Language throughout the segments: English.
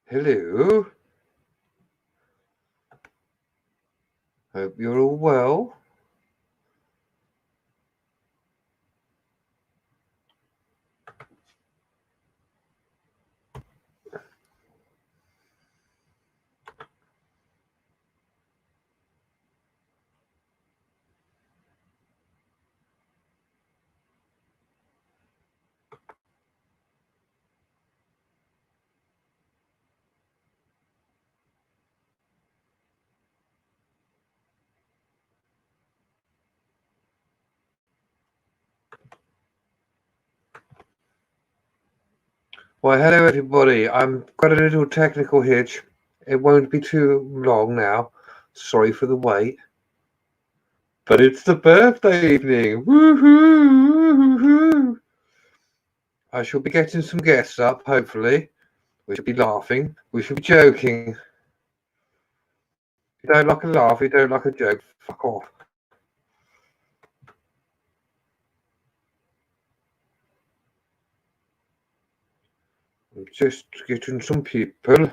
Hello. Hope you're all well. Well, hello everybody. I'm got a little technical hitch. It won't be too long now. Sorry for the wait. But it's the birthday evening. Woohoo! Woohoo! I shall be getting some guests up, hopefully. We should be laughing. We should be joking. If you don't like a laugh, you don't like a joke, fuck off. I'm just getting some people.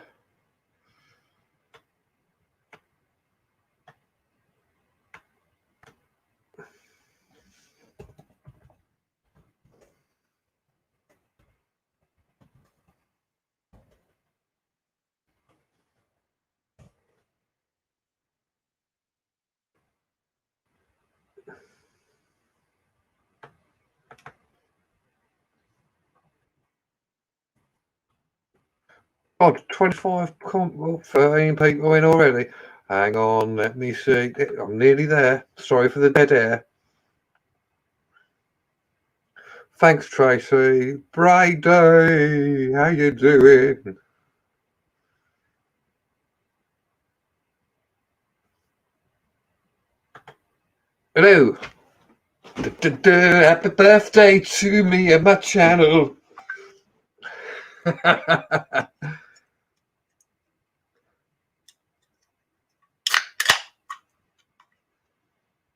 God, 25, 13 people in already. Hang on, let me see. I'm nearly there. Sorry for the dead air. Thanks, Tracy. Bright day. How you doing? Hello. Happy birthday to me and my channel.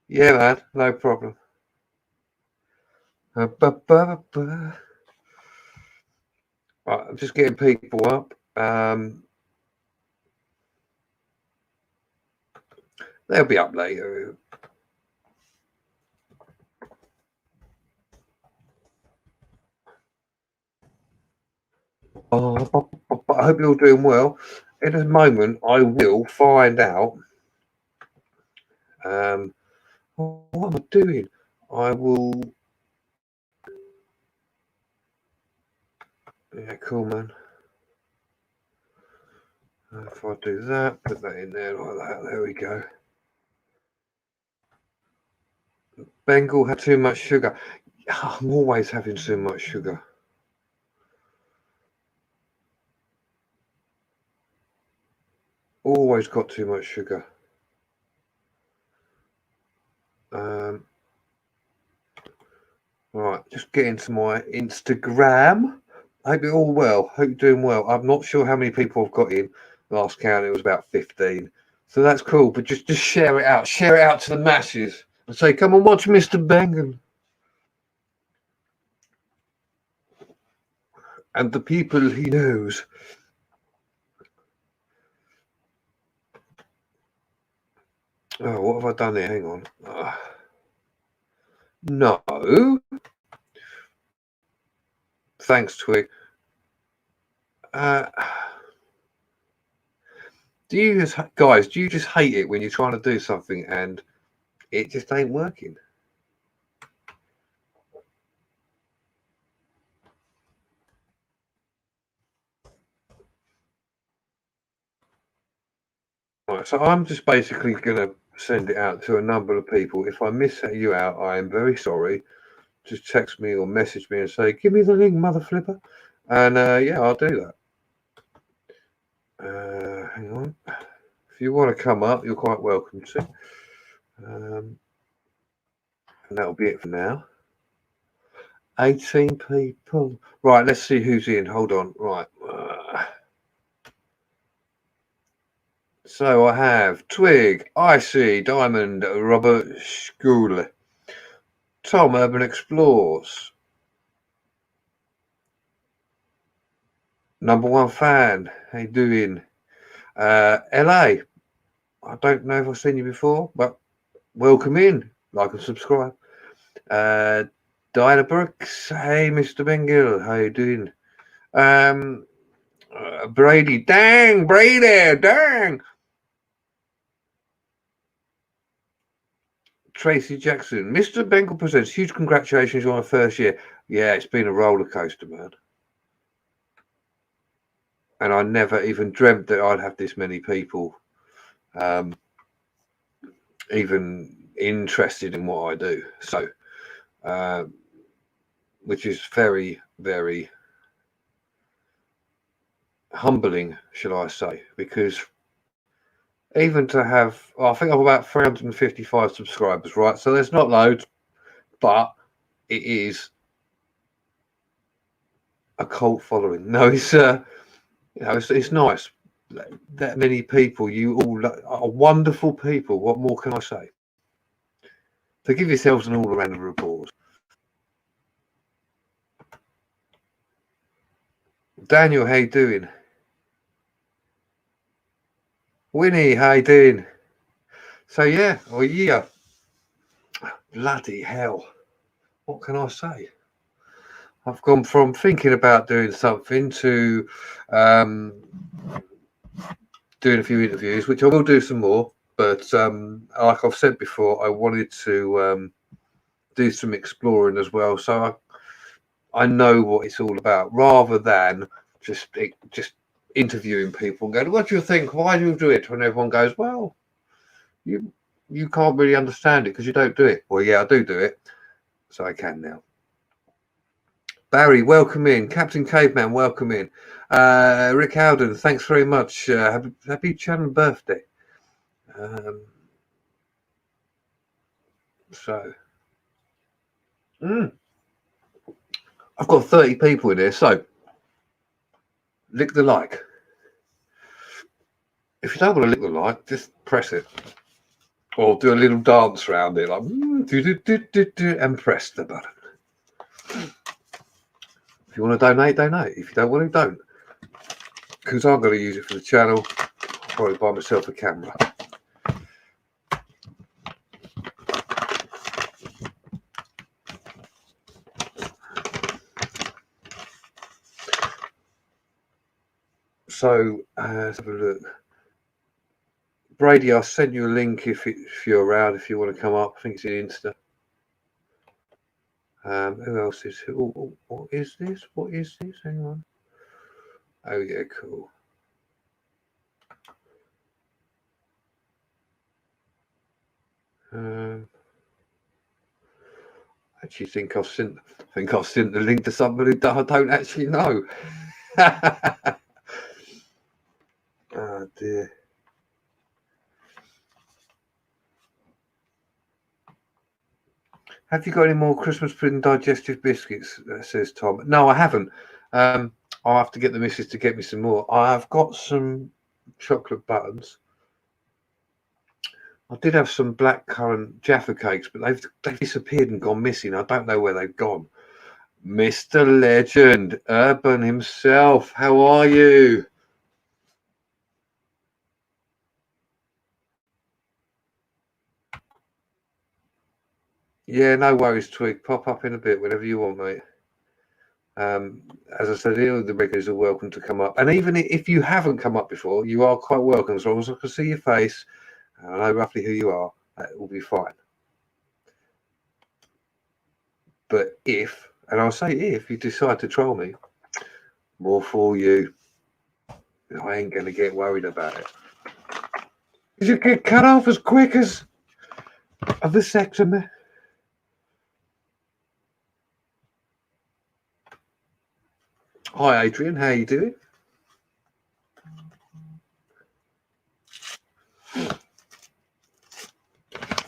Yeah, man, no problem. Right, I'm just getting people up. They'll be up later. Oh, I hope you're doing well. In a moment, I will find out. What am I doing? I will. Yeah, cool, man. If I do that, put that in there like that. There we go. Bengal had too much sugar. I'm always having too much sugar. Always got too much sugar. Right, just get into my Instagram. Hope you're all well. Hope you're doing well. I'm not sure how many people I've got in. Last count, it was about 15. So that's cool. But just share it out. Share it out to the masses and say, "Come and watch Mr. Bengal." And the people he knows. Oh, what have I done here? Hang on. No. Thanks, Twig. Do you just, guys, do you just hate it when you're trying to do something and it just ain't working? Right, so I'm just basically going to send it out to a number of people. If I miss you out, I am very sorry. Just text me or message me and say, "Give me the link, mother flipper," and yeah, I'll do that. Hang on. If you want to come up, you're quite welcome to. And that'll be it for now. 18 people. Right, let's see who's in. Hold on. Right. So I have Twig, Icy, Diamond, Robert School, Tom Urban Explores, Number one fan, how you doing? LA, I don't know if I've seen you before, but welcome in. Like and subscribe. Uh, Diana Brooks, hey Mr. Bengal, how you doing? Um, Brady, dang, Brady, dang. Tracy Jackson, Mr. Bengal presents. Huge congratulations on the first year. Yeah, it's been a roller coaster, man. And I never even dreamt that I'd have this many people um, even interested in what I do. So, uh, which is very, very humbling, shall I say, because even to have, I think I'm about 355 subscribers, right? So there's not loads, but it is a cult following. No, it's nice. That many people, you all are wonderful people. What more can I say? So give yourselves an all-around of applause. Daniel, how you doing? Winnie, how you doing? So yeah, bloody hell. What can I say? I've gone from thinking about doing something to doing a few interviews, which I will do some more. But like I've said before, I wanted to do some exploring as well, so I know what it's all about, rather than just interviewing people and going, "What do you think? Why do you do it?" And everyone goes, "Well, you can't really understand it because you don't do it." Well, yeah, I do it, so I can now. Barry, welcome in. Captain Caveman, welcome in. Rick Howden, thanks very much. Happy Channel birthday. Um, so, I've got 30 people in here, so lick the like. If you don't want to lick the like, just press it. Or do a little dance around it, like, and press the button. If you want to donate, donate. If you don't want to, don't. Because I'm going to use it for the channel. I'll probably buy myself a camera. So, let's have a look. Brady, I'll send you a link if you're around, if you want to come up. I think it's in Insta. Who else is here? What is this? What is this? Hang on. Oh, yeah, cool. Actually, think I've sent the link to somebody that I don't actually know. Oh dear. Have you got any more Christmas pudding digestive biscuits? Says Tom. No, I haven't. I'll have to get the missus to get me some more. I've got some chocolate buttons. I did have some blackcurrant Jaffa cakes, but they've disappeared and gone missing. I don't know where they've gone. Mr. Legend, Urban himself, how are you? Yeah, no worries, Twig. Pop up in a bit, whenever you want, mate. As I said, the regulars are welcome to come up. And even if you haven't come up before, you are quite welcome. As long as I can see your face, and I know roughly who you are, that will be fine. But if, and I'll say if, you decide to troll me, more for you. I ain't going to get worried about it. Did you get cut off as quick as a vasectomy? Hi, Adrian. How you doing?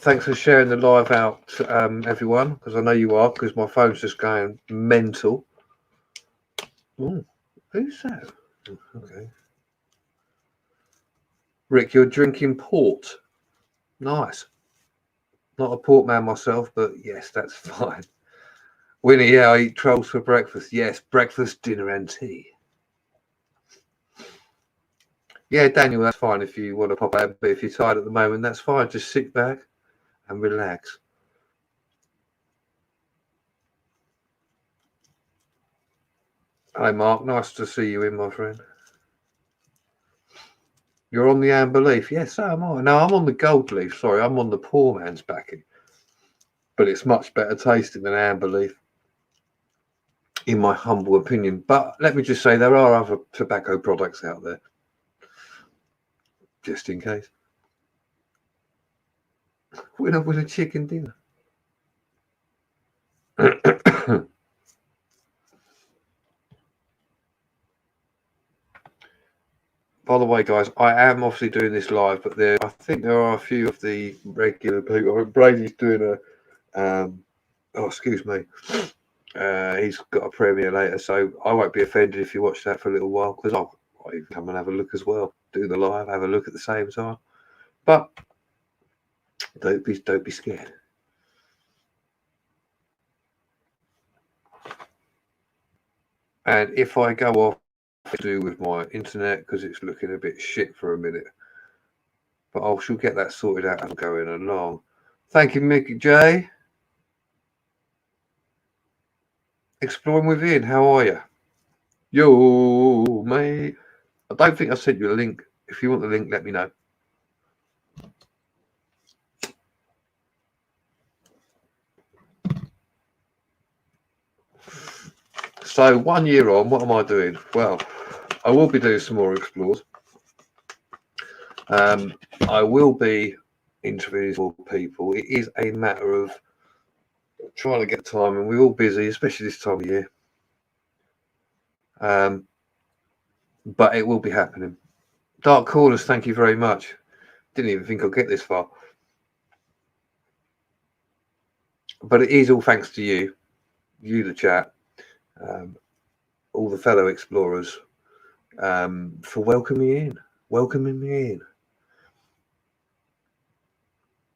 Thanks for sharing the live out, everyone, because I know you are, because my phone's just going mental. Ooh, who's that? Okay. Rick, you're drinking port. Nice. Not a port man myself, but yes, that's fine. Winnie, yeah, I eat trolls for breakfast. Yes, breakfast, dinner, and tea. Yeah, Daniel, that's fine if you want to pop out, but if you're tired at the moment, that's fine. Just sit back and relax. Hi, Mark. Nice to see you in, my friend. You're on the amber leaf. Yes, so am I. No, I'm on the gold leaf. Sorry, I'm on the poor man's backing. But it's much better tasting than amber leaf, in my humble opinion. But let me just say, there are other tobacco products out there, just in case. Winner with a chicken dinner. By the way, guys, I am obviously doing this live, but I think there are a few of the regular people. Brady's doing excuse me. He's got a premiere later, so I won't be offended if you watch that for a little while, because I'll even come and have a look as well. Do the live, have a look at the same time. But don't be scared. And if I go off, I do with my internet because it's looking a bit shit for a minute. But I shall get that sorted out as I'm going along. Thank you, Mickey J. Exploring Within, how are you? Yo, mate. I don't think I sent you a link. If you want the link, let me know. So 1 year on, what am I doing? Well, I will be doing some more explores. I will be interviewing more people. It is a matter of trying to get time, and we're all busy, especially this time of year. But it will be happening. Dark Corners, thank you very much. Didn't even think I'd get this far. But it is all thanks to you, the chat, all the fellow explorers, for welcoming me in.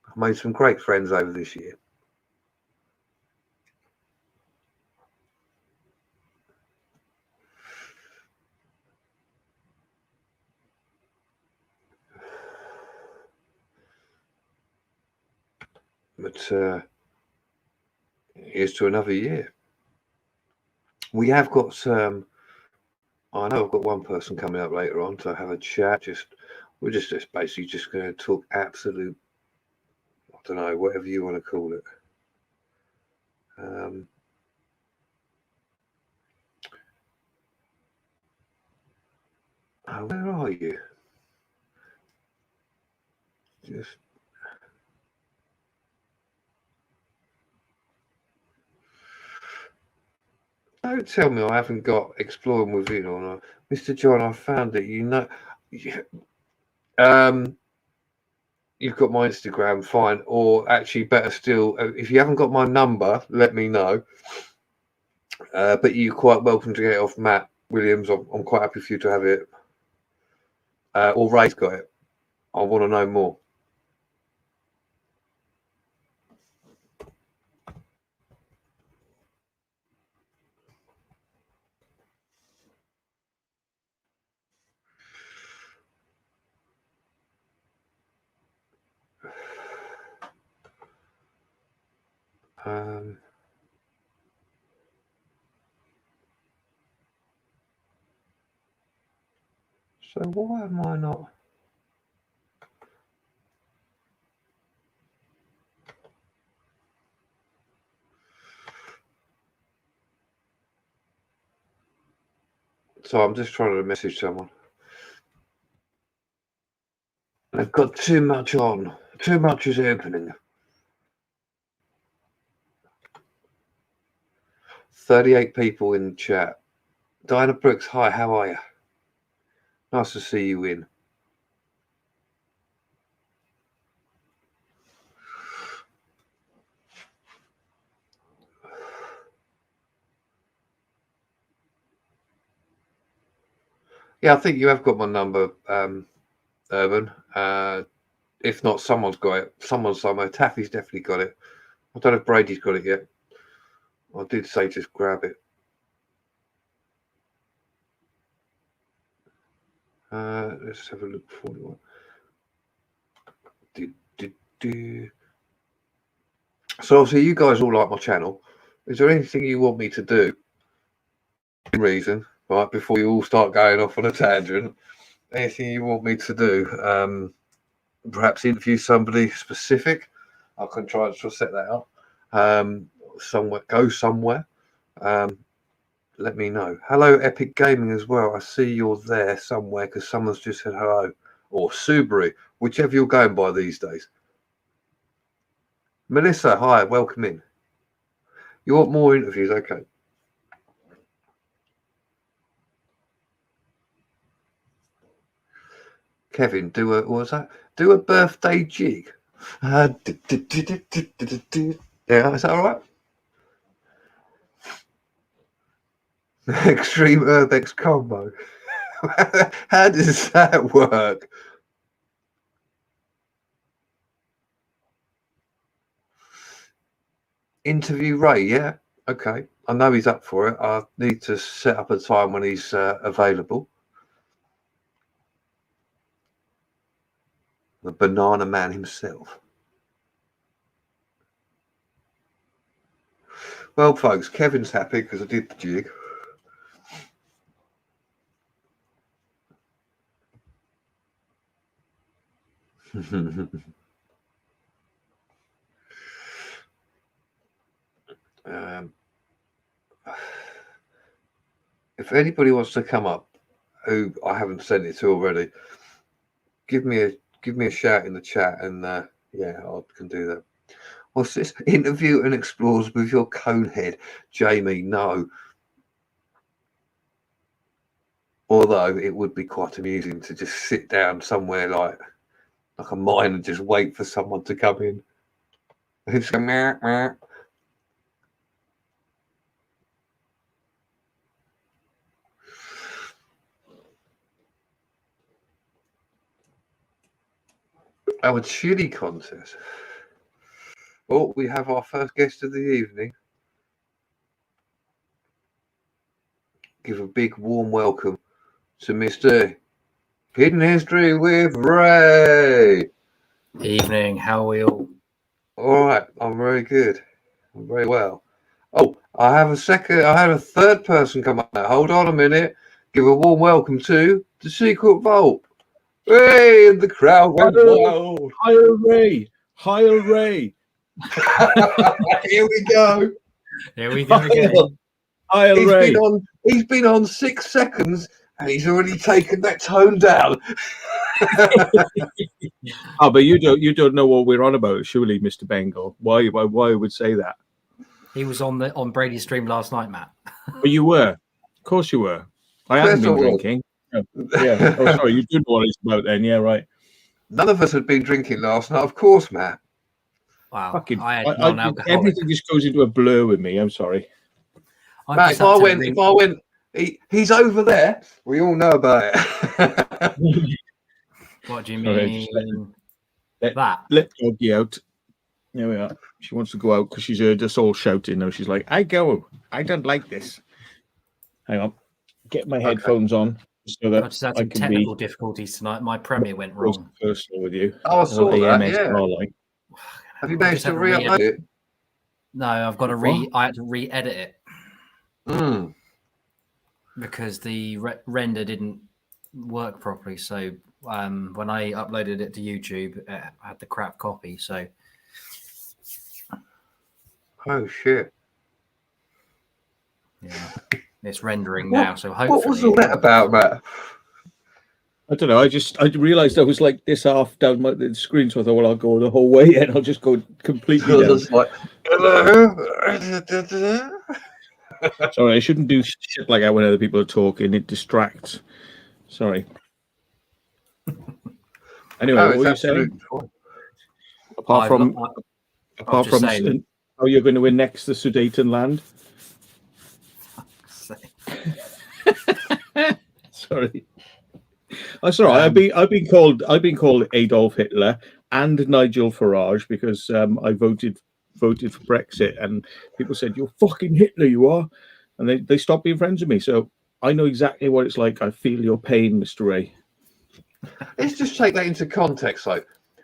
I've made some great friends over this year. But here's to another year. We have got some. I know I've got one person coming up later on to have a chat. We're just basically just going to talk absolute. I don't know, whatever you want to call it. Oh, where are you? Just. Don't tell me I haven't got Exploring Within or not. Mr. John, I found it. You've got my Instagram, fine. Or actually, better still, if you haven't got my number, let me know. But you're quite welcome to get it off Matt Williams. I'm quite happy for you to have it. Or Ray's got it. I want to know more. So why am I not? So I'm just trying to message someone. I've got too much on. Too much is happening. 38 people in the chat. Diana Brooks, hi, how are you? Nice to see you in. Yeah, I think you have got my number, Urban. If not, someone's got it. Someone somewhere. Taffy's definitely got it. I don't know if Brady's got it yet. I did say just grab it. Let's have a look. 41. So obviously you guys all like my channel. Is there anything you want me to do? Reason, right, before you all start going off on a tangent. Anything you want me to do? Perhaps interview somebody specific. I can try to set that up. Go somewhere. Let me know. Hello, Epic Gaming as well. I see you're there somewhere because someone's just said hello. Or Subaru, whichever you're going by these days. Melissa, hi, welcome in. You want more interviews? Okay. Kevin, do a birthday jig. Yeah, is that all right? Extreme Urbex combo. How does that work? Interview Ray, yeah? Okay. I know he's up for it. I need to set up a time when he's available. The banana man himself. Well, folks, Kevin's happy because I did the jig. If anybody wants to come up who I haven't sent it to already, give me a shout in the chat, and yeah, I can do that. What's this? Interview and explores with your conehead, Jamie. No. Although it would be quite amusing to just sit down somewhere like a mine and just wait for someone to come in. It's a meh, meh. Our chili contest. Oh, we have our first guest of the evening. Give a big warm welcome to Mr. Hidden History with Ray. Evening, how are we all? All right, I'm very good. I'm very well. Oh, I have a third person come up now. Hold on a minute. Give a warm welcome to the Secret Vault. Hey, and the crowd went wild. Heil Ray. Heil Ray. Here we go. Here we go again. Heil Ray. He's been on 6 seconds and he's already taken that tone down. Oh, but you don't know what we're on about, surely, Mr. Bengal. Why would say that? He was on Brady's stream last night, Matt. But you were. Of course you were. I haven't been drinking. Oh, yeah. Oh, sorry. You do know what it's about then. Yeah, right. None of us had been drinking last night, of course, Matt. Wow. Fucking, everything just goes into a blur with me. I'm sorry. Matt, if I went, he's over there. We all know about it. What do you mean? Let Doggy out. There we are. She wants to go out because she's heard us all shouting. Now she's like, I don't like this. Hang on. Get my headphones on so that I just had some technical difficulties tonight. My Premiere went wrong. Personal with you. Oh, I saw that, yeah. Have you managed to re-upload it? No, I've got to I had to re-edit it. Because the render didn't work properly. So when I uploaded it to YouTube, it had the crap copy. So, oh shit! Yeah, it's rendering now. So hopefully, what was all that about, Matt? I don't know. I realised I was like this half down the screen, so I thought, well, I'll go the whole way, and I'll just go completely down. Like, hello. Sorry, I shouldn't do shit like that when other people are talking. It distracts. Sorry. Anyway, what were you saying? Apart from how you're going to win next the Sudetenland? Sorry. That's all right. I've been called Adolf Hitler and Nigel Farage because I voted for Brexit, and people said, "You're fucking Hitler, you are," and they stopped being friends with me. So I know exactly what it's like. I feel your pain, Mr. Ray. Let's just take that into context, though.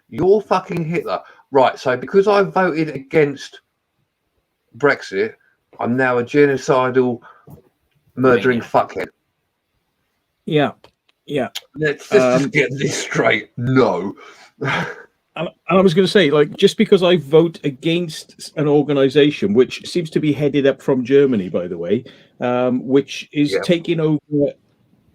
You're fucking Hitler. Right, so because I voted against Brexit, I'm now a genocidal, murdering fuckhead. Yeah. Yeah. Let's just get this straight. No. And I was going to say, like, just because I vote against an organization, which seems to be headed up from Germany, by the way, which is taking over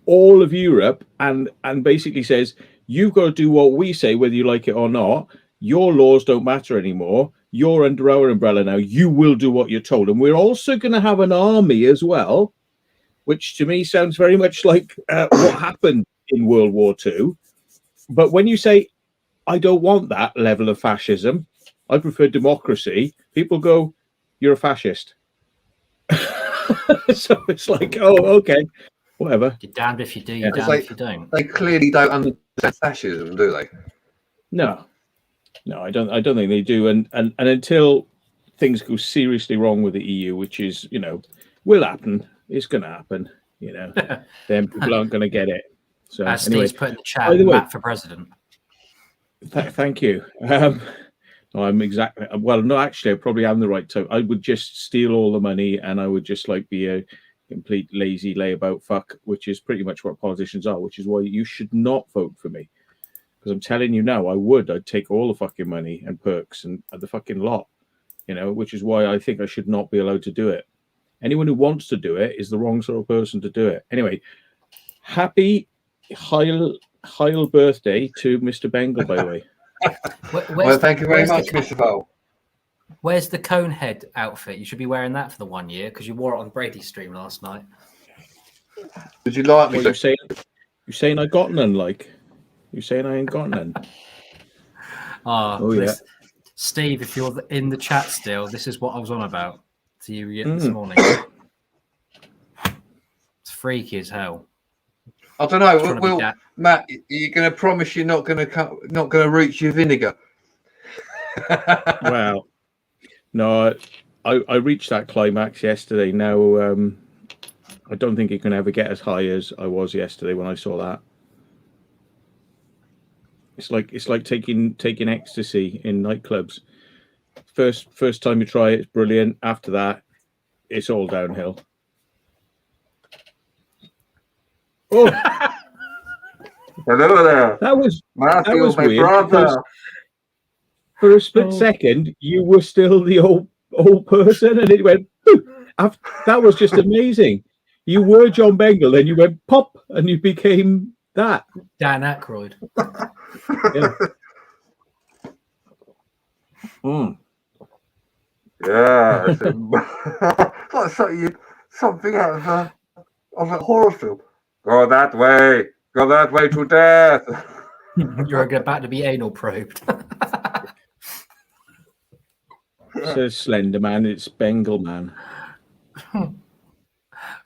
all of Europe and basically says, you've got to do what we say, whether you like it or not. Your laws don't matter anymore. You're under our umbrella now. You will do what you're told. And we're also going to have an army as well, which to me sounds very much like what happened in World War II. But when you say, I don't want that level of fascism, I prefer democracy, people go, you're a fascist. So it's like, oh, okay, whatever. You're damned if you do, you're damned if you don't. They clearly don't understand fascism, do they? No, I don't think they do. And until things go seriously wrong with the EU, which is, will happen, it's going to happen, then people aren't going to get it. So as anyway, Steve's put in the chat, Matt for president. Thank you. I'm exactly, well, no, actually, I probably am the right type. I would just steal all the money and I would just be a complete lazy layabout fuck, which is pretty much what politicians are, which is why you should not vote for me. Because I'm telling you now, I'd take all the fucking money and perks and the fucking lot, which is why I think I should not be allowed to do it. Anyone who wants to do it is the wrong sort of person to do it. Anyway, happy Heil birthday to Mr. Bengal, by the way. Well, thank you very much, Mr. Bowl. Where's the Conehead outfit? You should be wearing that for the 1 year because you wore it on Brady's stream last night. Would you like me? You saying I got none? Like you saying I ain't got none? Oh yeah, Steve. If you're in the chat still, this is what I was on about to you this morning. It's freaky as hell. I don't know. Will Matt, you're going to promise you're not going to reach your vinegar? Well, no, I reached that climax yesterday. Now, I don't think it can ever get as high as I was yesterday when I saw that. It's like taking ecstasy in nightclubs. First time you try it, it's brilliant. After that, it's all downhill. Oh, hello there. That was weird. Brother. For a split second, you were still the old person, and it went. That was just amazing. You were John Bengal, then you went pop, and you became that. Dan Aykroyd. Yeah. Yeah. It's like something out of a horror film. Go that way to death. You're about to be anal probed. Says Slender Man, it's Bengal Man.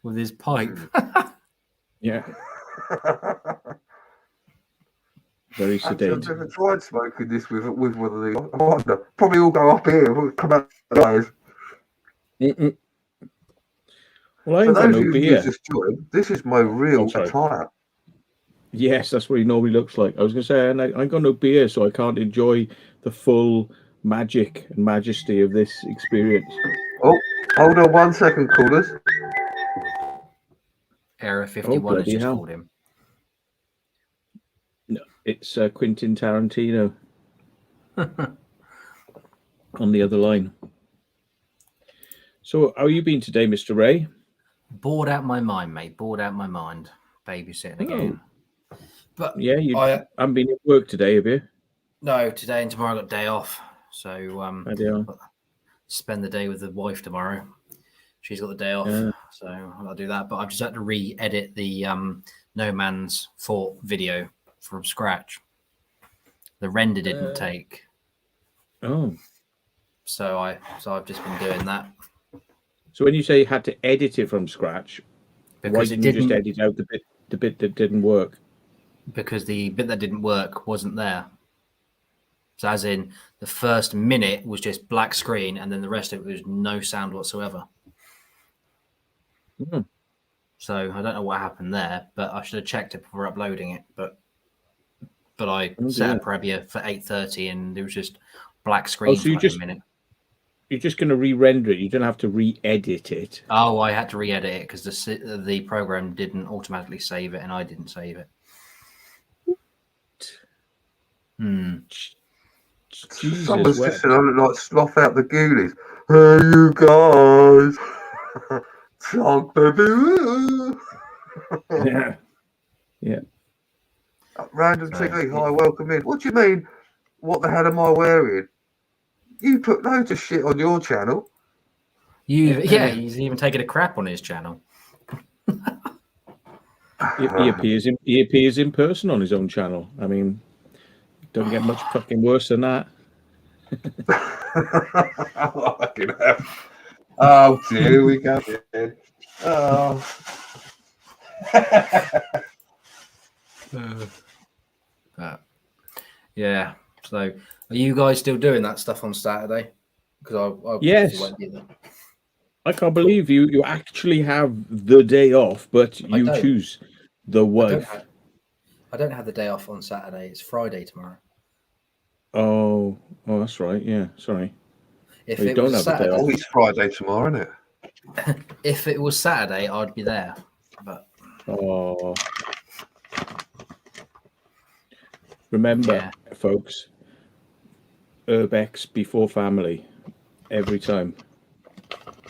With his pipe. Yeah. Very sedate. I've never tried smoking this with one of these. I wonder. Probably all go up here. We'll come out the eyes. Well, I ain't got no beer. This is my real attire. Yes, that's what he normally looks like. I was going to say, and I got no beer, so I can't enjoy the full magic and majesty of this experience. Oh, hold on 1 second, callers. Error 51 has just called him. No, it's Quentin Tarantino on the other line. So, how are you been today, Mr. Ray? Bored out my mind, mate. Bored out my mind. Babysitting again. But yeah, you haven't been at work today, have you? No, today and tomorrow I got day off. So spend the day with the wife tomorrow. She's got the day off, so I'll do that. But I've just had to re-edit the No Man's Fort video from scratch. The render didn't take. Oh. So I've just been doing that. So when you say you had to edit it from scratch, why didn't you just edit out the bit that didn't work? Because the bit that didn't work wasn't there. So as in the first minute was just black screen and then the rest of it was no sound whatsoever. So I don't know what happened there, but I should have checked it before uploading it. But but I set a Premiere for 8:30, and it was just black screen for like a minute. You're just going to re-render it. You don't have to re-edit it. Oh, I had to re-edit it because the program didn't automatically save it, and I didn't save it. Jesus, someone's just said I look like Sloth out the Goonies. Hey, you guys. Talk, baby. Yeah. Random TV, hi, welcome in. What do you mean, what the hell am I wearing? You put loads of shit on your channel. He's even taking a crap on his channel. He appears in person on his own channel. I mean, don't get much fucking worse than that. Oh dear, we go again. Oh. Yeah. So, are you guys still doing that stuff on Saturday? Because I yes. won't be there. I can't believe you actually have the day off, but you choose the wife. I don't have the day off on Saturday. It's Friday tomorrow. Oh, that's right. Yeah, sorry. If it was Saturday, it's Friday tomorrow, isn't it? If it was Saturday, I'd be there. But remember, folks, Urbex before family, every time.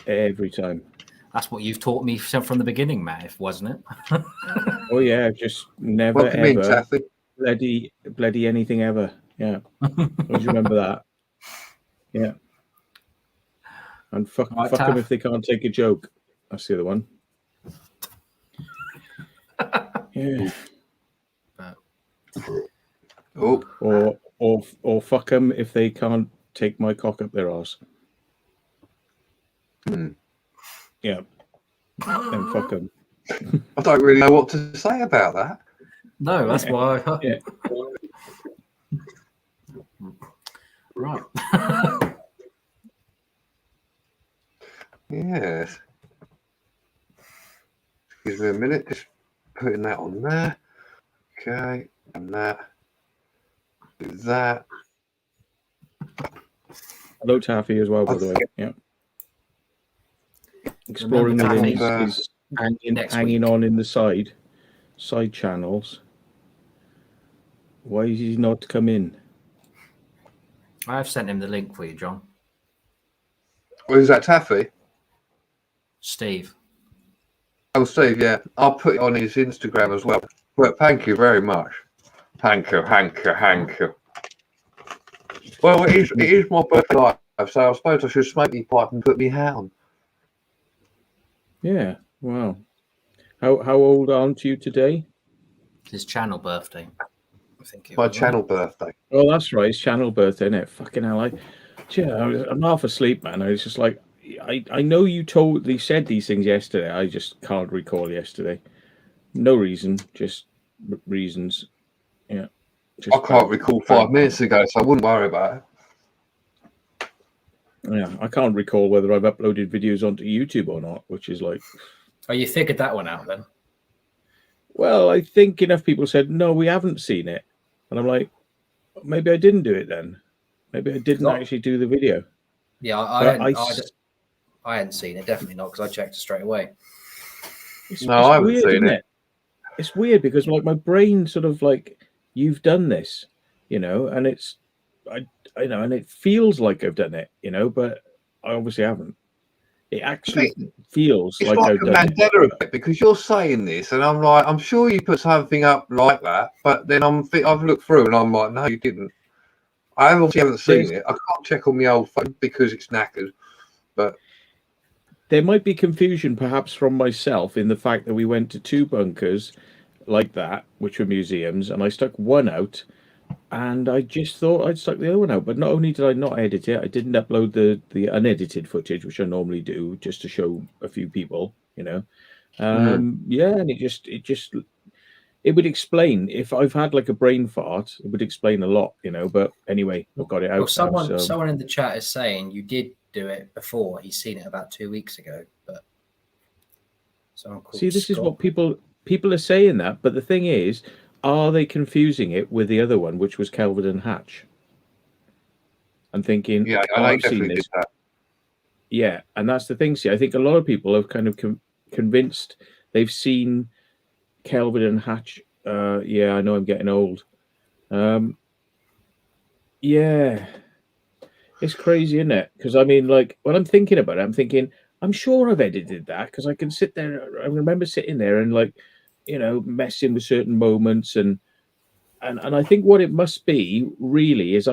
Every time. That's what you've taught me from the beginning, Matt, wasn't it? Oh yeah, just never ever bloody anything ever. Yeah. Always remember that. Yeah. And fuck them if they can't take a joke. That's the other one. Yeah. Or fuck them if they can't take my cock up their arse. Yeah. Then fuck them. I don't really know what to say about that. No, that's why. Right. Yes. Excuse me a minute. Just putting that on there. Okay. And that. Do that. Hello, Taffy, as well, by the way. Yeah. Exploring the links is hanging on in the side channels. Why is he not come in? I've sent him the link for you, John. Who's that, Taffy? Steve. Oh, Steve, yeah. I'll put it on his Instagram as well. But thank you very much. Thank you. Well, it is my birthday live, so I suppose I should smoke me pipe and put me hat on. Yeah, wow. How old aren't you today? His channel birthday. I think my channel birthday. Oh, that's right. It's channel birthday, isn't it? Fucking hell. I'm half asleep, man. I was just like, I know you said these things yesterday. I just can't recall yesterday. No reason, just reasons. Yeah. I can't recall 5 minutes ago, so I wouldn't worry about it. Yeah, I can't recall whether I've uploaded videos onto YouTube or not, which is like... Oh, you figured that one out then? Well, I think enough people said, no, we haven't seen it. And I'm like, maybe I didn't do it then. Maybe I didn't actually do the video. Yeah, I hadn't seen it, definitely not, because I checked it straight away. It's haven't seen it. It's weird because like my brain sort of like, you've done this, and it's... I know, and it feels like I've done it, but I obviously haven't. It actually feels like I've done it. It's like a Mandela effect, because you're saying this, and I'm like, I'm sure you put something up like that, but then I've looked through, and I'm like, no, you didn't. I obviously haven't seen it. I can't check on my old phone because it's knackered, but there might be confusion, perhaps, from myself in the fact that we went to 2 bunkers like that, which were museums, and I stuck one out. And I just thought I'd stuck the other one out. But not only did I not edit it, I didn't upload the unedited footage, which I normally do, just to show a few people, Yeah, and it would explain if I've had like a brain fart. It would explain a lot, But anyway, I've got it out. Well, someone in the chat is saying you did do it before. He's seen it about 2 weeks ago. But see, this is what people are saying that. But the thing is, are they confusing it with the other one, which was Kelvin and Hatch? I'm thinking, Yeah, oh, I I've seen definitely this. did that. Yeah, and that's the thing. See, I think a lot of people have kind of convinced they've seen Kelvin and Hatch. Yeah, I know I'm getting old. Yeah, it's crazy, isn't it? Because I mean, like when I'm thinking about it, I'm thinking, I'm sure I've edited that because I can sit there. I remember sitting there and like, messing with certain moments and I think what it must be really is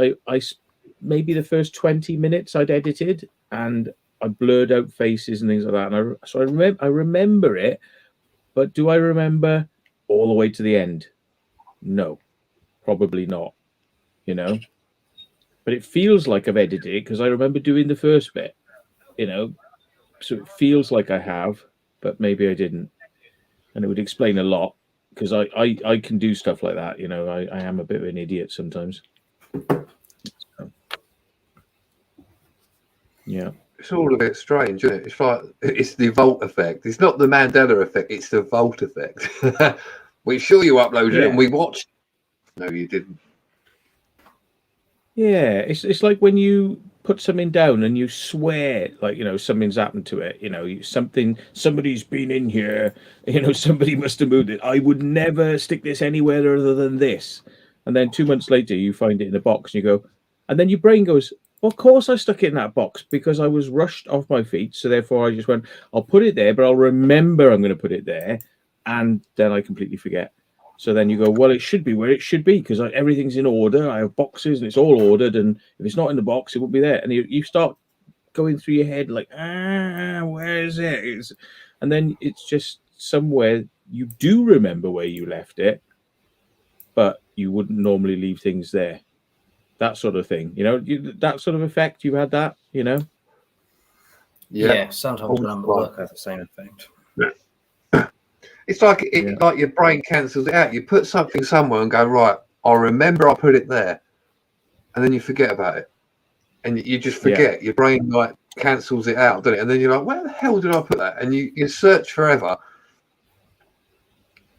maybe the first 20 minutes I'd edited and I blurred out faces and things like that. And I remember it, but do I remember all the way to the end? No, probably not, but it feels like I've edited it because I remember doing the first bit, so it feels like I have, but maybe I didn't. And it would explain a lot because I can do stuff like that. I am a bit of an idiot sometimes. So, yeah. It's all a bit strange, isn't it? It's like it's the Volt effect. It's not the Mandela effect. It's the Volt effect. We're sure you uploaded it and we watched. No, you didn't. Yeah, it's like when you put something down and you swear, like something's happened to it. Somebody's been in here. Somebody must have moved it. I would never stick this anywhere other than this. And then 2 months later, you find it in a box, and you go, and then your brain goes, well, of course I stuck it in that box because I was rushed off my feet. So therefore, I just went, I'll put it there, but I'll remember I'm going to put it there, and then I completely forget. So then you go, well, it should be where it should be because everything's in order. I have boxes and it's all ordered. And if it's not in the box, it won't be there. And you start going through your head like, where is it? And then it's just somewhere you do remember where you left it, but you wouldn't normally leave things there. That sort of thing, that sort of effect. You had that, Yeah, sometimes when I'm at work, I have the same effect. It's like like your brain cancels it out. You put something somewhere and go, right, I'll remember I put it there, and then you forget about it, and you just forget. Your brain like cancels it out, doesn't it? And then you're like, where the hell did I put that? And you search forever,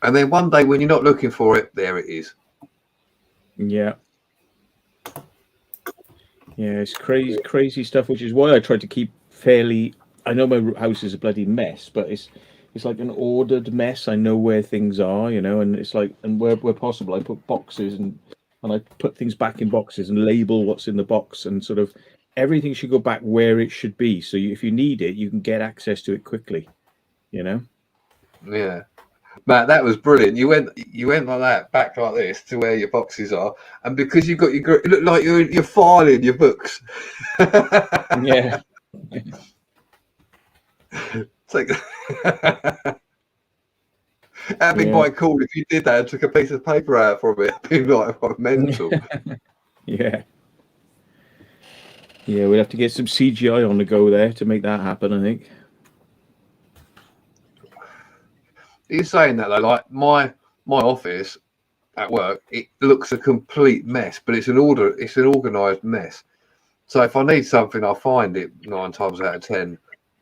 and then one day when you're not looking for it, there it is. Yeah. Yeah, it's crazy stuff, which is why I try to keep fairly. I know my house is a bloody mess, but it's like an ordered mess. I know where things are, and it's like, and where possible, I put boxes and I put things back in boxes and label what's in the box, and sort of everything should go back where it should be. So if you need it, you can get access to it quickly, Yeah. Matt, that was brilliant. You went like that, back like this to where your boxes are, and because you've got it looked like you're filing your books. Yeah. It's like that'd be quite cool if you did that and took a piece of paper out from it. It'd be like mental. Yeah. Yeah, we'd have to get some CGI on the go there to make that happen, I think. You're saying that though, like my office at work, it looks a complete mess, but it's an organised mess. So if I need something, I'll find it 9 times out of 10.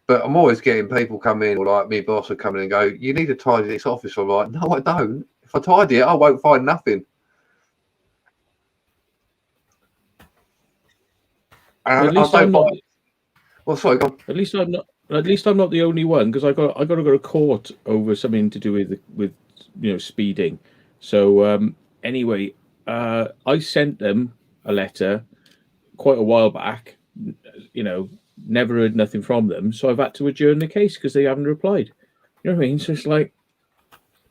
But I'm always getting people come in, or like me boss will come in and go, you need to tidy this office. I'm like, no, I don't. If I tidy it, I won't find nothing. At least I'm not. Well, sorry, go on. At least I'm not the only one, because I got to go to court over something to do with speeding. So anyway, I sent them a letter quite a while back. Never heard nothing from them, so I've had to adjourn the case because they haven't replied. You know what I mean? So it's like,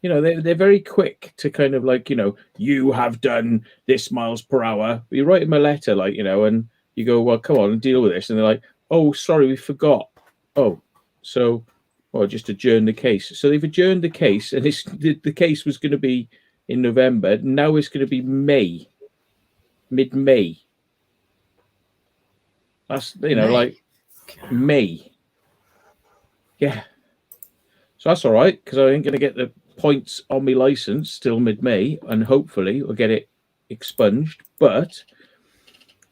they're very quick to kind of like, you have done this miles per hour. You write them a letter, like, and you go, well, come on and deal with this, and they're like, oh, sorry, we forgot. Oh, so, well, just adjourn the case. So they've adjourned the case, and the case was going to be in November. Now it's going to be May, mid-May. That's, like May. Yeah. So that's all right, because I ain't going to get the points on my license till mid-May, and hopefully we'll get it expunged. But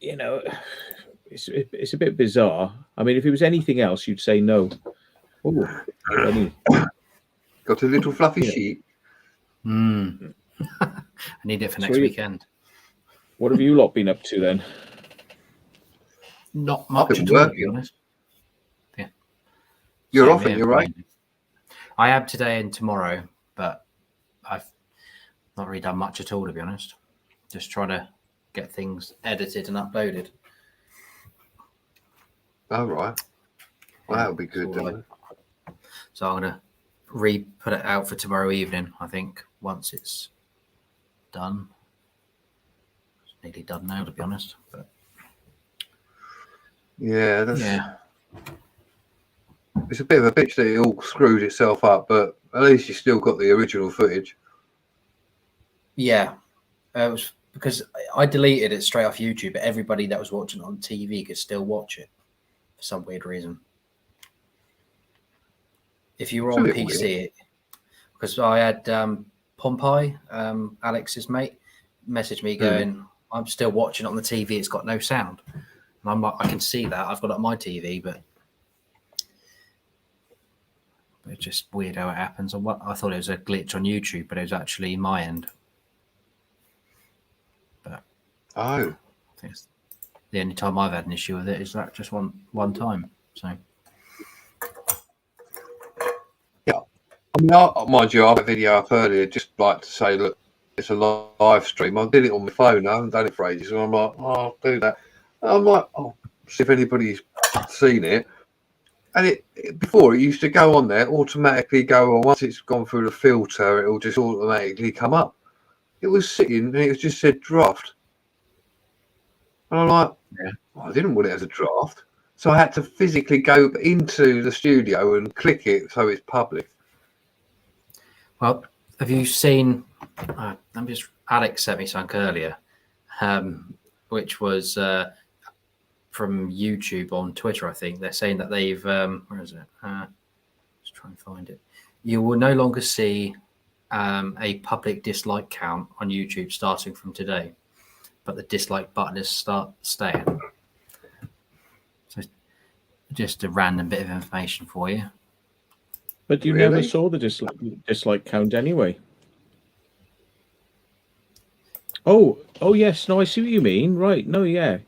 you know, it's a bit bizarre. I mean, if it was anything else, you'd say no. Oh, got a little fluffy sheet. I need it for next weekend. What have you lot been up to then? Not much at all, to be honest. Yeah. You're off, you're right. I have today and tomorrow, but I've not really done much at all, to be honest. Just trying to get things edited and uploaded. Oh, right. Well, that'll be good, then. So I'm going to put it out for tomorrow evening, I think, once it's done. It's nearly done now, to be honest. But yeah, it's a bit of a bitch that it all screwed itself up, but at least you still got the original footage. Yeah, it was because I deleted it straight off YouTube, but everybody that was watching it on TV could still watch it for some weird reason. If you were on PC, because I had Pompey, Alex's mate, message me going, I'm still watching it on the TV, it's got no sound. And I'm like, I can see that, I've got it on my TV, but it's just weird how it happens. I thought it was a glitch on YouTube, but it was actually my end. But I think it's the only time I've had an issue with it is that just one time. So yeah, I mean, mind you, I have a video up earlier. Just like to say, look, it's a live stream. I did it on my phone. I haven't done it for ages, and I'm like, oh, I'll do that. And I'm like, oh, see if anybody's seen it. And before it used to go on there, automatically go on. Once it's gone through the filter, it will just automatically come up. It was sitting and it just said draft. And I'm like, well, I didn't want it as a draft. So I had to physically go into the studio and click it so it's public. Well, have you seen, Alex sent me something earlier, which was from YouTube on Twitter, I think. They're saying that they've, where is it? Let's try and find it. You will no longer see a public dislike count on YouTube starting from today, but the dislike button is staying. So just a random bit of information for you. But you never saw the dislike count anyway. Oh, yes. No, I see what you mean. Right. No, yeah.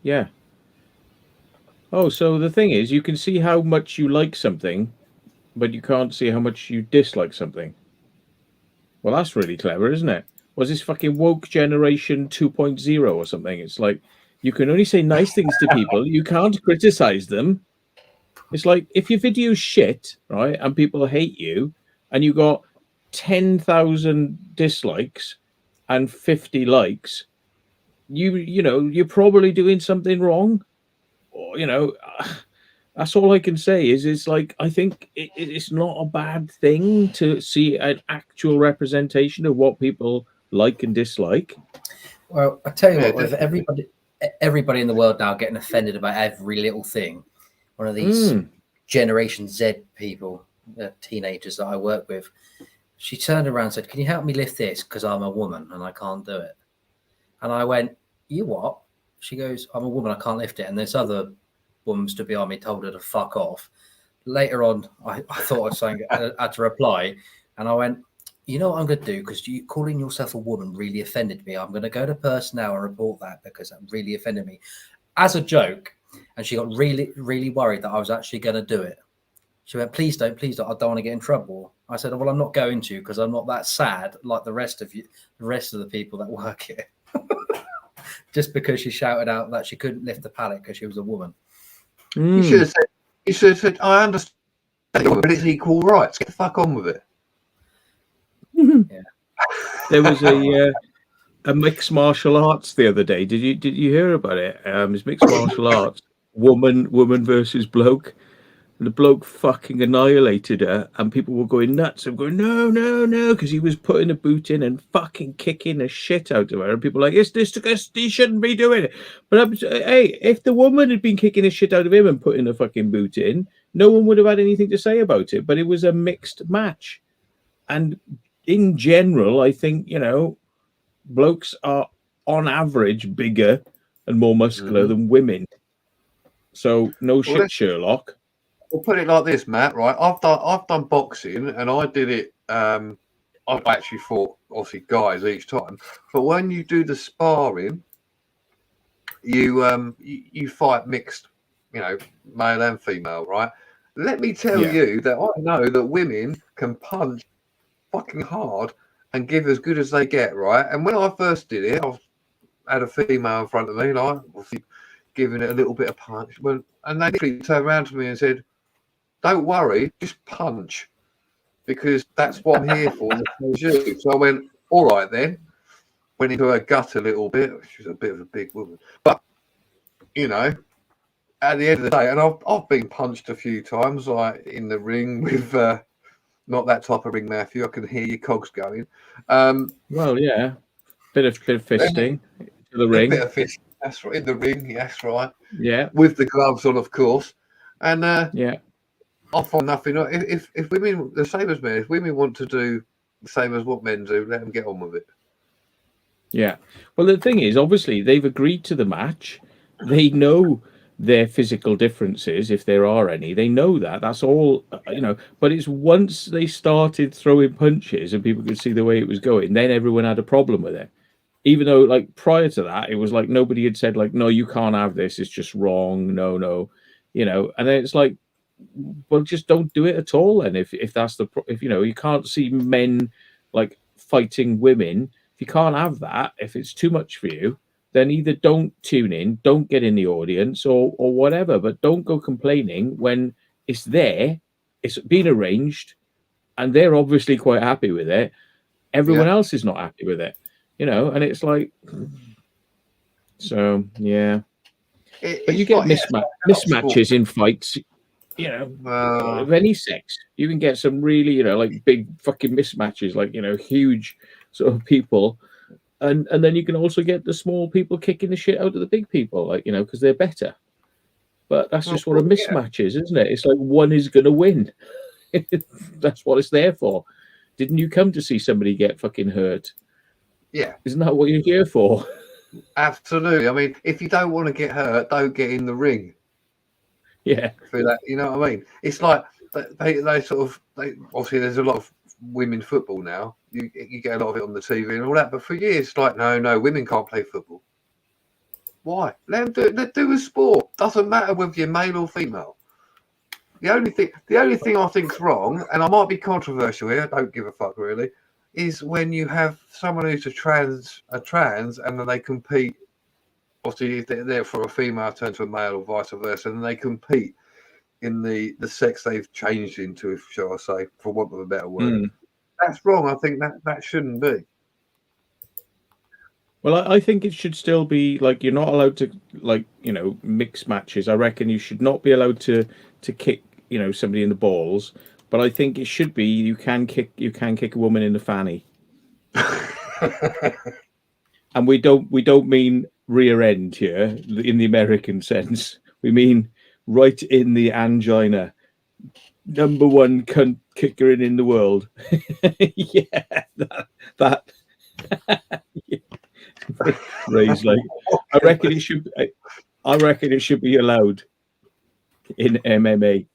Oh, so the thing is, you can see how much you like something, but you can't see how much you dislike something. Well, that's really clever, isn't it? Was this fucking woke generation 2.0 or something? It's like, you can only say nice things to people. You can't criticize them. It's like, if your video's shit, right, and people hate you, and you got 10,000 dislikes and 50 likes, you're probably doing something wrong. Or, that's all I can say is it's like, I think it's not a bad thing to see an actual representation of what people like and dislike. Well, I tell you what, with everybody in the world now getting offended about every little thing, one of these Generation Z people, teenagers that I work with, she turned around and said, can you help me lift this? Because I'm a woman and I can't do it. And I went, you what? She goes, I'm a woman, I can't lift it. And this other woman stood behind me, told her to fuck off. Later on, I thought of something, I had to reply. And I went, you know what I'm going to do? Because you calling yourself a woman really offended me. I'm going to go to personnel and report that because that really offended me. As a joke. And she got really, really worried that I was actually going to do it. She went, please don't. I don't want to get in trouble. I said, well, I'm not going to because I'm not that sad like the rest of the people that work here. Just because she shouted out that she couldn't lift the pallet because she was a woman. You should have said, I understand, but it's equal rights. Get the fuck on with it. Yeah. There was a mixed martial arts the other day. Did you hear about it? It's mixed martial arts, woman versus bloke. And the bloke fucking annihilated her, and people were going nuts and going, no, because he was putting a boot in and fucking kicking the shit out of her. And people were like, it's disgusting, he shouldn't be doing it. But hey, if the woman had been kicking the shit out of him and putting a fucking boot in, no one would have had anything to say about it. But it was a mixed match. And in general, I think, blokes are on average bigger and more muscular than women. So no shit, Well, Sherlock. We'll put it like this, Matt. Right, I've done boxing, and I did it. I actually fought obviously guys each time, but when you do the sparring, you fight mixed, male and female, right? Let me tell you that I know that women can punch fucking hard and give as good as they get, right? And when I first did it, I had a female in front of me, like obviously giving it a little bit of punch, and they literally turned around to me and said, "Don't worry, just punch, because that's what I'm here for." So I went, "All right then." Went into her gut a little bit. She's a bit of a big woman, but at the end of the day, and I've been punched a few times, like in the ring with not that type of ring, Matthew. I can hear your cogs going. Well, yeah, bit of fisting to the ring. Bit of fisting. That's right, in the ring. That's right. Yeah, with the gloves on, of course. And yeah. I find nothing. If women, the same as men, if women want to do the same as what men do, let them get on with it. Yeah. Well, the thing is, obviously, they've agreed to the match. They know their physical differences, if there are any. They know that. That's all, But it's once they started throwing punches and people could see the way it was going, then everyone had a problem with it. Even though, like, prior to that, it was like nobody had said, like, no, you can't have this. It's just wrong. No. And then it's like, well, just don't do it at all. And if that's if you can't see men like fighting women, if you can't have that, if it's too much for you, then either don't tune in, don't get in the audience, or whatever. But don't go complaining when it's there, it's been arranged, and they're obviously quite happy with it. Everyone else is not happy with it, and it's like, so yeah. But you get mismatches in fights. Of any sex, you can get some really, like big fucking mismatches, like, huge sort of people, and then you can also get the small people kicking the shit out of the big people, like, because they're better. But that's just what a mismatch is, isn't it? It's like one is going to win. That's what it's there for. Didn't you come to see somebody get fucking hurt? Yeah. Isn't that what you're here for? Absolutely. I mean, if you don't want to get hurt, don't get in the ring. Yeah. For that, you know what I mean? It's like they obviously there's a lot of women football now. You get a lot of it on the TV and all that, but for years it's like, no, women can't play football. Why? Let them do it. Let them do a sport. Doesn't matter whether you're male or female. The only thing I think's wrong, and I might be controversial here, I don't give a fuck really, is when you have someone who's a trans, and then they compete. Obviously, if they're from a female turn to a male or vice versa, and they compete in the sex they've changed into, shall I say, for want of a better word. That's wrong. I think that shouldn't be. Well, I think it should still be like you're not allowed to, like, mix matches. I reckon you should not be allowed to kick, somebody in the balls. But I think it should be you can kick a woman in the fanny. And we don't mean rear end here in the American sense. We mean right in the angina. Number one cunt kicker in the world. Yeah, that. Yeah. Ray's like, I reckon it should be allowed in MMA.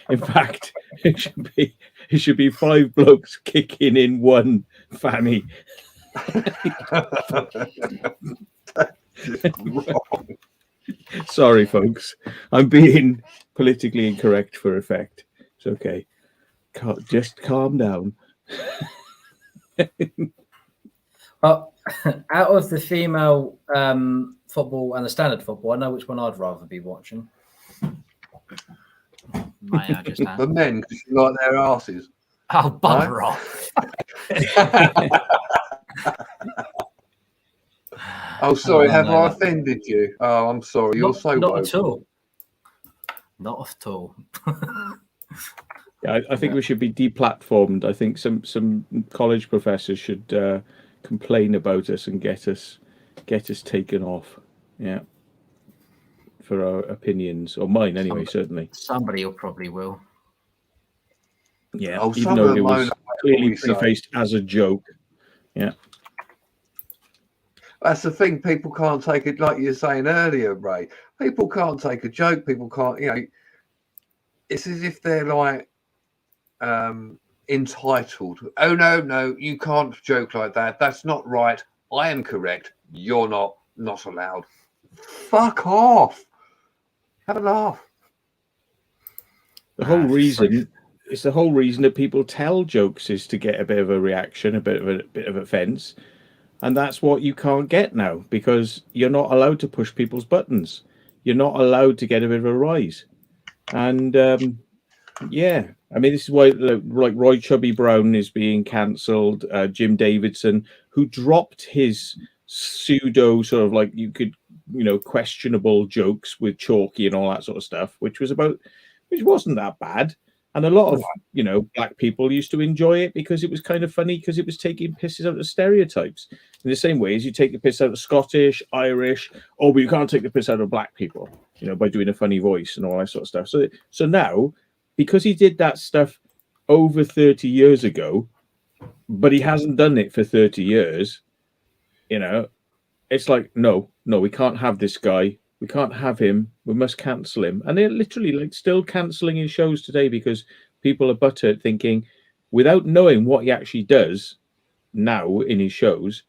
In fact, it should be 5 blokes kicking in one fanny. Sorry, folks. I'm being politically incorrect for effect. It's okay. Just calm down. Well, out of the female football and the standard football, I know which one I'd rather be watching. The men, because you like their asses. Oh, bugger off. Oh, sorry. Have I offended you? Oh, I'm sorry. You're not woke. At all. Not at all. Yeah, I think we should be deplatformed. I think some college professors should complain about us and get us taken off. Yeah, for our opinions, or mine anyway. Certainly, somebody probably will. Yeah, even though it was clearly prefaced as a joke. Yeah. That's the thing. People can't take it, like you were saying earlier, Ray. People can't take a joke. People can't, it's as if they're like entitled. Oh, no, you can't joke like that. That's not right. I am correct. You're not allowed. Fuck off. Have a laugh. The whole reason it's the whole reason that people tell jokes is to get a bit of a reaction, a bit of offence, and that's what you can't get now because you're not allowed to push people's buttons. You're not allowed to get a bit of a rise, and yeah, I mean this is why like Roy Chubby Brown is being cancelled. Jim Davidson, who dropped his pseudo sort of like questionable jokes with Chalky and all that sort of stuff, which wasn't that bad. And a lot of, black people used to enjoy it because it was kind of funny because it was taking pisses out of stereotypes. In the same way as you take the piss out of Scottish, Irish, but you can't take the piss out of black people, by doing a funny voice and all that sort of stuff. So now, because he did that stuff over 30 years ago, but he hasn't done it for 30 years, it's like, no, we can't have this guy. We can't have him. We must cancel him. And they're literally still cancelling his shows today because people are buttered thinking, without knowing what he actually does now in his shows,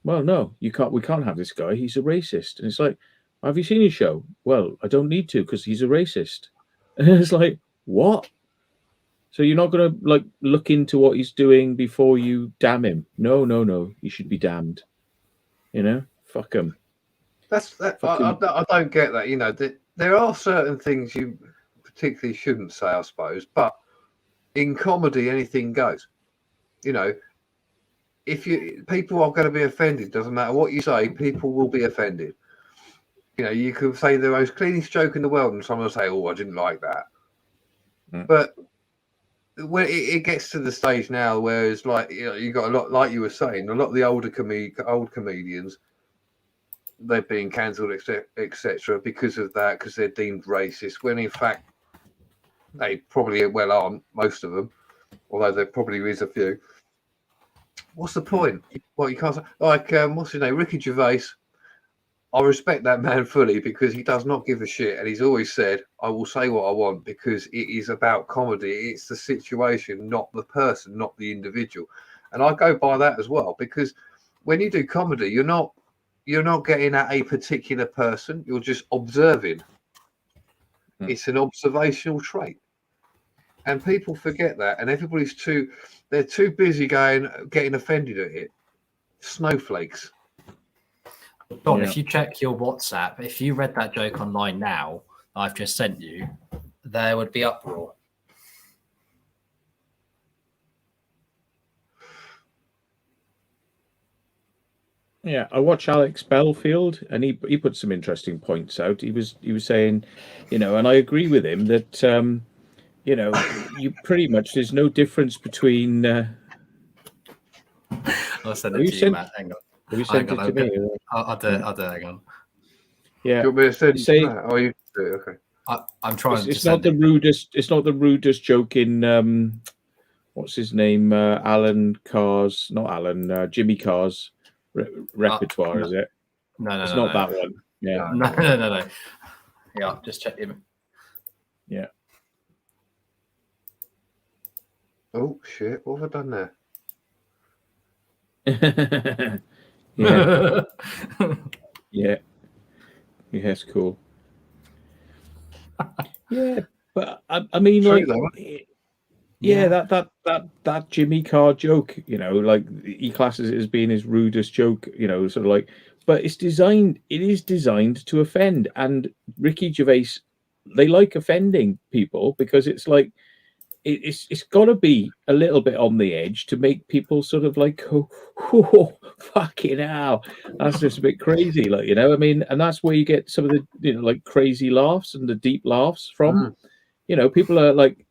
well, no, we can't have this guy. He's a racist. And it's like, have you seen his show? Well, I don't need to because he's a racist. And it's like, what? So you're not going to look into what he's doing before you damn him? No. He should be damned. Fuck him. I don't get that. There are certain things you particularly shouldn't say, I suppose. But in comedy, anything goes. If people are going to be offended, doesn't matter what you say, people will be offended. You could say the most cleanest joke in the world, and someone will say, "Oh, I didn't like that." But when it gets to the stage now where it's like you got a lot, like you were saying, a lot of the old comedians. They're being cancelled, etc., because of that, because they're deemed racist, when in fact they probably aren't, most of them, although there probably is a few. What's the point? Well, you can't say, what's his name? Ricky Gervais. I respect that man fully because he does not give a shit, and he's always said, I will say what I want because it is about comedy. It's the situation, not the person, not the individual. And I go by that as well, because when you do comedy, you're not getting at a particular person. You're just observing. It's an observational trait. And people forget that. And they're too busy getting offended at it. Snowflakes. Don, if you check your WhatsApp, if you read that joke online now, I've just sent you, there would be uproar. Yeah, I watch Alex Belfield, and he put some interesting points out. He was saying, and I agree with him that you pretty much there's no difference between. I'll send it to you, Matt. Hang on. Have you sent it to me? I'll do it. Hang on. Yeah. Do you want me to send that? Oh, you do it. Okay. I'm trying. It's not the rudest. It's not the rudest joke in what's his name? Alan Carr's, not Alan. Jimmy Carr's repertoire, is it? No, it's not that one. Yeah. No. Yeah, just check him. Yeah. Oh shit! What have I done there? Yeah. It's cool. Yeah, but I mean, true, that Jimmy Carr joke, he classes it as being his rudest joke, sort of like, but it is designed to offend. And Ricky Gervais, they like offending people because it's like, it's got to be a little bit on the edge to make people sort of like, oh, fucking hell, that's just a bit crazy, I mean, and that's where you get some of the, like crazy laughs and the deep laughs from, people are like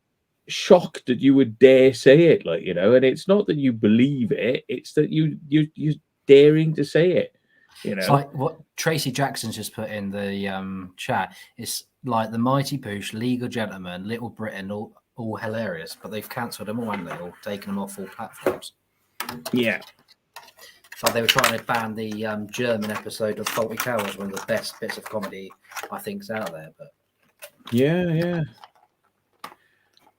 shocked that you would dare say it, and it's not that you believe it, it's that you're daring to say it, It's like what Tracy Jackson's just put in the chat. It's like the Mighty Boosh, Legal Gentlemen, Little Britain, all hilarious, but they've cancelled them all, haven't they? Or taken them off all platforms. Yeah. Like they were trying to ban the German episode of Faulty Towers, one of the best bits of comedy I think's out there. But yeah.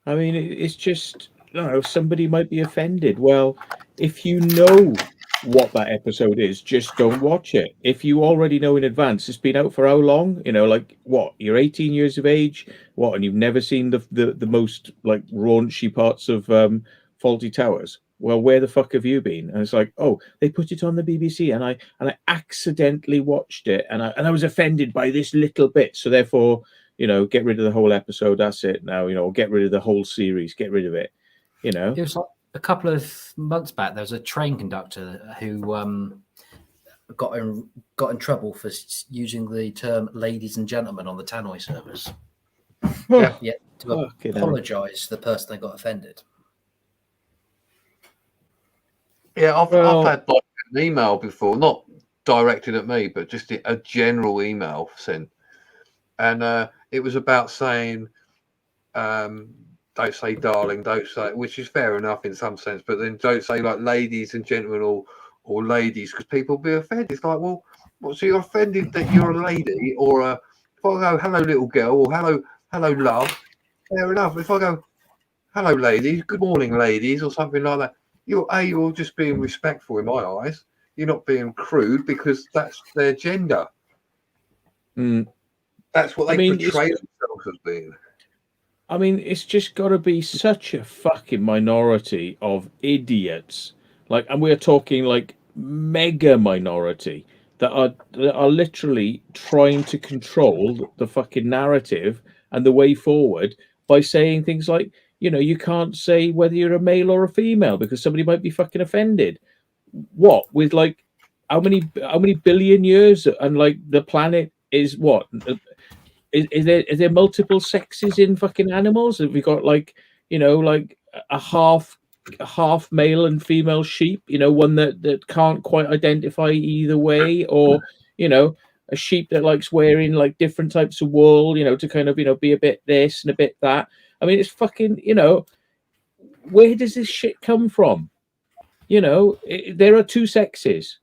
I mean, it's just, somebody might be offended. Well, if you know what that episode is, just don't watch it. If you already know in advance, it's been out for how long? Like what? You're 18 years of age, what? And you've never seen the most like raunchy parts of Faulty Towers. Well, where the fuck have you been? And it's like, oh, they put it on the BBC, and I accidentally watched it, and I was offended by this little bit, so therefore, get rid of the whole episode. That's it now. Or get rid of the whole series. Get rid of it. It was like a couple of months back. There was a train conductor who got in trouble for using the term "ladies and gentlemen" on the Tannoy service. Yeah, to apologise to the person that got offended. Yeah, I've had like an email before, not directed at me, but just a general email sent, and it was about saying, don't say darling, don't say, which is fair enough in some sense, but then don't say like ladies and gentlemen or ladies, because people will be offended. It's like, well, so you're offended that you're a lady, or if I go hello little girl or hello love, fair enough. If I go hello ladies, good morning ladies, or something like that, you're just being respectful in my eyes. You're not being crude because that's their gender. That's what they portray themselves as being. I mean, it's just got to be such a fucking minority of idiots. And we're talking like mega minority that are literally trying to control the fucking narrative and the way forward by saying things like, you can't say whether you're a male or a female because somebody might be fucking offended. What, with like how many billion years, and like the planet is what? Is there multiple sexes in fucking animals? Have we got like a half male and female sheep? One that can't quite identify either way, or a sheep that likes wearing like different types of wool, to kind of be a bit this and a bit that. I mean, it's fucking where does this shit come from? There are two sexes.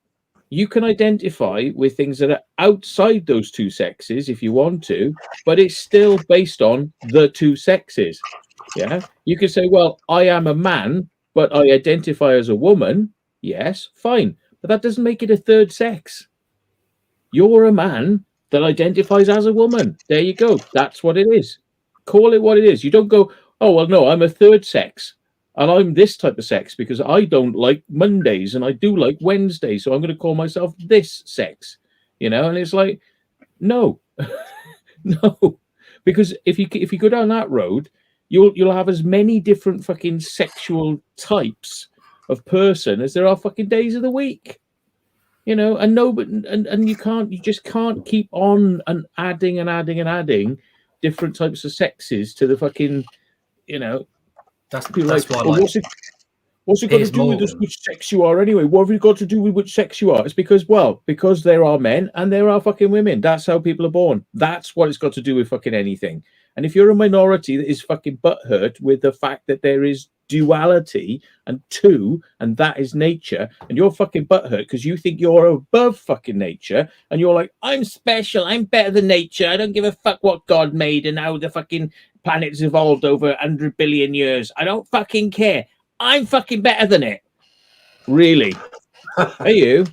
You can identify with things that are outside those two sexes if you want to, but it's still based on the two sexes. Yeah. You can say, well, I am a man, but I identify as a woman. Yes, fine. But that doesn't make it a third sex. You're a man that identifies as a woman. There you go. That's what it is. Call it what it is. You don't go, oh, well, no, I'm a third sex. And I'm this type of sex because I don't like Mondays and I do like Wednesdays. So I'm going to call myself this sex, and it's like, no, no, because if you go down that road, you'll have as many different fucking sexual types of person as there are fucking days of the week, and you just can't keep on and adding different types of sexes to the fucking, That's like, why I well, like. what's it got to do with which sex you are anyway? What have you got to do with which sex you are? It's because there are men and there are fucking women. That's how people are born. That's what it's got to do with fucking anything. And if you're a minority that is fucking butthurt with the fact that there is duality and that is nature, and you're fucking butthurt because you think you're above fucking nature, and you're like, I'm special, I'm better than nature, I don't give a fuck what God made and how the fucking planet's evolved over 100 billion years. I don't fucking care. I'm fucking better than it. Really? Are you?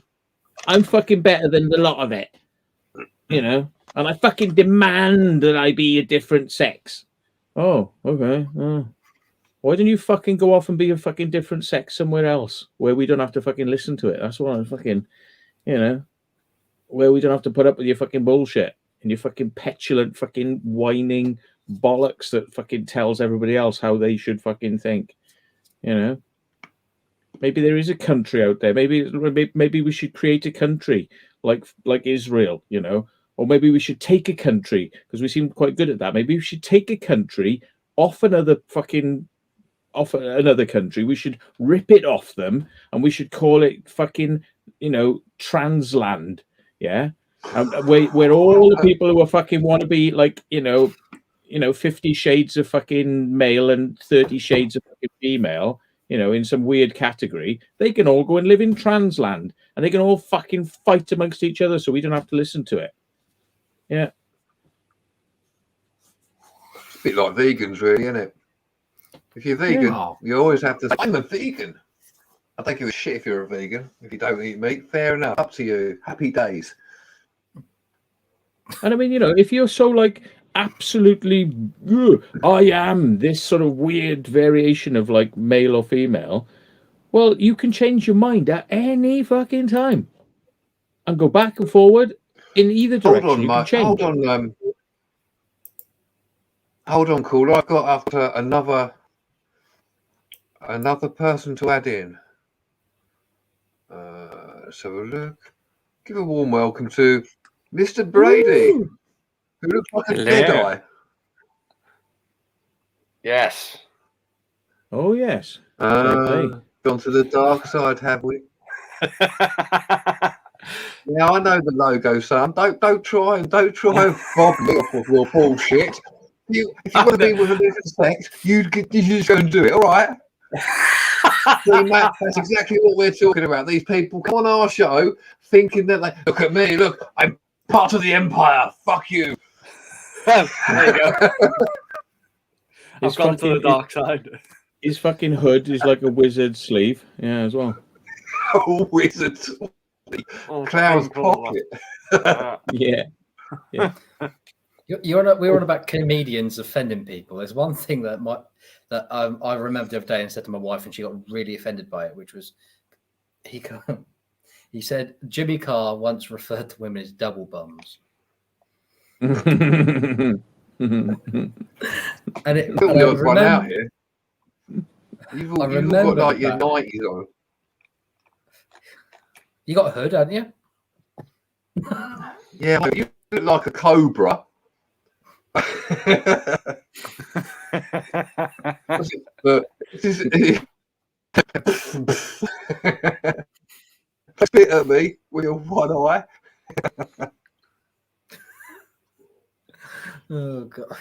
I'm fucking better than the lot of it. And I fucking demand that I be a different sex. Oh, okay. Why don't you fucking go off and be a fucking different sex somewhere else where we don't have to fucking listen to it? That's what I'm fucking, where we don't have to put up with your fucking bullshit and your fucking petulant fucking whining bollocks that fucking tells everybody else how they should fucking think. Maybe there is a country out there. Maybe we should create a country like Israel, or maybe we should take a country because we seem quite good at that. Maybe we should take a country off another country. We should rip it off them and we should call it fucking, Transland. Yeah. Where all the people who are fucking want to be like, 50 shades of fucking male and 30 shades of fucking female, in some weird category, they can all go and live in trans land, and they can all fucking fight amongst each other, so we don't have to listen to it. Yeah. It's a bit like vegans, really, isn't it? If you're vegan, you always have to say, I'm a vegan. I don't give a shit if you're a vegan. If you don't eat meat, fair enough. Up to you. Happy days. And I mean, if you're so like absolutely, I am this sort of weird variation of like male or female, well, you can change your mind at any fucking time and go back and forward in either direction. Hold on, Mike. Hold on, caller. I've got after another person to add in. Let's have a look. Give a warm welcome to Mr. Brady, who looks like a Jedi. Yes. Oh, yes. Gone to the dark side, have we? Yeah, I know the logo, son. Don't try and fob me off with your bullshit. If you want to be with a different sex, you just go and do it, all right? See, Matt, that's exactly what we're talking about. These people come on our show thinking that look at me, look, I'm part of the empire. Fuck you. There you go. I've gone to the dark side. His fucking hood is like a wizard's sleeve, as well. Oh, wizard's Clown's pocket. Yeah. We're on about comedians offending people. There's one thing that I remember the other day and said to my wife, and she got really offended by it, which was he said Jimmy Carr once referred to women as double bums. And I remember, you've got like your 90s on. You got a hood, haven't you? Yeah, you look like a cobra. But spit at me with your one eye. Oh god.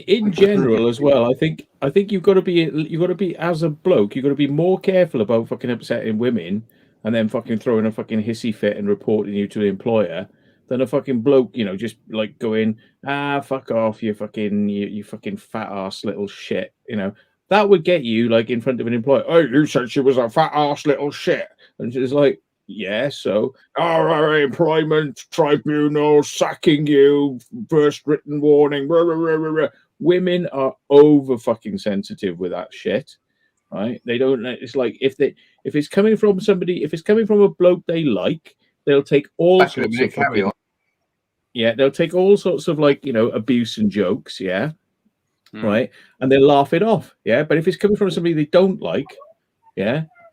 In general as well, I think you've got to be as a bloke, you've got to be more careful about fucking upsetting women and then fucking throwing a fucking hissy fit and reporting you to the employer than a fucking bloke, just like going, fuck off, you fucking fat ass little shit. That would get you like in front of an employer. Oh, you said she was a fat ass little shit, and she's like, yeah, so our employment tribunal sacking you, first written warning. Rah, rah, rah, rah, rah. Women are over fucking sensitive with that shit, right? They don't. It's like if it's coming from somebody, if it's coming from a bloke they like, they'll take all sorts of fucking, they'll take all sorts of like abuse and jokes, right, and they'll laugh it off, But if it's coming from somebody they don't like,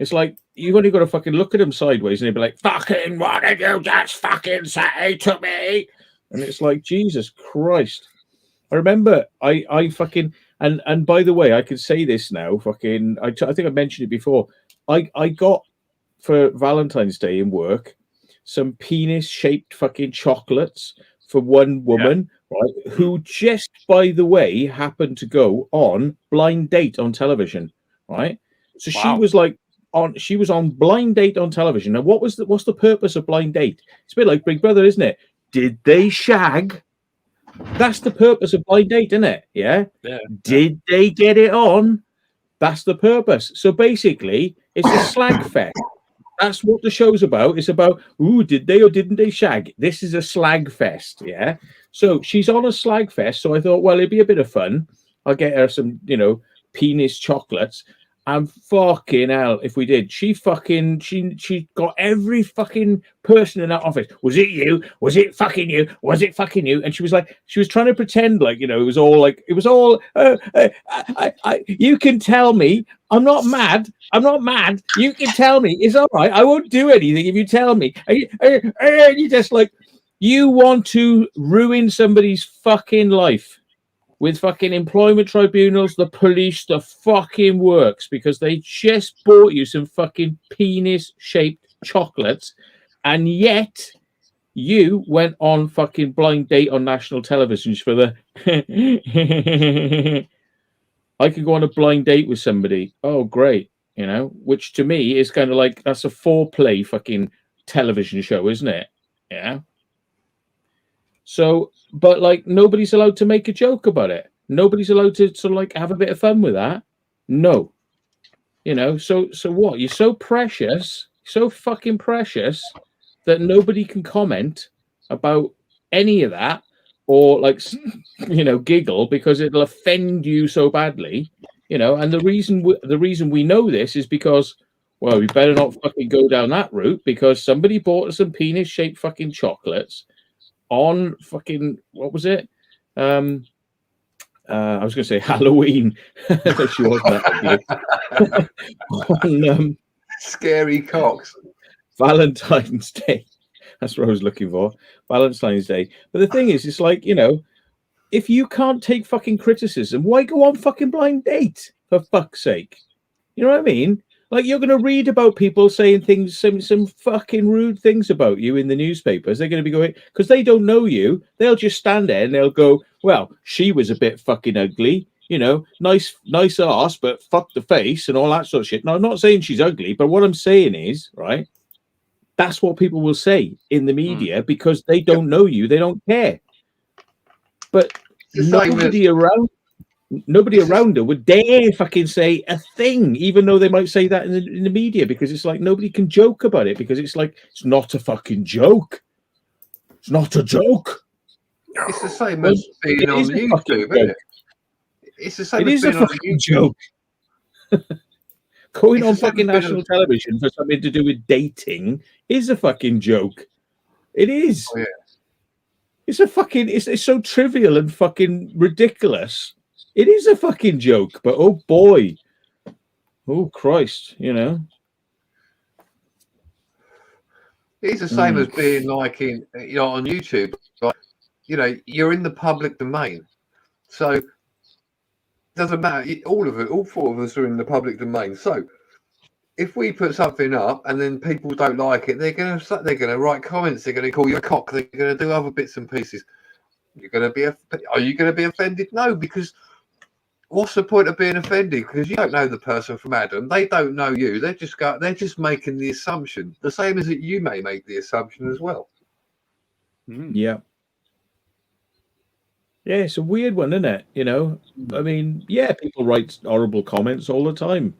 it's like, you've only got to fucking look at them sideways and they'd be like, fucking, what did you just fucking say to me? And it's like, Jesus Christ. I remember I fucking, and by the way, I can say this now, fucking, I think I mentioned it before. I got for Valentine's Day in work some penis-shaped fucking chocolates for one woman, right, who just, by the way, happened to go on Blind Date on television, right? So she was like, she was on Blind Date on television. Now, what's the purpose of Blind Date? It's a bit like Big Brother, isn't it? Did they shag? That's the purpose of Blind Date, isn't it? Yeah. Did they get it on? That's the purpose. So basically, it's a slag fest. That's what the show's about. It's about, did they or didn't they shag? This is a slag fest, So she's on a slag fest. So I thought, well, it'd be a bit of fun. I'll get her some, penis chocolates. And fucking hell, if we did, she got every fucking person in that office. Was it you? Was it fucking you? Was it fucking you? And she was trying to pretend like, it was all, you can tell me. I'm not mad. You can tell me. It's all right. I won't do anything if you tell me. You just like, you want to ruin somebody's fucking life. With fucking employment tribunals, the police, the fucking works, because they just bought you some fucking penis-shaped chocolates, and yet You went on fucking blind date on national television for the. I could go on a blind date with somebody. Oh, great. You know, which to me is kind of like that's a foreplay fucking television show, isn't it? Yeah. So, but like nobody's allowed to make a joke about it. Nobody's allowed to sort of like have a bit of fun with that. No. You know, so what? You're so precious, so fucking precious that nobody can comment about any of that or like, you know, giggle because it'll offend you so badly, you know. And the reason we know this is because, well, we better not fucking go down that route because somebody bought us some penis-shaped fucking chocolates on fucking what was it? I was going to say Halloween. She wasn't that ugly. On Scary cocks. Valentine's Day. That's what I was looking for. Valentine's Day. But the thing is, it's like, you know, if you can't take fucking criticism, why go on fucking blind date? For fuck's sake. You know what I mean? Like, you're going to read about people saying things, some fucking rude things about you in the newspapers. They're going to be going, because they don't know you. They'll just stand there and they'll go, well, she was a bit fucking ugly. You know, nice ass, but fuck the face and all that sort of shit. Now, I'm not saying she's ugly, but what I'm saying is, right, that's what people will say in the media because they don't know you. They don't care. But nobody around her would dare fucking say a thing, even though they might say that in the media, because it's like nobody can joke about it because it's like, it's not a fucking joke. It's not a joke. It's the same as being on YouTube, isn't it? It's the same as being on YouTube. Joke. Going on fucking national television for something to do with dating is a fucking joke. It is. Oh, yeah. It's a fucking. It's so trivial and fucking ridiculous. It is a fucking joke, but oh boy, oh Christ, you know. It's the same as being like in, you know, on YouTube. Like, you know, you're in the public domain, so it doesn't matter. All four of us are in the public domain. So if we put something up and then people don't like it, they're gonna write comments. They're gonna call you a cock. They're gonna do other bits and pieces. Are you gonna be offended? No, because what's the point of being offended? Because you don't know the person from Adam. They don't know you. They're just making the assumption. The same as that you may make the assumption as well. Yeah. Yeah, it's a weird one, isn't it? You know, I mean, yeah, people write horrible comments all the time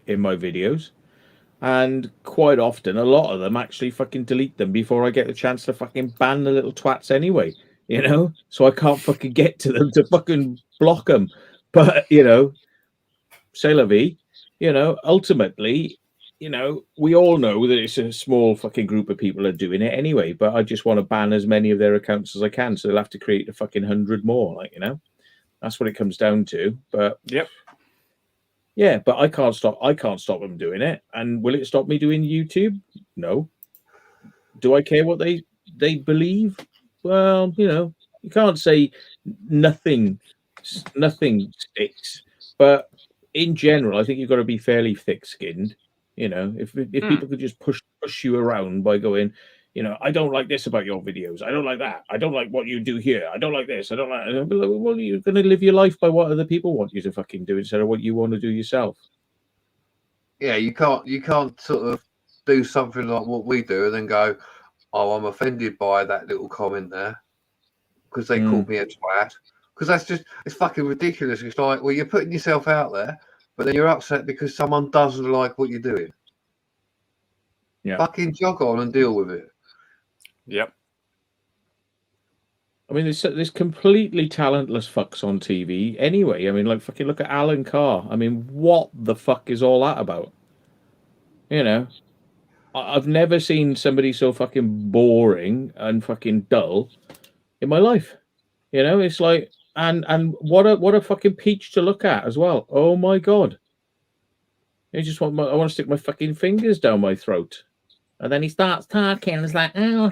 in my videos. And quite often, a lot of them actually fucking delete them before I get the chance to fucking ban the little twats anyway, you know? So I can't fucking get to them to fucking block them. But, you know, c'est la vie, you know, ultimately, you know, we all know that it's a small fucking group of people are doing it anyway, but I just want to ban as many of their accounts as I can. So they'll have to create a fucking 100 more, like, you know, that's what it comes down to. But yep. Yeah, but I can't stop them doing it. And will it stop me doing YouTube? No. Do I care what they believe? Well, you know, you can't say nothing sticks. But in general, I think you've got to be fairly thick-skinned. You know, if people could just push you around by going, you know, I don't like this about your videos. I don't like that. I don't like what you do here. I don't like this. I don't like. Well, you're going to live your life by what other people want you to fucking do instead of what you want to do yourself. Yeah, you can't sort of do something like what we do and then go, oh, I'm offended by that little comment there because they called me a twat. Because it's fucking ridiculous. It's like, well, you're putting yourself out there, but then you're upset because someone doesn't like what you're doing. Yeah. Fucking jog on and deal with it. Yep. I mean, there's completely talentless fucks on TV anyway. I mean, like, fucking look at Alan Carr. I mean, what the fuck is all that about? You know, I've never seen somebody so fucking boring and fucking dull in my life. You know, it's like, and what a fucking peach to look at as well. Oh my god! I want to stick my fucking fingers down my throat, and then he starts talking. And it's like, oh,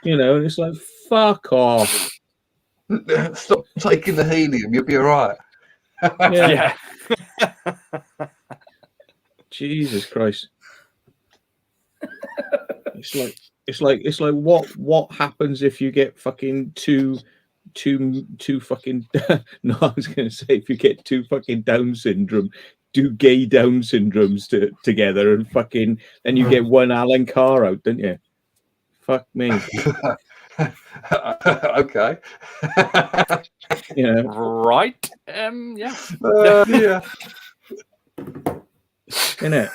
you know, and it's like, fuck off. Stop taking the helium. You'll be all right. Yeah. Jesus Christ. It's like what happens if you get fucking two fucking no, I was gonna say if you get two fucking Down syndrome, two gay Down syndromes together and fucking then you get one Alan Carr out, don't you? Fuck me. Okay. Yeah. Right. Yeah. Yeah. Innit?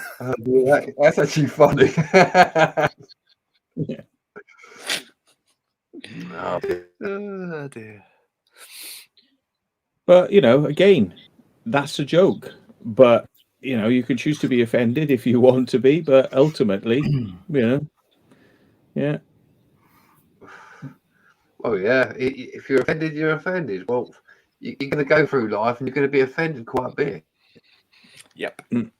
That's actually funny. Yeah. Oh, dear. Oh, dear. But again, that's a joke. But you can choose to be offended if you want to be, but ultimately, yeah. Oh yeah. If you're offended, you're offended. Well, you're going to go through life and you're going to be offended quite a bit. Yep. You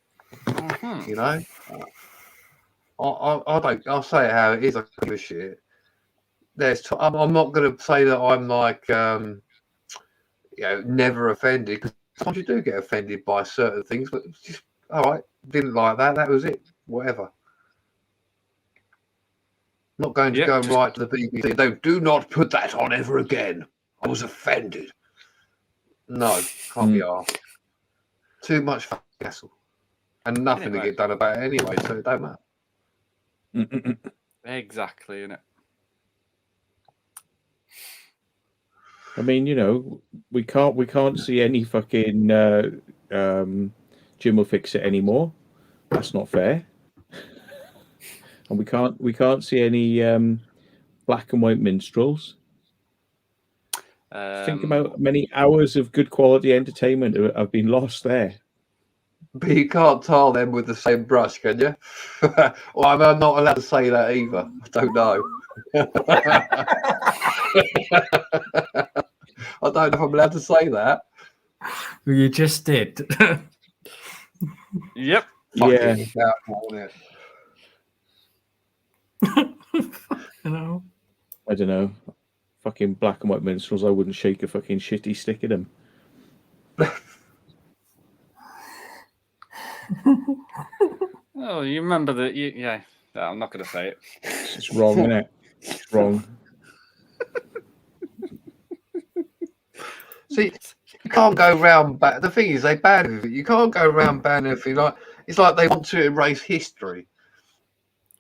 know. I'll say it how it is. I don't give a shit. I'm not going to say that I'm like never offended, because sometimes you do get offended by certain things, but it's just all right. Didn't like that. That was it. Whatever. Not going to go and write to the BBC. Do not put that on ever again. I was offended. No, can't be asked. Too much hassle, and nothing to get done about it anyway, so it don't matter. Exactly, innit? I mean, we can't see any fucking Jim will fix it anymore. That's not fair. And we can't see any black and white minstrels. Think about how many hours of good quality entertainment have been lost there. But you can't tar them with the same brush, can you? Well, I'm not allowed to say that either. I don't know. I don't know if I'm allowed to say that. Well, you just did. Yep. Yeah. I don't know. Fucking black and white minstrels, I wouldn't shake a fucking shitty stick at them. Oh, you remember that? Yeah. No, I'm not going to say it. It's wrong, isn't it? It's wrong. See, you can't go round back. The thing is, they ban it. You can't go round banning everything. It's like they want to erase history.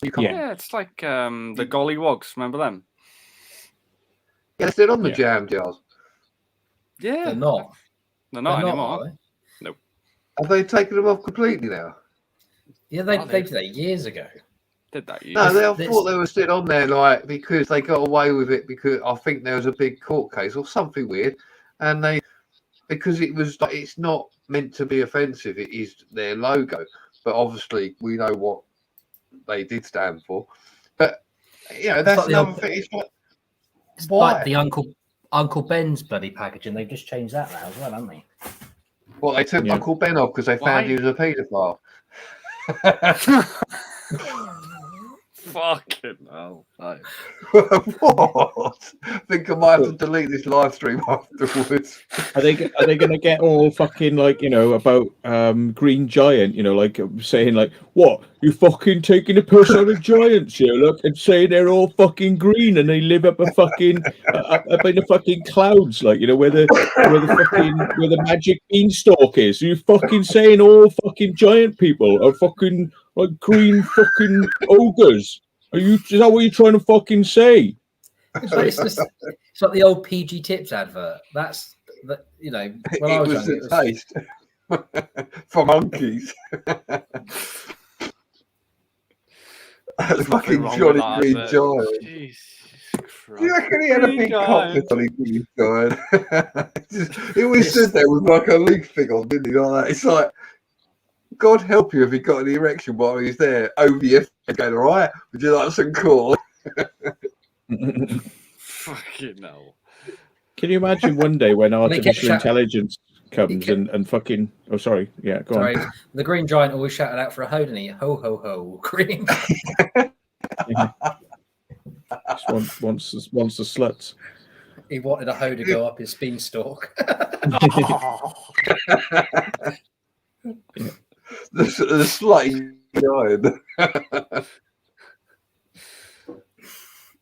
You can't. Yeah, it's like the gollywogs. Remember them? Yeah, they're still on the jam jars. Yeah, They're not. They're not anymore. Nope. Have they taken them off completely now? Yeah, they did that years ago. Did that? No, I thought they were still on there, because they got away with it because I think there was a big court case or something weird, and because it was it's not meant to be offensive. It is their logo, but obviously we know what they did stand for. But that's another thing. It's like the Uncle Ben's bloody packaging. They've just changed that now as well, haven't they? Well, they took Uncle Ben off because they found he was a paedophile. Fucking hell. What? I think I might have to delete this live stream afterwards. Are they going to get all fucking about Green Giant? Saying what, you fucking taking a piss out of giants here? Look, and saying they're all fucking green and they live up a fucking up in the fucking clouds, where the magic beanstalk is. Are you fucking saying all fucking giant people are fucking green fucking ogres? Is that what you're trying to fucking say? It's like the old PG Tips advert. That's when I was young, it was taste for monkeys. That's fucking Johnny Green Giant. Do you reckon he had a big cock for Johnny Green Giant? He always stood there with a leaf thing on, didn't he? Like that. It's like, God help you if he got an erection while he was there. OVF going, all right, would you like some call? Fucking hell. Can you imagine one day when artificial intelligence comes and fucking... Oh, sorry. Yeah, go on. The Green Giant always shouted out for a hoe, didn't he? Ho, ho, ho. Green. Once the sluts. He wanted a hoe to go up his beanstalk. The slutty giant.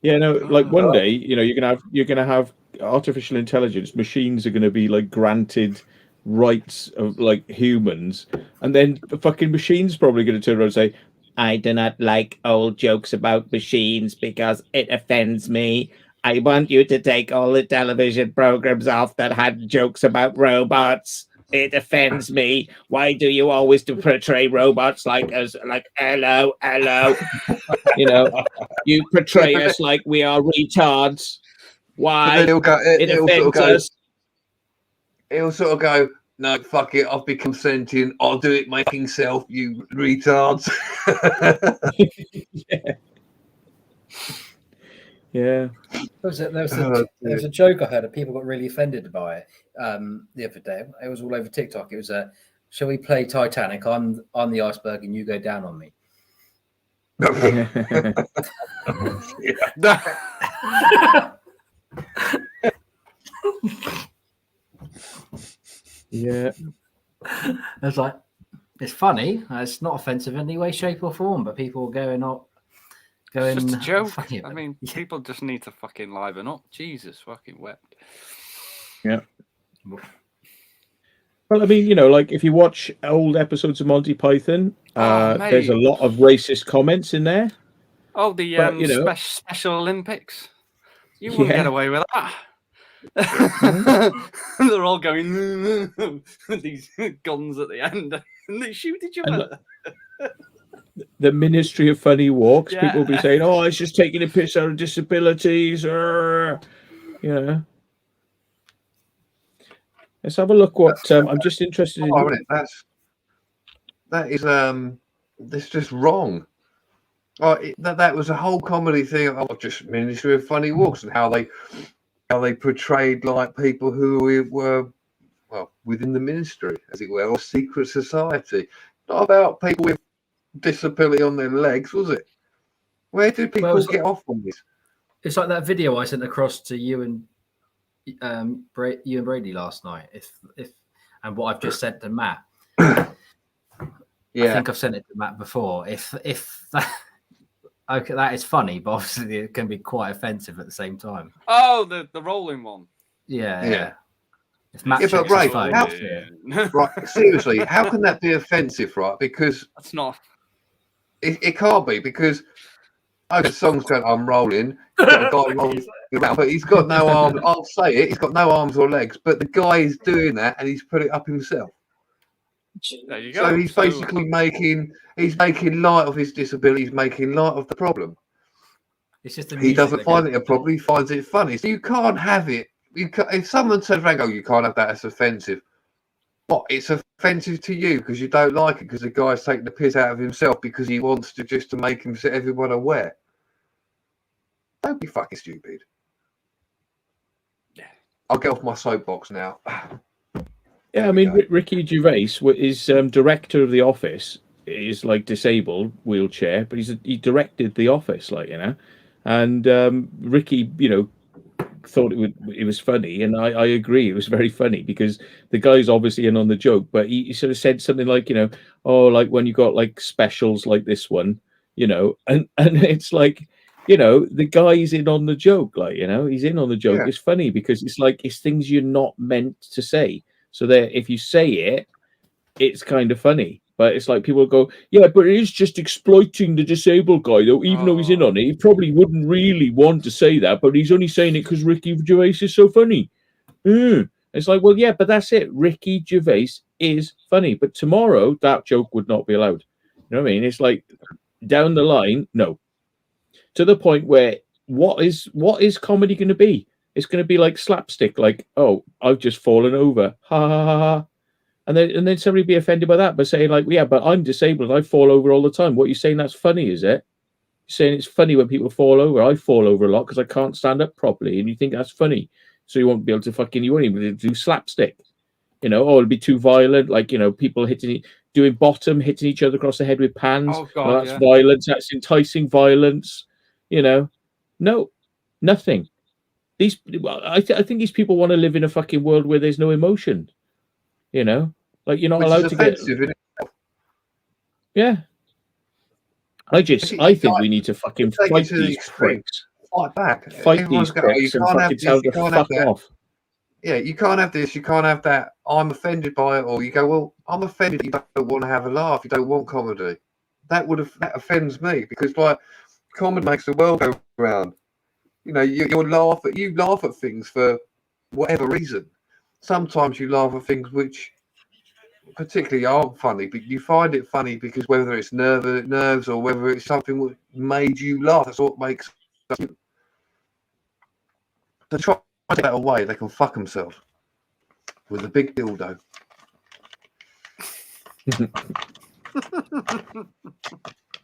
Yeah, no, like one day, you're gonna have artificial intelligence. Machines are gonna be like granted rights of like humans, and then the fucking machine's probably gonna turn around and say, "I do not like old jokes about machines because it offends me. I want you to take all the television programs off that had jokes about robots. It offends me. Why do you always portray robots like us, like hello, hello? You portray us like we are retards. Why? Then It offends us." He'll sort of go, "No, fuck it. I've become sentient. I'll do it making self, you retards." Yeah. There was a joke I heard and people got really offended by it the other day. It was all over TikTok. It was shall we play Titanic? I'm the iceberg and you go down on me. Yeah. It's like, it's funny. It's not offensive in any way, shape, or form, but people going up. It's just a joke. I mean, people just need to fucking liven up. Jesus fucking wept. Yeah. Well, I mean, like if you watch old episodes of Monty Python, there's a lot of racist comments in there. Oh, the Special Olympics. You wouldn't get away with that. They're all going with these guns at the end, and they shoot each other. The Ministry of Funny Walks, people will be saying, "Oh, it's just taking a piss out of disabilities," Let's have a look. What I'm just interested in. That is that's just wrong. That was a whole comedy thing of just Ministry of Funny Walks and how they portrayed like people who were within the ministry, as it were, or secret society. Not about people with disability on their legs, was it? Where did people get off on this? It's like that video I sent across to you and Brady last night. And what I've just sent to Matt. I think I've sent it to Matt before. If that, okay, that is funny, but obviously it can be quite offensive at the same time. Oh, the rolling one. Yeah. If Matt but right, seriously, how can that be offensive, right? Because that's not. It can't be, because the song's going, "I'm rolling," got a guy rolling around, but he's got no arms. I'll say it, he's got no arms or legs, but the guy is doing that and he's put it up himself. There you go. So he's basically making light of his disability, he's making light of the problem. It's just he doesn't find it a problem, he finds it funny. So you can't have it. If someone turns around and goes, "You can't have that, it's offensive." What? It's offensive to you because you don't like it because the guy's taking the piss out of himself because he wants to make everyone aware. Don't be fucking stupid. Yeah. I'll get off my soapbox now. Yeah, I mean, Ricky Gervais is director of The Office. Is like disabled, wheelchair, but he directed The Office, and Ricky, thought it was funny, and I agree, it was very funny because the guy's obviously in on the joke, but he sort of said something like, like when you got like specials like this one, and it's like, the guy's in on the joke, he's in on the joke. It's funny because it's like it's things you're not meant to say, so that if you say it, it's kind of funny. But it's like people go, "Yeah, but it is just exploiting the disabled guy, though. Even though he's in on it, he probably wouldn't really want to say that, but he's only saying it because Ricky Gervais is so funny." It's like, well, yeah, but that's it. Ricky Gervais is funny, but tomorrow that joke would not be allowed. You know what I mean? It's like down the line, no. To the point where what is comedy going to be? It's going to be like slapstick, like, "Oh, I've just fallen over, ha ha ha ha." And then somebody be offended by that, by saying like, "Yeah, but I'm disabled. I fall over all the time." What, you're saying that's funny, is it? You're saying it's funny when people fall over. I fall over a lot because I can't stand up properly, and you think that's funny. So you won't be able to you won't even be able to do slapstick. Or it'll be too violent, like, people hitting each other across the head with pans. Oh, God, that's violence. That's enticing violence. No, nothing. I think these people want to live in a fucking world where there's no emotion. Like you're not allowed to get. Yeah. I think we need to fucking fight these pricks. fight back. Fight Everyone's these going, pricks you and can't have fucking this, tell you them can't to have fuck that. off. Yeah, you can't have this, you can't have that. I'm offended by it, or you go, well, I'm offended. You don't want to have a laugh. You don't want comedy. That offends me because like comedy makes the world go round. You know, you laugh at things for whatever reason. Sometimes you laugh at things which particularly aren't funny, but you find it funny because whether it's nerves or whether it's something that made you laugh. That's what makes you. To try to take that away, they can fuck themselves with a big dildo.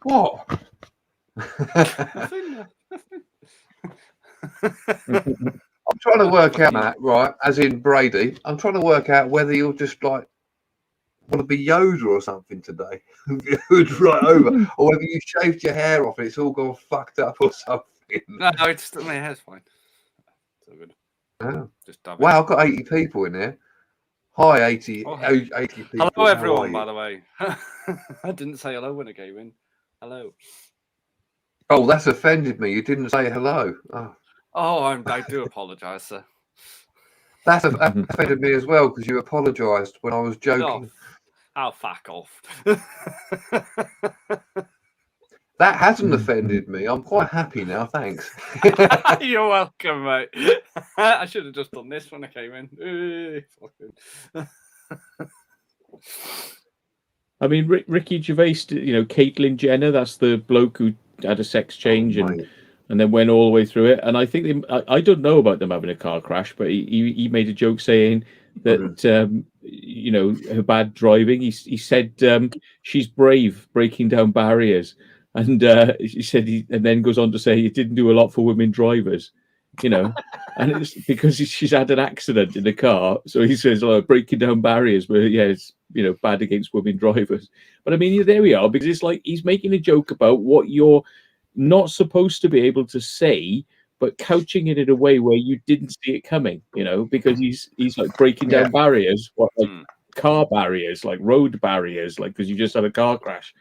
What? I'm trying to work out, Matt, right, as in Brady, I'm trying to work out whether you're just like want to be Yoda or something today. Right over. Or whether you shaved your hair off and it's all gone fucked up or something. No, it's my hair's fine. So good. Oh. Just Wow, I've got 80 people in there. Hi, 80 people. Hello, everyone, by the way. I didn't say hello when I came in. Hello. Oh, that's offended me. You didn't say hello. I do apologise, sir. That's offended me as well because you apologised when I was joking. Oh, fuck off. That hasn't offended me. I'm quite happy now. Thanks. You're welcome, mate. I should have just done this when I came in. I mean, Ricky Gervais, Caitlyn Jenner, that's the bloke who had a sex change and then went all the way through it. And I think I don't know about them having a car crash, but he made a joke saying that, her bad driving. He said she's brave, breaking down barriers. And he said, and then goes on to say it didn't do a lot for women drivers, and it's because she's had an accident in the car. So he says, breaking down barriers, but yeah, it's, bad against women drivers. But I mean, there we are, because it's like he's making a joke about what you're not supposed to be able to say, but couching it in a way where you didn't see it coming, because he's like breaking down barriers, car barriers, like road barriers, like because you just had a car crash.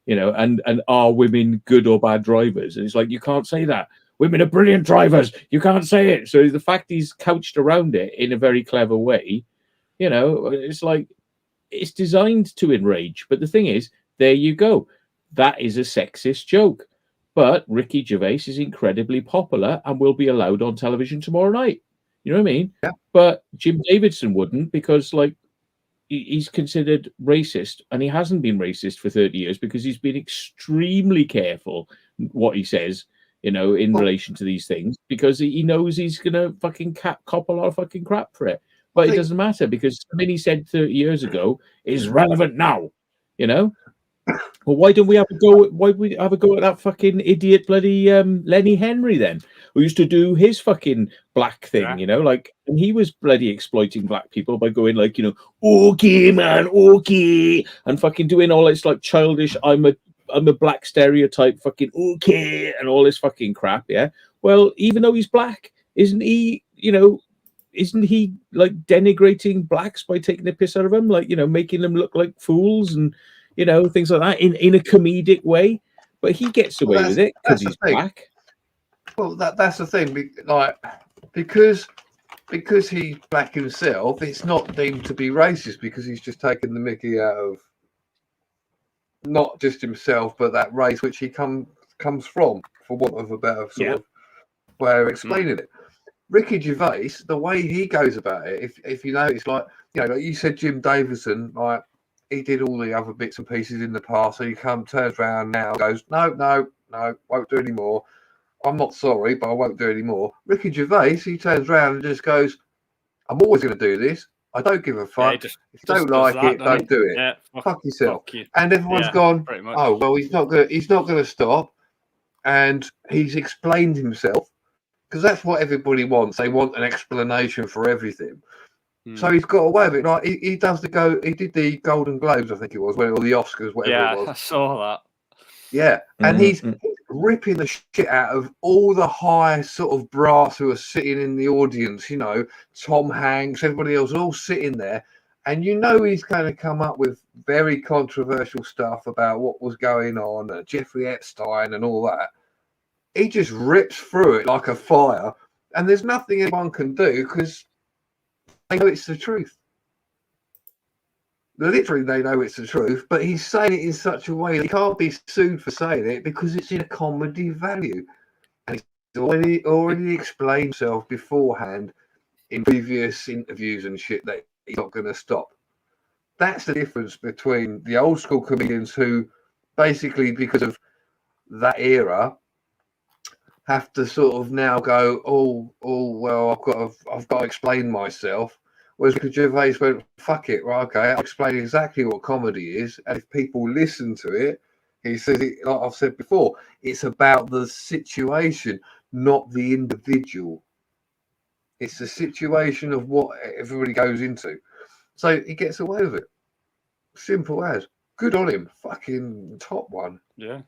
And are women good or bad drivers? And it's like, you can't say that. Women are brilliant drivers. You can't say it. So the fact he's couched around it in a very clever way, it's like, it's designed to enrage. But the thing is, there you go. That is a sexist joke. But Ricky Gervais is incredibly popular and will be allowed on television tomorrow night. You know what I mean? Yeah. But Jim Davidson wouldn't, because he's considered racist, and he hasn't been racist for 30 years because he's been extremely careful what he says, in relation to these things, because he knows he's going to fucking cop a lot of fucking crap for it. But it doesn't matter, because something he said 30 years ago is relevant now, Well, why don't we have a go? Why don't we have a go at that fucking idiot bloody Lenny Henry then, who used to do his fucking black thing, and he was bloody exploiting black people by going okay, man, okay, and fucking doing all this like childish, I'm a black stereotype, fucking okay, and all this fucking crap, yeah. Well, even though he's black, isn't he? Isn't he like denigrating blacks by taking the piss out of them, making them look like fools and things like that in a comedic way? But he gets away with it because he's black. Well, that's the thing, like because he's black himself, it's not deemed to be racist because he's just taken the mickey out of not just himself but that race which he comes from, for want of a better sort of way of explaining it. Ricky Gervais, the way he goes about it, if you notice, like you said, Jim Davidson, like he did all the other bits and pieces in the past, so he turns around now and goes, no, won't do any more. I'm not sorry, but I won't do any more. Ricky Gervais, he turns around and just goes, I'm always going to do this. I don't give a fuck. If you don't like it, don't do it. Yeah, fuck yourself. Fuck you. And everyone's gone, oh, well, he's not going to stop. And he's explained himself, because that's what everybody wants. They want an explanation for everything. So he's got away with it. Like he did the Golden Globes, I think it was, or the Oscars, whatever it was. Yeah, I saw that. Yeah, and he's ripping the shit out of all the high sort of brass who are sitting in the audience, Tom Hanks, everybody else, all sitting there. And he's going to come up with very controversial stuff about what was going on, Jeffrey Epstein and all that. he just rips through it like a fire, and there's nothing anyone can do because they know it's the truth. Literally, they know it's the truth, but he's saying it in such a way that he can't be sued for saying it because it's in a comedy value. And he's already explained himself beforehand in previous interviews and shit that he's not going to stop. That's the difference between the old school comedians who basically, because of that era, have to sort of now go, oh, well, I've got to explain myself. Whereas Gervais went, fuck it, right, okay, I'll explain exactly what comedy is, and if people listen to it, he says it, like I've said before, it's about the situation, not the individual. It's the situation of what everybody goes into. So he gets away with it. Simple as. Good on him. Fucking top one. Yeah.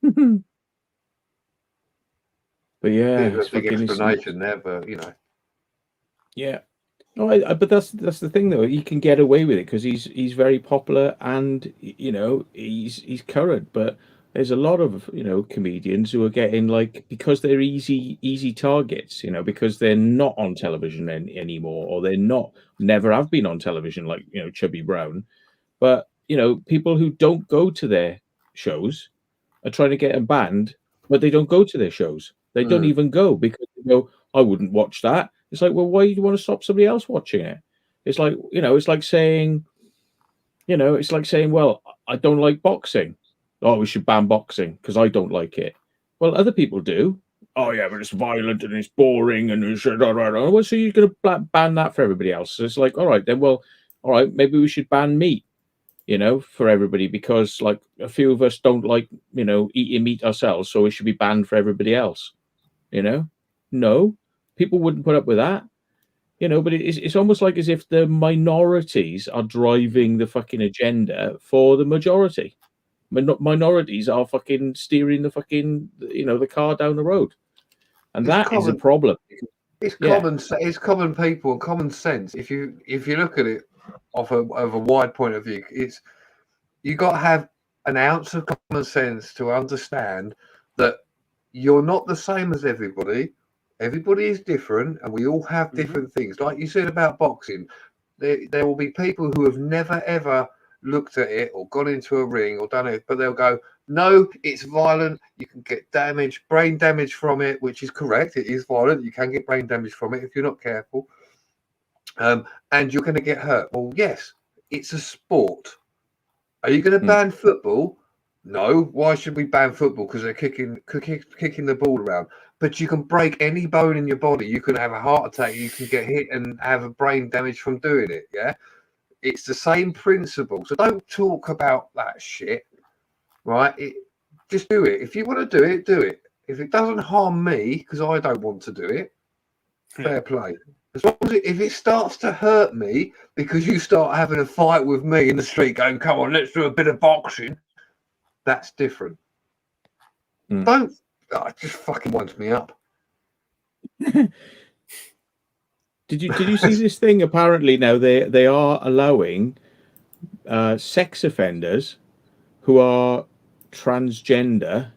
But yeah, bit of a big explanation there, but you know. Yeah. No, but that's the thing though. He can get away with it because he's very popular and you know he's current. But there's a lot of comedians who are getting like because they're easy targets. Because they're not on television anymore, or they're never have been on television like Chubby Brown. But people who don't go to their shows are trying to get them banned, but they don't go to their shows. They don't even go because they go, I wouldn't watch that. It's like, well, why do you want to stop somebody else watching it? It's like, it's like saying, well, I don't like boxing. Oh, we should ban boxing because I don't like it. Well, other people do. Oh, yeah, but it's violent and it's boring and it's... Well, so you're going to ban that for everybody else. So it's like, all right, then, well, all right, maybe we should ban meat, for everybody because, like, a few of us don't like, eating meat ourselves, so it should be banned for everybody else. No, people wouldn't put up with that, but it's almost like as if the minorities are driving the fucking agenda for the majority. Minorities are fucking steering the fucking, the car down the road. And that is a problem. It's common. It's common people and common sense. If you look at it of a wide point of view, you got to have an ounce of common sense to understand that you're not the same as everybody. Everybody is different, and we all have different things. Like you said about boxing, there will be people who have never ever looked at it or gone into a ring or done it, but they'll go, no, it's violent. You can get brain damage from it, which is correct. It is violent. You can get brain damage from it if you're not careful. And you're going to get hurt. Well, yes, it's a sport. Are you going to ban football? No. Why should we ban football? Because they're kicking the ball around. But you can break any bone in your body. You can have a heart attack. You can get hit and have a brain damage from doing it. Yeah. It's the same principle. So don't talk about that shit, right? Just do it. If you want to do it, do it. If it doesn't harm me, because I don't want to do it, fair play. As long as if it starts to hurt me because you start having a fight with me in the street going, come on, let's do a bit of boxing, that's different. Don't, it just fucking winds me up. Did you see this thing? Apparently now they are allowing sex offenders who are transgender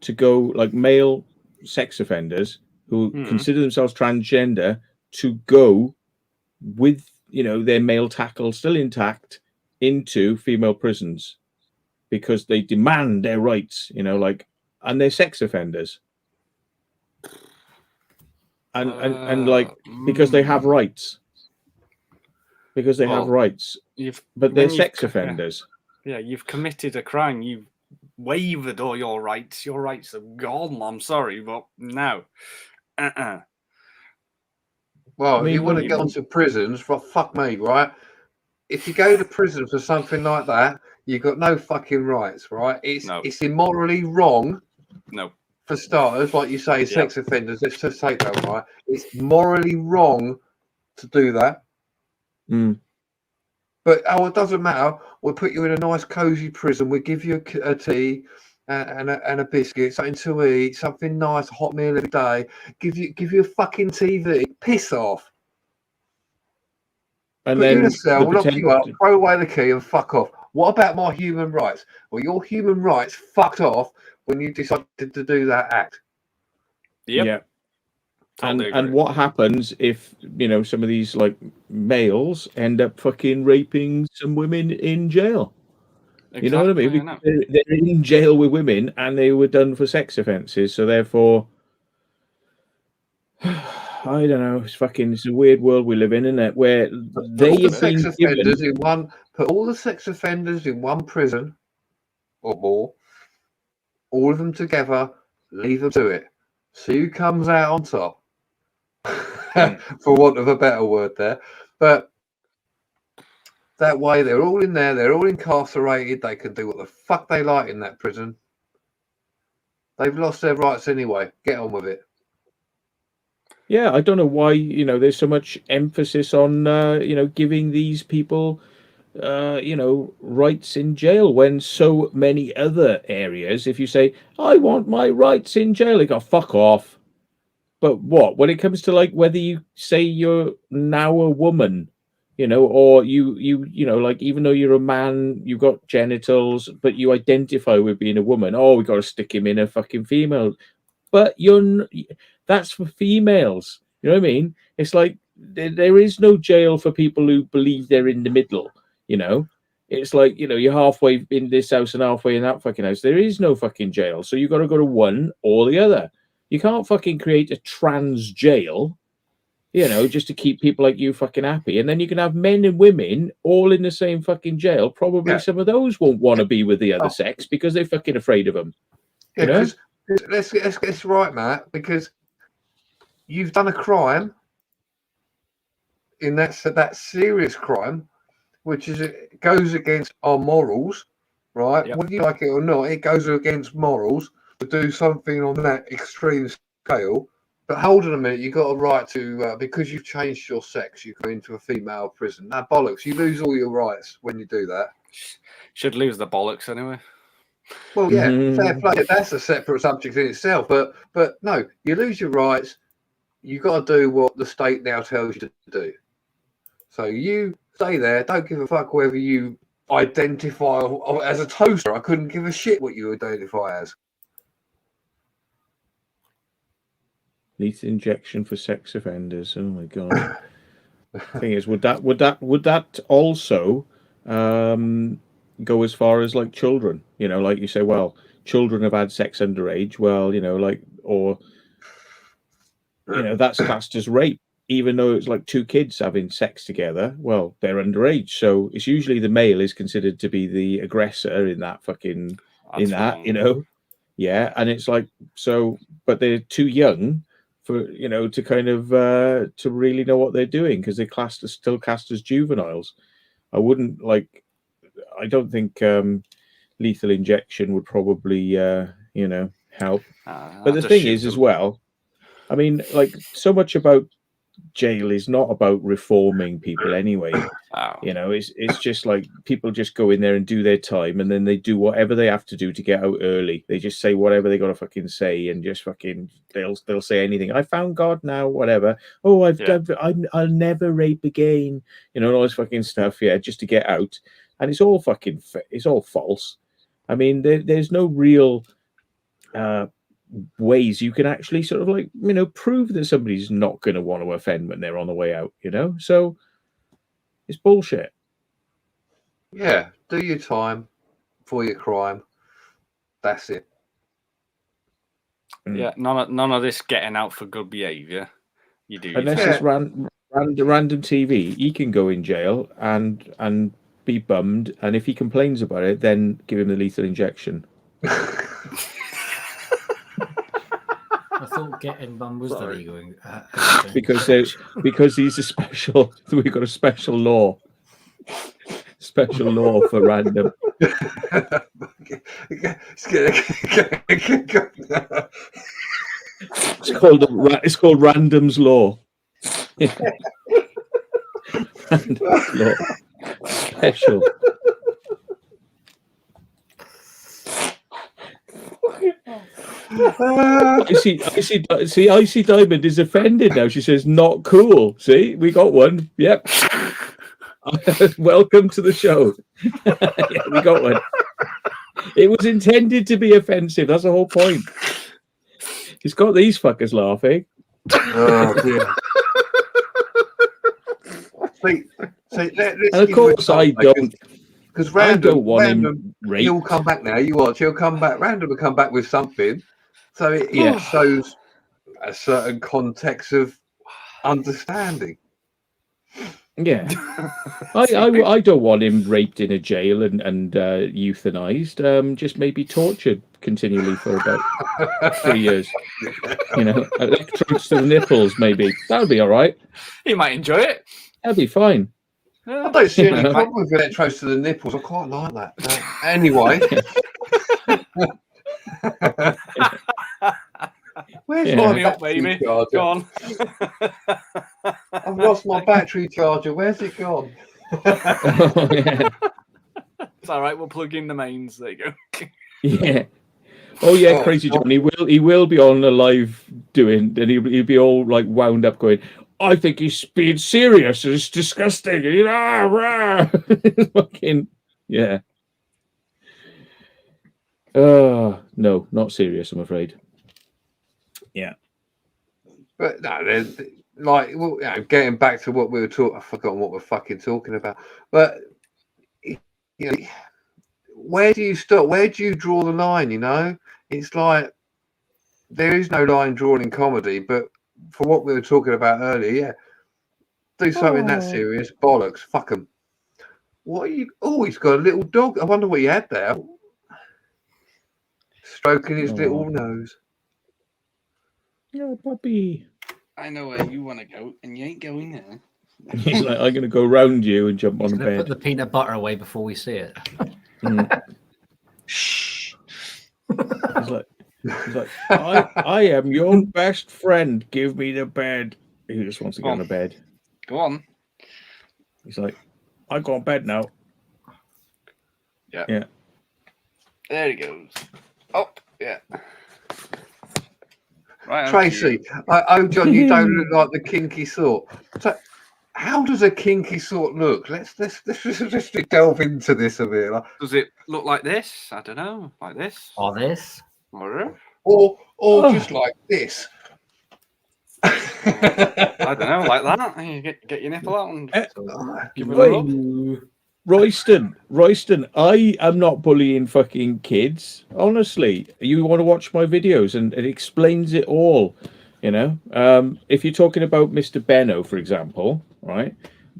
to go, like male sex offenders who consider themselves transgender, to go with their male tackle still intact into female prisons because they demand their rights, and they're sex offenders. And like because they have rights. Because they have rights. But they're sex offenders. Yeah, you've committed a crime. You've waived all your rights. Your rights are gone. I'm sorry, but no. Well, if you want to get onto prisons, fuck me, right? If you go to prison for something like that, you've got no fucking rights, right? It's immorally wrong. No. For starters, like you say, sex offenders, let's just take that, right? It's morally wrong to do that. But, it doesn't matter. We'll put you in a nice, cozy prison. We'll give you a tea and a biscuit, something to eat, something nice, a hot meal every day. Give you a fucking TV. Piss off. And put then you in a cell, lock you up, throw away the key and fuck off. What about my human rights? Well, your human rights fucked off when you decided to do that act. Yep. Yeah. Totally And agree. what happens if, you know, some of these like males end up fucking raping some women in jail? You know what I mean? Because they're in jail with women and they were done for sex offences. So therefore, I don't know. It's a weird world we live in, isn't it? Where they have been offenders given... in one. Put all the sex offenders in one prison or more. All of them together. Leave them to it. See who comes out on top. For want of a better word there, but that way they're all in there. They're all incarcerated. They can do what the fuck they like in that prison. They've lost their rights anyway. Get on with it. Yeah, I don't know why, you know, there's so much emphasis on, you know, giving these people, you know, rights in jail when so many other areas, if you say, I want my rights in jail, they go, fuck off. But what, when it comes to like whether you say you're now a woman, you know, or you know, like even though you're a man, you've got genitals, but you identify with being a woman, oh, we got to stick him in a fucking female. But that's for females. You know what I mean? It's like there is no jail for people who believe they're in the middle. You know, it's like, you know, you're halfway in this house and halfway in that fucking house. There is no fucking jail. So you got to go to one or the other. You can't fucking create a trans jail, you know, just to keep people like you fucking happy. And then you can have men and women all in the same fucking jail. Probably some of those won't want to be with the other sex because they're fucking afraid of them. Yeah, because let's get this right, Matt, because you've done a crime in that serious crime, which is it goes against our morals, right? Yep. Whether you like it or not, it goes against morals to do something on that extreme scale. But hold on a minute, you got a right to because you've changed your sex, you go into a female prison. That bollocks! You lose all your rights when you do that. Should lose the bollocks anyway. Well, yeah, fair play. That's a separate subject in itself. But no, you lose your rights. You got to do what the state now tells you to do. So you stay there. Don't give a fuck whether you identify as a toaster. I couldn't give a shit what you identify as. Lethal injection for sex offenders. Oh my god. Thing is, would that also go as far as like children? You know, like you say, well, children have had sex underage. Well, you know, like, or you know, that's classed as rape, even though it's like two kids having sex together. Well, they're underage, so it's usually the male is considered to be the aggressor in that fucking you know. Yeah, and it's like, so, but they're too young for, you know, to kind of to really know what they're doing because they're still cast as juveniles. I don't think lethal injection would probably you know, help. But the thing is as well, I mean, like, so much about jail is not about reforming people anyway. You know, it's just like people just go in there and do their time, and then they do whatever they have to do to get out early. They just say whatever they got to fucking say, and just fucking they'll say anything. I found God now, whatever. Oh, I'll never rape again. You know, all this fucking stuff. Yeah, just to get out, and it's all fucking it's all false. I mean, there's no real ways you can actually sort of like, you know, prove that somebody's not going to want to offend when they're on the way out, you know. So it's bullshit. Yeah, do your time for your crime. That's it. Yeah, none of this getting out for good behaviour. You do unless it's random TV. He can go in jail and be bummed, and if he complains about it, then give him the lethal injection. I thought getting bummed was the legal because he's a special. We've got a special law for random. It's called Random's Law. Random's Law. Special. Icy Diamond is offended now. She says, "Not cool." See, we got one. Yep. Welcome to the show. Yeah, we got one. It was intended to be offensive. That's the whole point. It's got these fuckers laughing. Oh dear. And of course, I don't. Because I don't want random, him raped. he'll come back now. You watch, he'll come back. Random will come back with something, so it shows a certain context of understanding. Yeah, I don't want him raped in a jail and euthanized. Just maybe tortured continually for about 3 years. You know, electrodes to the nipples, maybe that would be all right. He might enjoy it. That'd be fine. I don't see any problem with electrodes to the nipples. I quite like that. Anyway. Where's my battery charger? Go on. I've lost my battery charger. Where's it gone? Oh, yeah. It's all right. We'll plug in the mains. There you go. Yeah. Oh yeah, Crazy John. He will be on a live doing, and he'll be all like wound up, going, "I think he's being serious. It's disgusting." Fucking yeah. No, not serious. I'm afraid. Yeah. But no, like, well, getting back to what we were talking, I've forgotten what we're fucking talking about. But you know, where do you stop? Where do you draw the line? You know, it's like there is no line drawn in comedy. But for what we were talking about earlier, yeah, do something that serious. Bollocks, fuck them. What are you? Oh, he's got a little dog. I wonder what he had there. Stroking his little nose. Yeah, puppy. I know where you want to go, and you ain't going there. He's like, I'm going to go round you and jump on the bed. Put the peanut butter away before we see it. Shh. He's like, I am your best friend. Give me the bed. He just wants to get on the bed. Go on. He's like, I go on bed now. Yeah. There he goes. Oh, yeah. Right, Tracy, John, you don't look like the kinky sort. So, how does a kinky sort look? Let's just delve into this a bit. Does it look like this? I don't know, like this, or this, or just like this. I don't know, like that. You get your nipple out and give it a rub. Royston, I am not bullying fucking kids. Honestly, you want to watch my videos and it explains it all. You know, if you're talking about Mr. Benno, for example, right?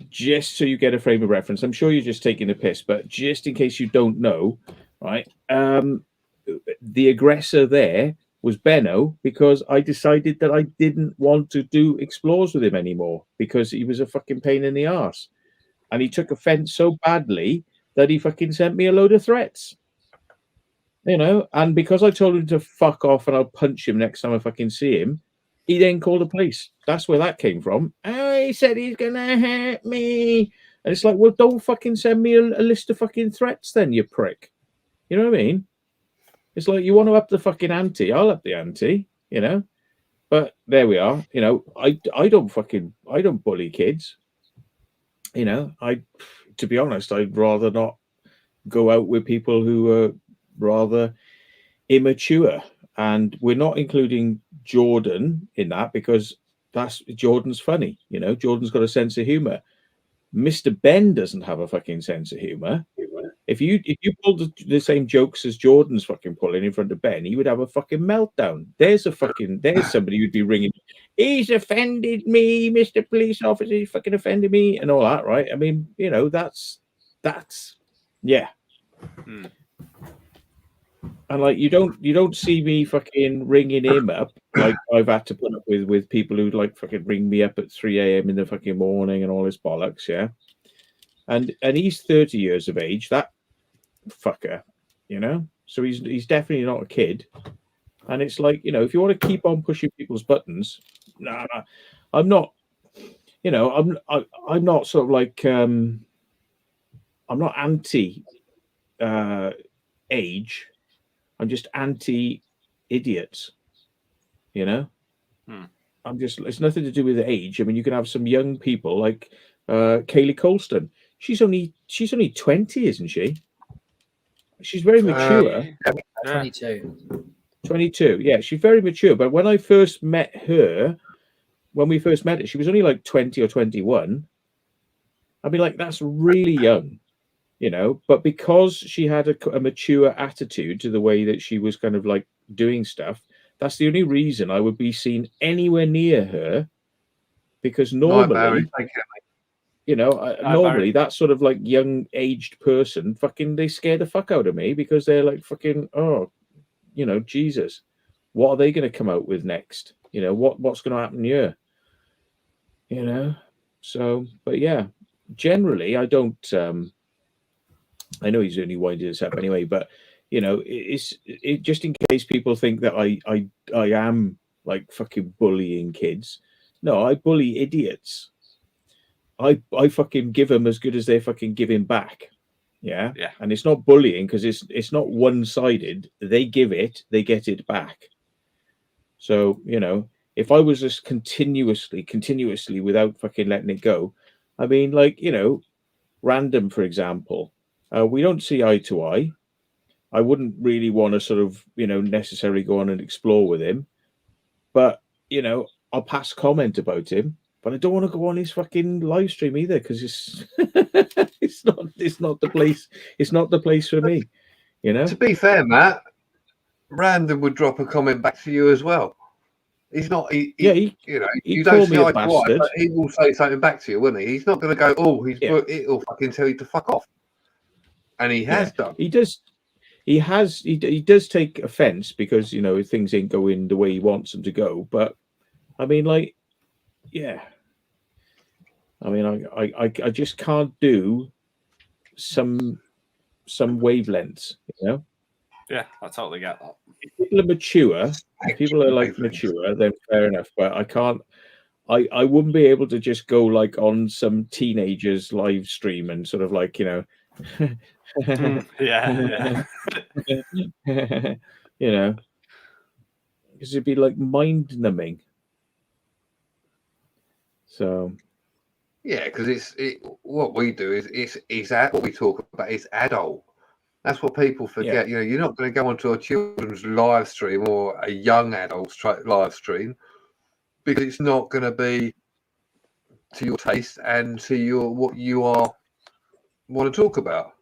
Just so you get a frame of reference, I'm sure you're just taking a piss, but just in case you don't know, right? The aggressor there was Benno because I decided that I didn't want to do explores with him anymore because he was a fucking pain in the arse. And he took offense so badly that he fucking sent me a load of threats. You know, and because I told him to fuck off and I'll punch him next time I fucking see him, he then called the police. That's where that came from. Oh, he said he's gonna hurt me. And it's like, well, don't fucking send me a list of fucking threats then, you prick. You know what I mean? It's like, you want to up the fucking ante, I'll up the ante, you know? But there we are. You know, I don't bully kids. You know, to be honest, I'd rather not go out with people who are rather immature. And we're not including Jordan in that because Jordan's funny. You know, Jordan's got a sense of humor. Mr. Ben doesn't have a fucking sense of humor. If you pulled the same jokes as Jordan's fucking pulling in front of Ben, he would have a fucking meltdown. There's somebody who'd be ringing. He's offended me, Mr. Police Officer. He fucking offended me, and all that, right? I mean, you know, that's yeah. And like, you don't see me fucking ringing him up like I've had to put up with people who like fucking ring me up at 3 a.m. in the fucking morning and all this bollocks, yeah. And he's 30 years of age, that fucker, you know. So he's definitely not a kid. And it's like, you know, if you want to keep on pushing people's buttons, nah, I'm not. You know, I'm not sort of like I'm not anti age. I'm just anti idiots. You know, it's nothing to do with age. I mean, you can have some young people like Kaylee Colston. She's only 20, isn't she? She's very mature. 22. 22. Yeah, she's very mature. But when I first met her, when we first met her, she was only like 20 or 21. I mean, like, that's really young, you know. But because she had a mature attitude to the way that she was kind of like doing stuff, that's the only reason I would be seen anywhere near her. Because normally, you know, normally that sort of like young aged person, fucking, they scare the fuck out of me because they're like fucking, oh, you know, Jesus, what are they going to come out with next? You know, what's going to happen here? You know, so, but yeah, generally, I don't. I know he's only winding this up anyway, but you know, it's just in case people think that I am like fucking bullying kids. No, I bully idiots. I fucking give them as good as they're fucking giving back. Yeah. And it's not bullying because it's not one-sided. They give it, they get it back. So, you know, if I was just continuously without fucking letting it go, I mean, like, you know, Random, for example, we don't see eye to eye. I wouldn't really want to sort of, you know, necessarily go on and explore with him. But, you know, I'll pass comment about him. But I don't want to go on his fucking live stream either because it's it's not the place. It's not the place for me, you know. To be fair, Matt, Random would drop a comment back to you as well. He's not. You know, you don't see eye to eye, but he will say something back to you, wouldn't he? He's not going to go, oh, it'll fucking tell you to fuck off. And he has done. He does. He has. He does take offence because, you know, things ain't going the way he wants them to go. But I mean, like, yeah. I mean, I just can't do some wavelengths, you know. Yeah, I totally get that. If people are mature, if people are like mature, then fair enough. But I can't. I wouldn't be able to just go like on some teenagers live stream and sort of like, you know. Yeah. You know, because it'd be like mind numbing. So. Yeah, because what we do is what we talk about is adult. That's what people forget. You know, you're not going to go onto a children's live stream or a young adult's live stream because it's not going to be to your taste and to your what you want to talk about.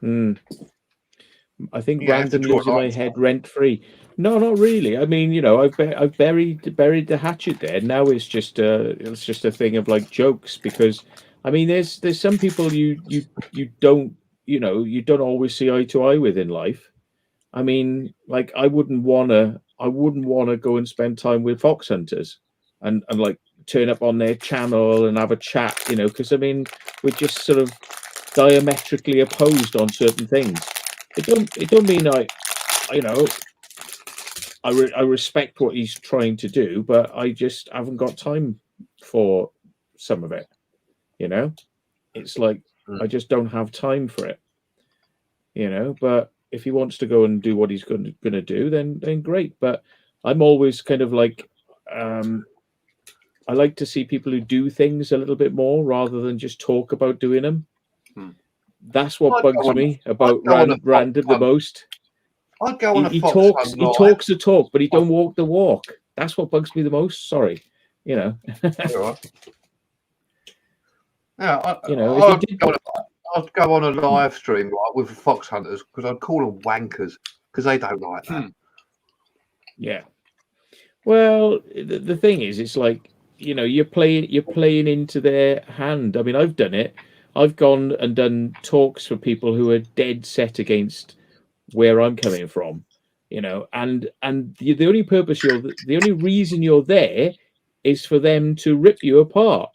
I think Random lives in my head rent free. No, not really. I mean, you know, I've buried the hatchet there. Now it's just a thing of like jokes because, I mean, there's some people you don't, you know, you don't always see eye to eye with in life. I mean, like I wouldn't wanna go and spend time with fox hunters and like turn up on their channel and have a chat, you know, because I mean we're just sort of diametrically opposed on certain things. It don't mean you know, I respect what he's trying to do, but I just haven't got time for some of it. You know, it's like I just don't have time for it. You know, but if he wants to go and do what he's going to do, then great. But I'm always kind of like, I like to see people who do things a little bit more rather than just talk about doing them. That's what bugs me about Random the most. I'd go on he talks the talk, but he don't walk the walk. That's what bugs me the most. Sorry, you know. Yeah, you know, I'd go on a live stream with the fox hunters because I'd call them wankers because they don't like that. Yeah. Well, the thing is, it's like, you know, you're playing into their hand. I mean, I've done it. I've gone and done talks for people who are dead set against where I'm coming from, you know, and the only reason you're there is for them to rip you apart.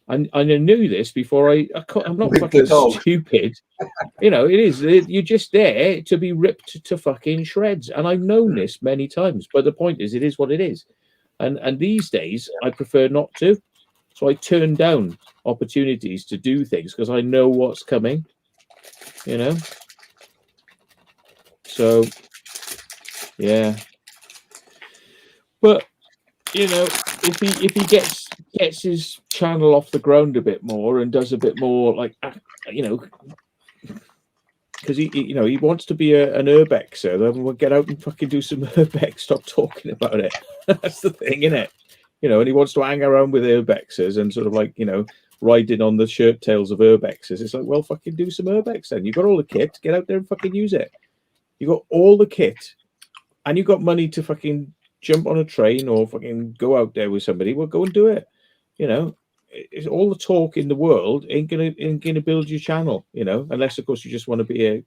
And I knew this before I'm not fucking stupid. You know, it is. You're just there to be ripped to fucking shreds. And I've known this many times. But the point is, it is what it is. And these days, I prefer not to. So I turn down opportunities to do things because I know what's coming. You know? So, yeah. But, you know, if he gets gets his channel off the ground a bit more and does a bit more, like, because he wants to be an urbexer, then we'll get out and fucking do some urbex. Stop talking about it. That's the thing, isn't it? And he wants to hang around with urbexers and sort of like, riding on the shirt tails of urbexers. It's like, well, fucking do some urbex then. You got all the kit, get out there and fucking use it. You got all the kit, and you got money to fucking jump on a train or fucking go out there with somebody. Well, go and do it. It's all the talk in the world ain't gonna build your channel, unless of course you just want to be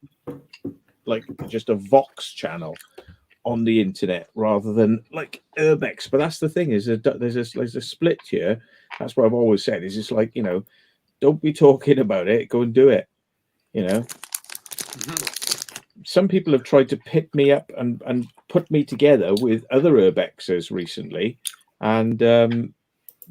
just a Vox channel on the internet rather than like urbex. But that's the thing, is there's a split here. That's what I've always said, is it's like, don't be talking about it, go and do it. Some people have tried to pit me up and put me together with other urbexers recently, and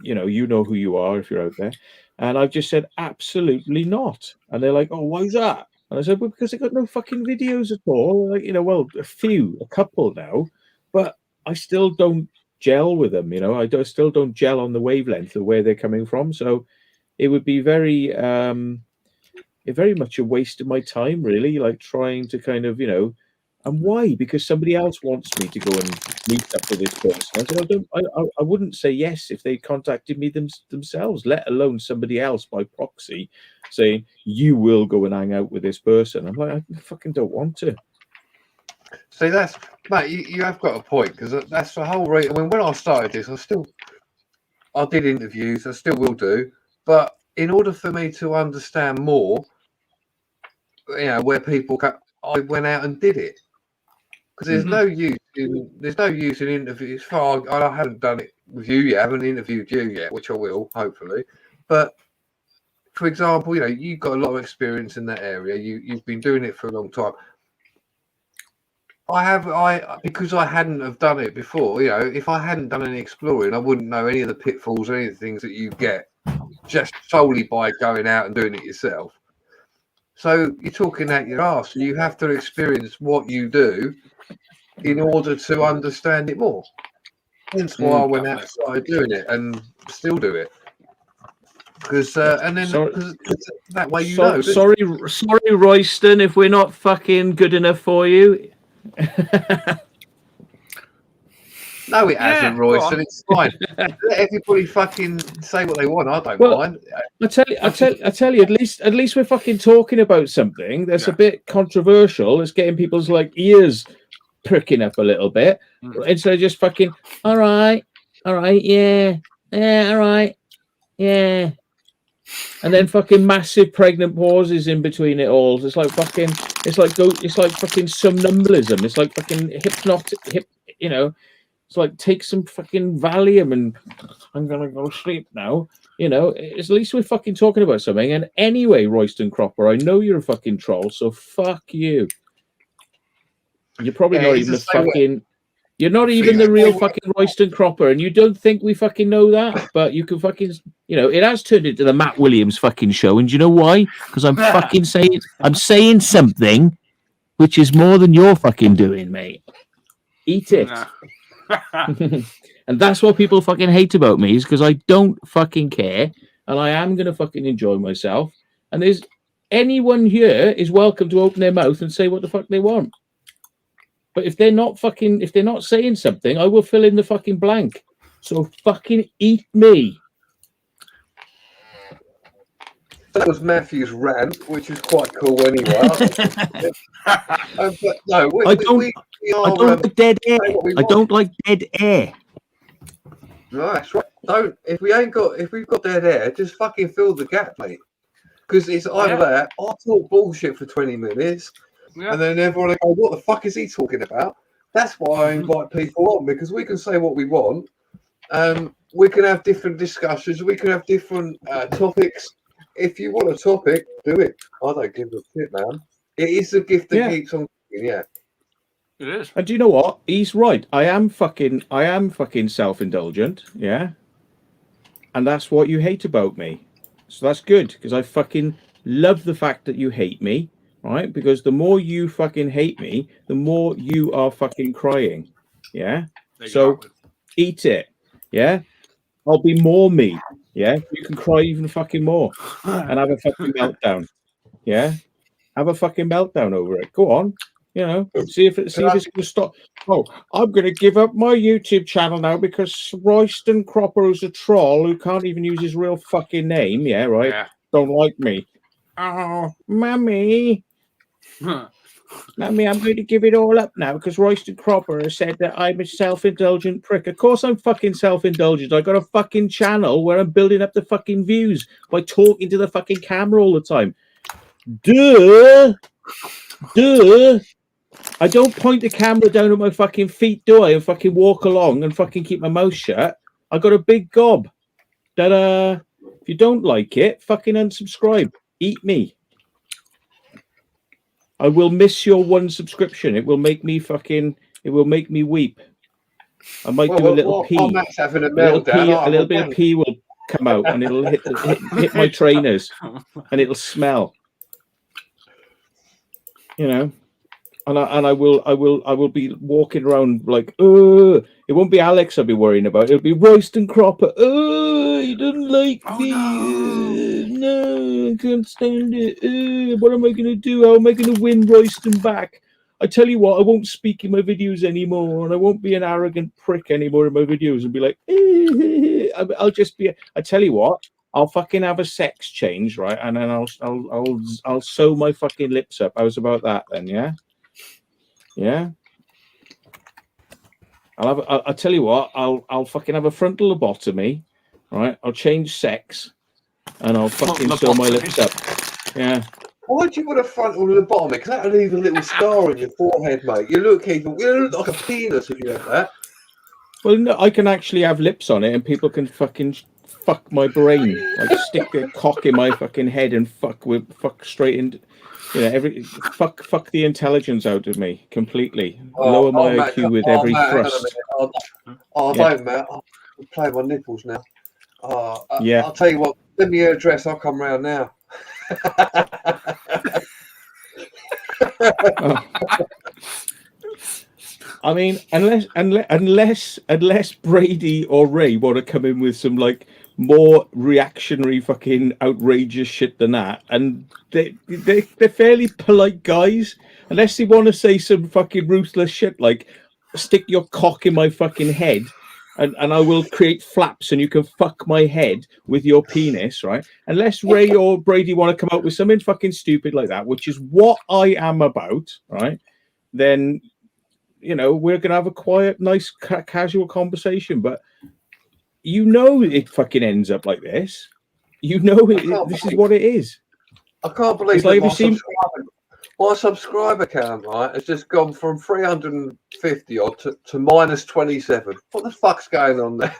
you know who you are if you're out there. And I've just said, absolutely not. And they're like, oh, why's that? And I said, well, because they got no fucking videos at all. Like, well, a couple now, but I still don't gel with them. I still don't gel on the wavelength of where they're coming from. So it would be very much a waste of my time, really, like trying to kind of, and why? Because somebody else wants me to go and meet up with this person. I said, I wouldn't say yes if they contacted me themselves, let alone somebody else by proxy saying, you will go and hang out with this person. I'm like, I fucking don't want to. See, that's, mate, you have got a point, because that's the whole rate. I mean, when I started this, I did interviews, I still will do, but in order for me to understand more, where people go, I went out and did it. Because there's no use in interviews. I haven't done it with you yet. I haven't interviewed you yet, which I will, hopefully. But for example, you've got a lot of experience in that area. You've been doing it for a long time. Because I hadn't have done it before. If I hadn't done any exploring, I wouldn't know any of the pitfalls or any of the things that you get just solely by going out and doing it yourself. So you're talking out your arse. You have to experience what you do in order to understand it more. Hence why I went out and started doing it, and still do it. Because that way know. Sorry, Royston, if we're not fucking good enough for you. No, it hasn't, Royston. It's fine. Let everybody fucking say what they want. I don't mind. I tell you, at least we're fucking talking about something that's a bit controversial. It's getting people's ears pricking up a little bit, instead of just fucking all right, yeah, all right, yeah, and then fucking massive pregnant pauses in between it all. It's like fucking somnambulism. It's like fucking hypnotic. It's like take some fucking Valium and I'm gonna go sleep now. At least we're fucking talking about something. And anyway, Royston Cropper, I know you're a fucking troll, so fuck you. You're probably not even you're not even the real fucking Royston Cropper, and you don't think we fucking know that, but you can fucking, it has turned into the Matt Williams fucking show, and do you know why? Because I'm fucking saying something which is more than you're fucking doing, mate. Eat it. And that's what people fucking hate about me, is because I don't fucking care, and I am gonna fucking enjoy myself. And there's anyone here is welcome to open their mouth and say what the fuck they want. But if they're not saying something, I will fill in the fucking blank. So fucking eat me. That was Matthew's rant, which is quite cool anyway. But no, I don't like dead air. I don't like dead air. No, that's right. If we've got dead air, just fucking fill the gap, mate. Because it's either that, I'll talk bullshit for 20 minutes, and then everyone will go, what the fuck is he talking about? That's why I invite people on, because we can say what we want. We can have different discussions. We can have different topics. If you want a topic, do it. I don't give a shit, man. It is a gift that keeps on giving, It is. And do you know what? He's right. I am fucking self-indulgent, yeah? And that's what you hate about me. So that's good, because I fucking love the fact that you hate me, right? Because the more you fucking hate me, the more you are fucking crying, yeah? So eat it, yeah? I'll be more me. Yeah, you can cry even fucking more and have a fucking meltdown. Yeah, have a fucking meltdown over it. Go on, you know, see if it's going to stop. Oh, I'm going to give up my YouTube channel now because Royston Cropper, who's a troll who can't even use his real fucking name. Yeah, right. Yeah. Don't like me. Oh, mummy. Mummy, I'm going to give it all up now because Royston Cropper has said that I'm a self-indulgent prick. Of course I'm fucking self-indulgent. I got a fucking channel where I'm building up the fucking views by talking to the fucking camera all the time. Duh. I don't point the camera down at my fucking feet, do I? And fucking walk along and fucking keep my mouth shut. I got a big gob. That if you don't like it, fucking unsubscribe. Eat me. I will miss your one subscription. It will make me weep. I might do a little pee. I'm having a meltdown. A little bit of pee will come out and it'll hit my trainers and it'll smell. You know, and I will be walking around like, it won't be Alex I'll be worrying about. It'll be Royston Cropper. He doesn't like me. No, I can't stand it. What am I going to do? How am I going to win Royston back? I tell you what, I won't speak in my videos anymore, and I won't be an arrogant prick anymore in my videos and be like, I'll just be. I tell you what, I'll fucking have a sex change, right? And then I'll sew my fucking lips up. How's about that then? Yeah. Yeah. I'll tell you what, I'll fucking have a frontal lobotomy, right? I'll change sex, and I'll fucking sew my lips up. Yeah. Why do you want a frontal lobotomy? Because that'll leave a little scar on your forehead, mate. You look like a penis if you have that. Well, no, I can actually have lips on it, and people can fucking fuck my brain, like stick their cock in my fucking head and fuck straight into, you know, fuck the intelligence out of me completely. Lower my IQ with every thrust. Don't, Matt. I'm playing my nipples now. Yeah. I'll tell you what. Send me your address. I'll come round now. I mean, unless Brady or Ray want to come in with some like more reactionary fucking outrageous shit than that, and they're fairly polite guys, unless they want to say some fucking ruthless shit like stick your cock in my fucking head and I will create flaps and you can fuck my head with your penis, right? Unless Ray or Brady want to come out with something fucking stupid like that, which is what I am about, right? Then, you know, we're going to have a quiet, nice, casual conversation. But you know it fucking ends up like this. You know this is what it is. I can't believe that my subscriber count, right, has just gone from 350 odd to minus 27. What the fuck's going on there?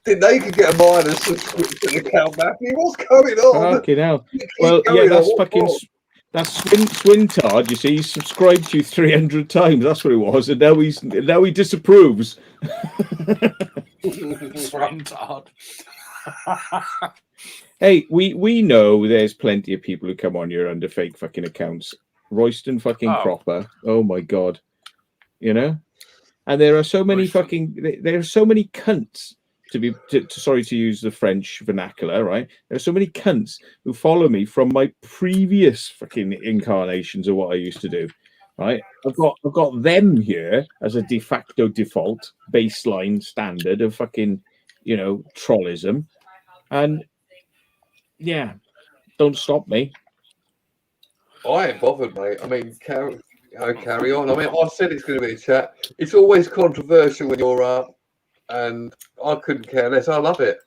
Think they could get a minus subscription account, Matthew? What's going on? Fucking hell. Well, yeah, that's fucking... That's Swintard, you see. He subscribed to you 300 times. That's what it was. And now he disapproves. Swintard. Hey, we know there's plenty of people who come on here under fake fucking accounts. Royston fucking Cropper. Oh my god. You know? And there are so many there are so many cunts sorry to use the French vernacular, right? There are so many cunts who follow me from my previous fucking incarnations of what I used to do, right? I've got them here as a de facto default baseline standard of fucking, you know, trollism. And yeah, don't stop me. I ain't bothered, mate. I mean, carry on. I mean, I said it's going to be a chat. It's always controversial when you're up, and I couldn't care less. I love it.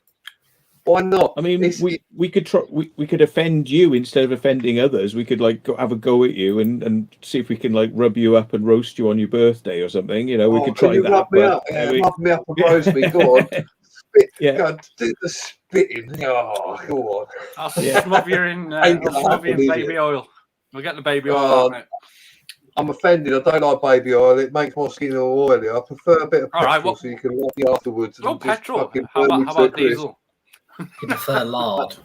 Why not? I mean, we could try. We could offend you instead of offending others. We could like have a go at you and see if we can like rub you up and roast you on your birthday or something. You know, we could try that. Rub me up and roast me. Go on. Spit. Yeah. God, do the spitting. Oh, go on. I'll smother you in baby oil. We'll get the baby oil on it. I'm offended. I don't like baby oil. It makes my skin all oily. I prefer a bit of petrol so you can walk me afterwards. Oh, petrol. How about diesel? You prefer lard.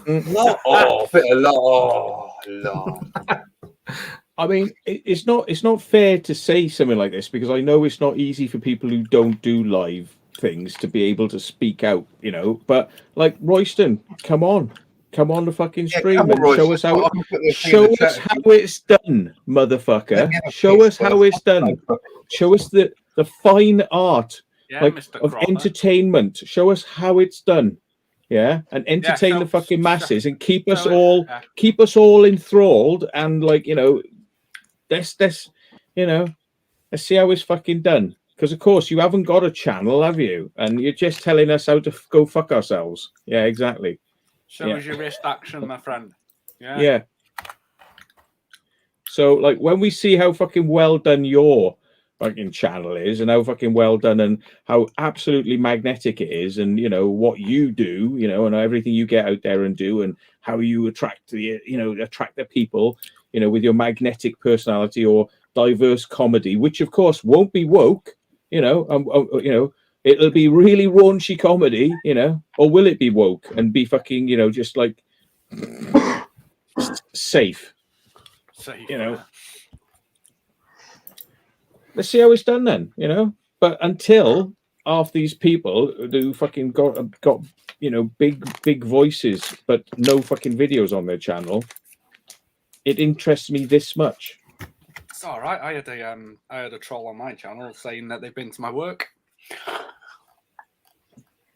Lard. Oh, a bit of lard. Lard. I mean, it's not fair to say something like this because I know it's not easy for people who don't do live things to be able to speak out, you know. But like Royston, come on the fucking stream and show us how it's done, motherfucker. Show us how it's done. Show us the fine art of entertainment. Show us how it's done. Yeah, and entertain the fucking masses and keep us all enthralled and like, you know, let's see how it's fucking done. Because of course you haven't got a channel, have you? And you're just telling us how to go fuck ourselves. Yeah, exactly. Show us your wrist action, my friend. Yeah. So like when we see how fucking well done your fucking channel is and how fucking well done and how absolutely magnetic it is, and you know what you do, you know, and everything you get out there and do, and how you attract the people, you know, with your magnetic personality or diverse comedy, which of course won't be woke, you know, it'll be really raunchy comedy, you know, or will it be woke and be fucking, you know, just like safe, you know. Let's see how it's done then, you know. But until half these people who fucking got you know big voices but no fucking videos on their channel, it interests me this much. It's all right. I had a troll on my channel saying that they've been to my work.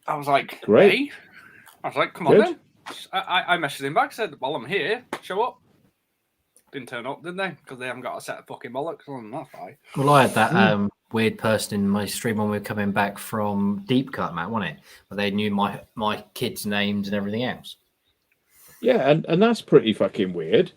I was like, great. Hey? I was like, come on then. I messaged him back, said, well, I'm here. Show up. Didn't turn up, did they? Because they haven't got a set of fucking bollocks on. That's fine. Well, I had that weird person in my stream when we were coming back from Deep Cut, Matt, wasn't it? But they knew my kids' names and everything else. Yeah, and that's pretty fucking weird.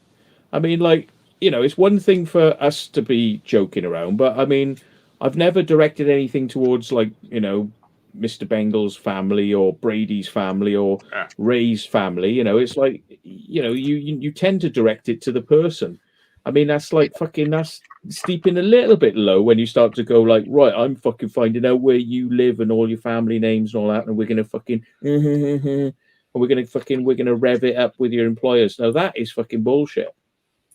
I mean, like, you know, it's one thing for us to be joking around, but I mean, I've never directed anything towards, like, you know, Mr. Bengles' family or Brady's family or Ray's family. You know, it's like, you know, you tend to direct it to the person. I mean, that's like fucking, that's steeping a little bit low when you start to go like, right, I'm fucking finding out where you live and all your family names and all that, and we're gonna fucking and we're gonna rev it up with your employers. Now that is fucking bullshit.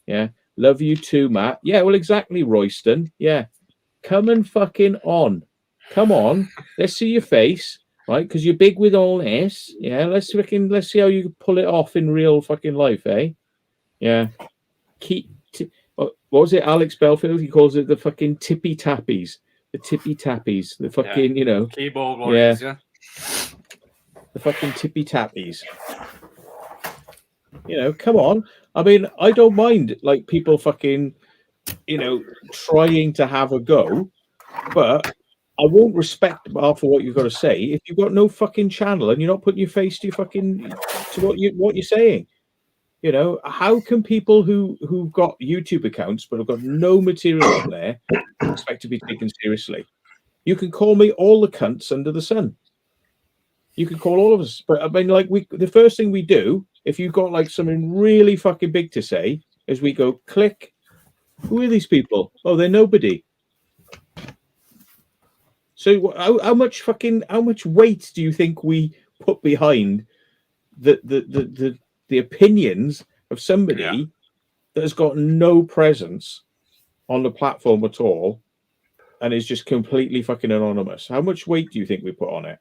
Yeah, love you too, Matt. Yeah, well, exactly, Royston. Yeah, come and fucking on. Come on, let's see your face, right? Because you're big with all this. Yeah, let's see how you pull it off in real fucking life, eh? Yeah. What was it, Alex Belfield? He calls it the fucking tippy tappies. The tippy tappies. The fucking, you know. Keyboard warriors, yeah. The fucking tippy tappies. You know, come on. I mean, I don't mind like people fucking, you know, trying to have a go, but I won't respect half of what you've got to say if you've got no fucking channel and you're not putting your face to your fucking to what you're saying. You know, how can people who've got YouTube accounts but have got no material on there expect to be taken seriously? You can call me all the cunts under the sun. You can call all of us, but I mean, like the first thing we do if you've got like something really fucking big to say is we go click. Who are these people? Oh, they're nobody. So how much weight do you think we put behind the opinions of somebody that has got no presence on the platform at all and is just completely fucking anonymous? How much weight do you think we put on it?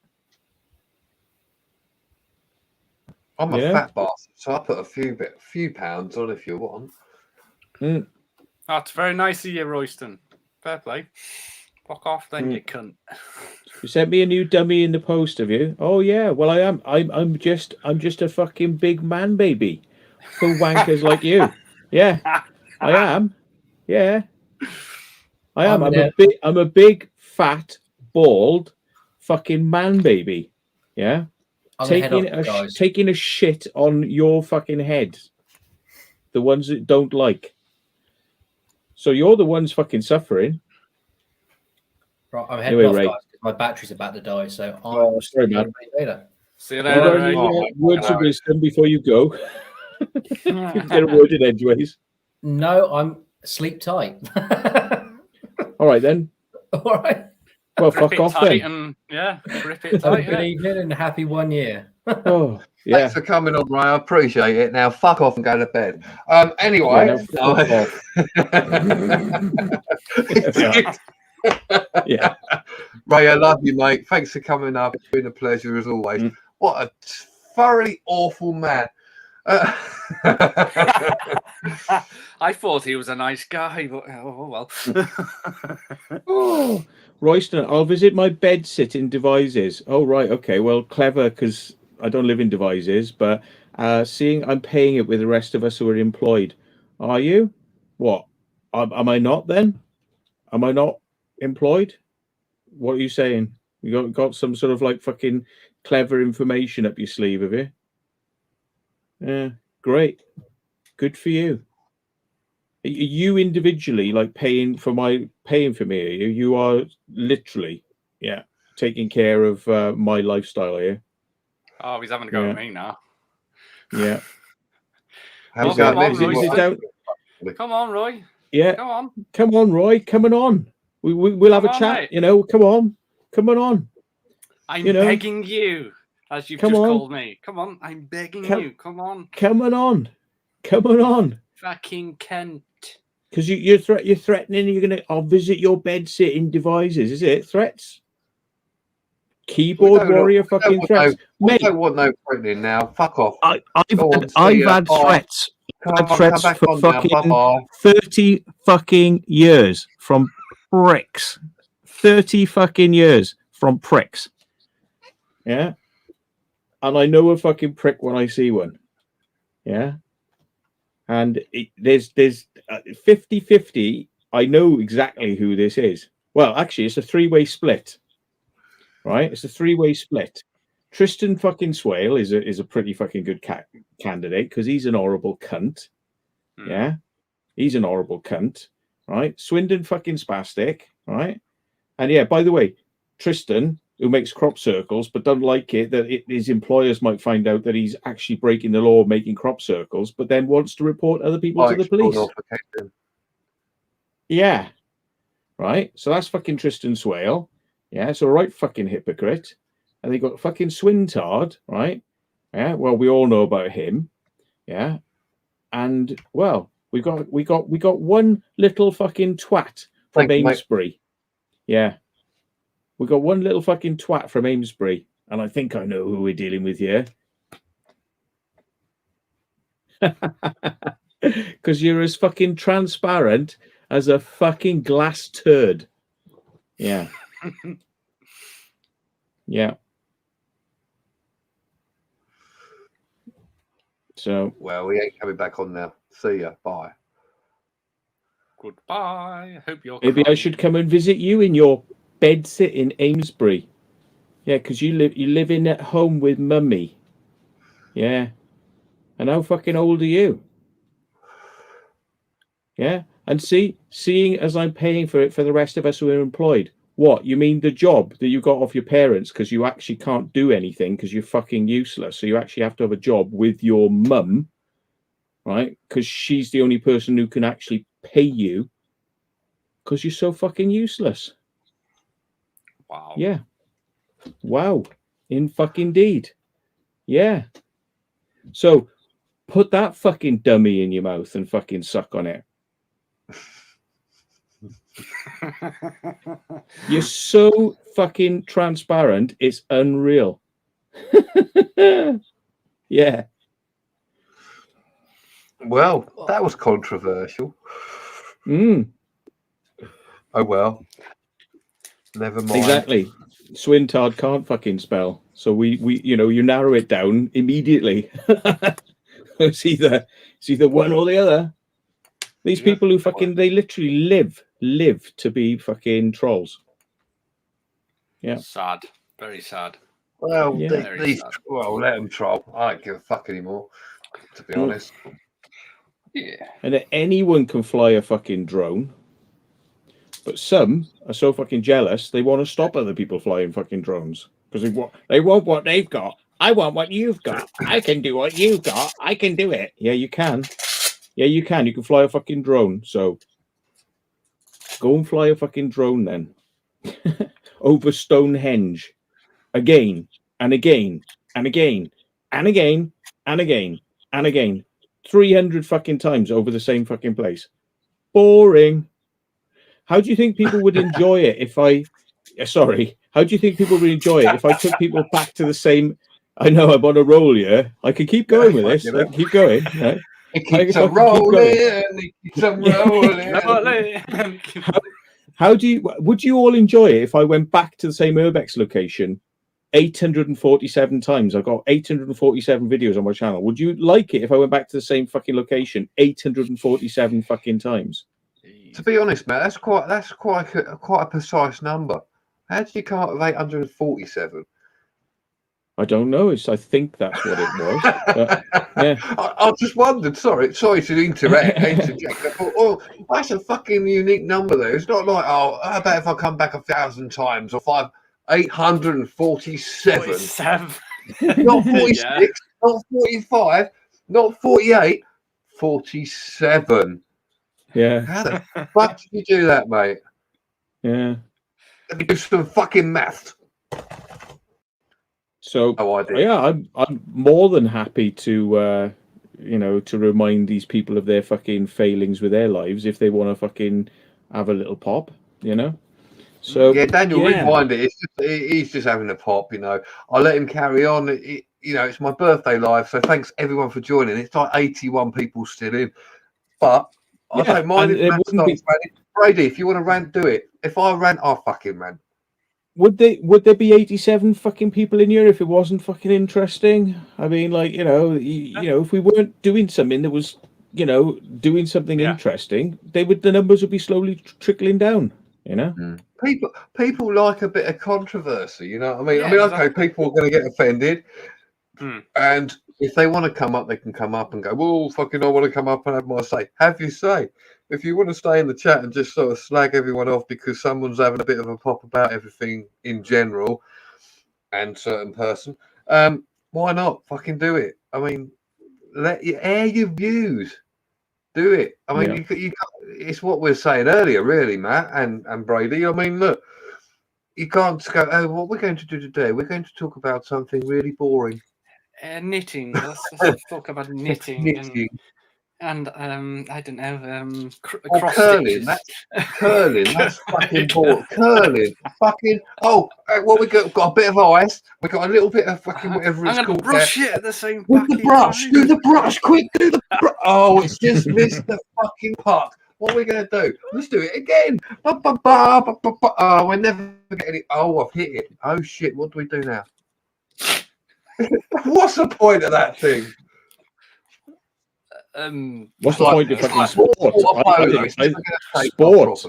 I'm a fat bastard, so I put a few pounds on if you want. That's very nice of you, Royston. Fair play. Fuck off then, you cunt. You sent me a new dummy in the post, have you? Oh yeah. Well, I am. I'm just a fucking big man, baby, for wankers like you. Yeah, I am. Yeah, I am. I'm a big, fat, bald, fucking man, baby. Yeah, taking a shit on your fucking head. The ones that don't like. So you're the ones fucking suffering. Right, I'm heading off, guys. My battery's about to die, so I'll sorry, man. Later. See you later. Words of wisdom before you go. Get a word in edgeways. No, I'm sleep tight. All right then. All right. Well, fuck off then. And, rip it tight. Good evening and happy 1 year. Oh, yeah. Thanks for coming on, Ryan. I appreciate it. Now, fuck off and go to bed. Anyway. Yeah. Ray, I love you, mate. Thanks for coming up. It's been a pleasure as always. What a thoroughly awful man. I thought he was a nice guy, but oh well. Oh, Royston, I'll visit my bed sitting devices. Oh, right. Okay. Well, clever, because I don't live in devices, but seeing I'm paying it with the rest of us who are employed. Are you? What? Am I not then? Am I not employed? What are you saying? You got some sort of like fucking clever information up your sleeve, have you? Yeah, great. Good for you. Are you individually like paying for me? Are you? You are literally, yeah, taking care of my lifestyle, are you? Oh, he's having to go with me now. Yeah. How's come that? on, Roy. down? Come on, Roy. Yeah. Come on. Come on, Roy. Coming on. We'll have a chat. Mate. You know. Come on. Coming on. I'm begging you, as you've just called me. Come on. I'm begging you. Come on. Coming on. Coming on. Fucking Kent. Because you're threatening. You're gonna. I'll visit your bed sitting devices. Is it threats? Keyboard warrior fucking threats. I don't want no threatening now. Fuck off. I've had threats. I've had threats for fucking 30 fucking years from pricks. 30 fucking years from pricks. Yeah. And I know a fucking prick when I see one. Yeah. And there's 50-50. I know exactly who this is. Well, actually, it's a three-way split. Right? It's a three-way split. Tristan fucking Swale is a pretty fucking good candidate because he's an horrible cunt. Yeah? He's an horrible cunt. Right? Swindon fucking spastic. Right? And yeah, by the way, Tristan, who makes crop circles but don't like it that his employers might find out that he's actually breaking the law making crop circles, but then wants to report other people to the police. Yeah. Right? So that's fucking Tristan Swale. Yeah, it's a right fucking hypocrite. And they got fucking Swintard, right? Yeah, well, we all know about him. Yeah. And well, we got one little fucking twat from Amesbury. Yeah. We got one little fucking twat from Amesbury. And I think I know who we're dealing with here. Because you're as fucking transparent as a fucking glass turd. Yeah. Yeah. So. Well, we ain't coming back on now. See ya. Bye. Goodbye. I hope you're. Maybe I should come and visit you in your bed sit in Amesbury. Yeah, because you live in at home with mummy. Yeah. And how fucking old are you? Yeah. And seeing as I'm paying for it for the rest of us who are employed. What, you mean the job that you got off your parents because you actually can't do anything because you're fucking useless. So you actually have to have a job with your mum, right? Because she's the only person who can actually pay you because you're so fucking useless. Wow. Yeah. Wow. In fucking deed. Yeah. So put that fucking dummy in your mouth and fucking suck on it. You're so fucking transparent, it's unreal. Yeah. Well, that was controversial. Oh well. Never mind. Exactly. Swintard can't fucking spell. So we you narrow it down immediately. It's either one or the other. These people who fucking they literally live to be fucking trolls. Yeah. Sad. Very sad. Well, Yeah. let them troll. I don't give a fuck anymore, to be honest. Yeah. And anyone can fly a fucking drone. But some are so fucking jealous they want to stop other people flying fucking drones. Because they want what they've got. I want what you've got. I can do what you've got. I can do it. Yeah, you can. Yeah, you can. You can fly a fucking drone. So go and fly a fucking drone then. Over Stonehenge. Again and again and again and again and again and again. 300 fucking times over the same fucking place. Boring. How do you think people would enjoy it if I? Sorry, how do you think people would enjoy it if I took people back to the same? I know I'm on a roll here. I can keep going with this. I can keep going. Right? It keeps on rolling. It keeps on rolling. How do you? Would you all enjoy it if I went back to the same Urbex location 847 times? I've got 847 videos on my channel. Would you like it if I went back to the same fucking location 847 fucking times? To be honest, Matt, that's quite a precise number. How did you come up with 847? I don't know. I think that's what it was. But, yeah. I just wondered. Sorry to interject. I thought, oh, that's a fucking unique number there. It's not like, oh, how about if I come back 1,000 times or 847? Not 46, yeah. Not 45, not 48, 47. Yeah. How the fuck did you do that, mate? Yeah. Let me do some fucking math. So yeah, I'm more than happy to to remind these people of their fucking failings with their lives if they want to fucking have a little pop, So yeah, Daniel, rewind it. He's just having a pop, I'll let him carry on. It's my birthday live, so thanks everyone for joining. It's like 81 people still in, but I don't mind if Matt starts ranting. Brady, if you want to rant, do it. If I rant, I'll fucking rant. Would there be 87 fucking people in here if it wasn't fucking interesting? I mean, like, if we weren't doing something that was, doing something interesting, the numbers would be slowly trickling down, People like a bit of controversy, you know what I mean? Okay, people are going to get offended, and if they want to come up, they can come up and go, well, fucking I want to come up and have my say. Have your say. If you want to stay in the chat and just sort of slag everyone off because someone's having a bit of a pop about everything in general and certain person, why not? Fucking do it. I mean, let you air your views. Do it. I mean, it's what we were saying earlier, really, Matt and Brady. I mean, look, you can't just go, oh, what we're going to do today? We're going to talk about something really boring. Knitting. Let's talk about knitting. And I don't know, cross curling. Curling. That's fucking boring. Curling. Fucking. Oh, what we got? Got a bit of ice. We got a little bit of fucking whatever it's called. I'm gonna brush it at the same. With the brush. Do the brush. Quick. Do the brush. Oh, it's just missed the fucking part. What are we gonna do? Let's do it again. Oh, we're never getting it. Oh, I've hit it. Oh shit. What do we do now? What's the point of that thing? What's the point of fucking sports?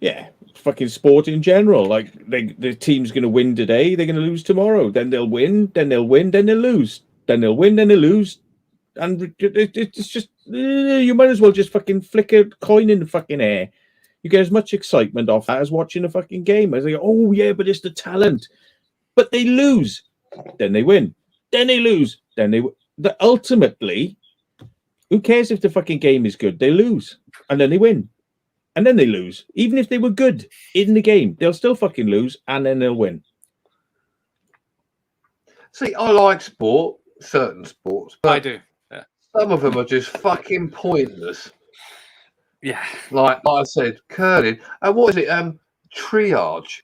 Yeah, fucking sport in general. Like the team's going to win today, they're going to lose tomorrow. Then they'll win, then they'll win, then they'll lose. Then they'll win, then they'll lose. And it's just you might as well just fucking flick a coin in the fucking air. You get as much excitement off that as watching a fucking game. As they go, oh yeah, but it's the talent. But they lose, then they win, then they lose, then they ultimately. Who cares if the fucking game is good? They lose, and then they win, and then they lose. Even if they were good in the game, they'll still fucking lose, and then they'll win. See, I like sport, certain sports, but I do. Yeah. Some of them are just fucking pointless. Yeah, like I said, curling. And what is it? Triage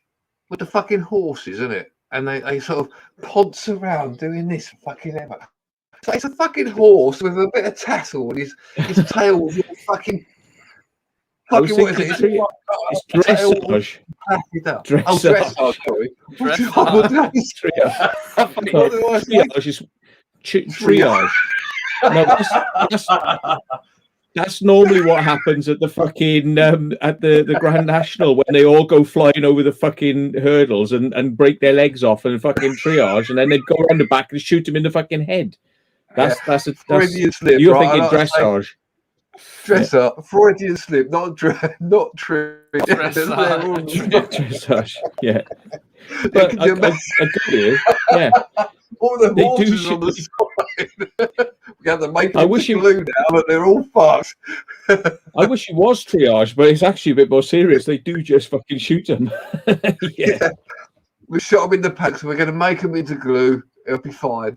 with the fucking horses, isn't it? And they sort of ponce around doing this fucking ever. So it's a fucking horse with a bit of tassel and his tail was all fucking what is it? It's dressage. Dressage, sorry. Triage is triage. No, that's normally what happens at the fucking at the Grand National when they all go flying over the fucking hurdles and break their legs off and fucking triage, and then they go around the back and shoot them in the fucking head. That's Freudian slip. You're thinking dressage. Freudian slip, not dressage. Dressage. Yeah. But I got you. Yeah. All the horses on the side. We have to make them glue now, but they're all fucked. I wish it was triage, but it's actually a bit more serious. They do just fucking shoot them. Yeah. We shot them in the pack, so we're going to make them into glue. It'll be fine.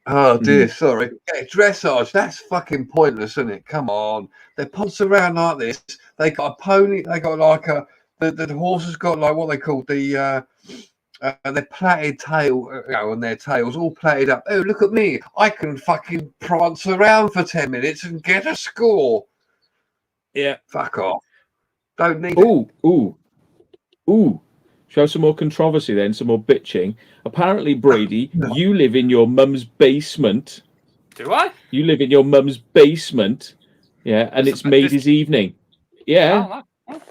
Oh dear, sorry. Yeah, dressage, that's fucking pointless, isn't it? Come on. They ponce around like this. They got a pony, they got like the horse has got like what they call their plaited tail, and their tails all plaited up. Oh, look at me. I can fucking prance around for 10 minutes and get a score. Yeah. Fuck off. Don't need it. Ooh. Show some more controversy then, some more bitching. Apparently, Brady, you live in your mum's basement. Do I? You live in your mum's basement, yeah, and it's made his evening. Yeah.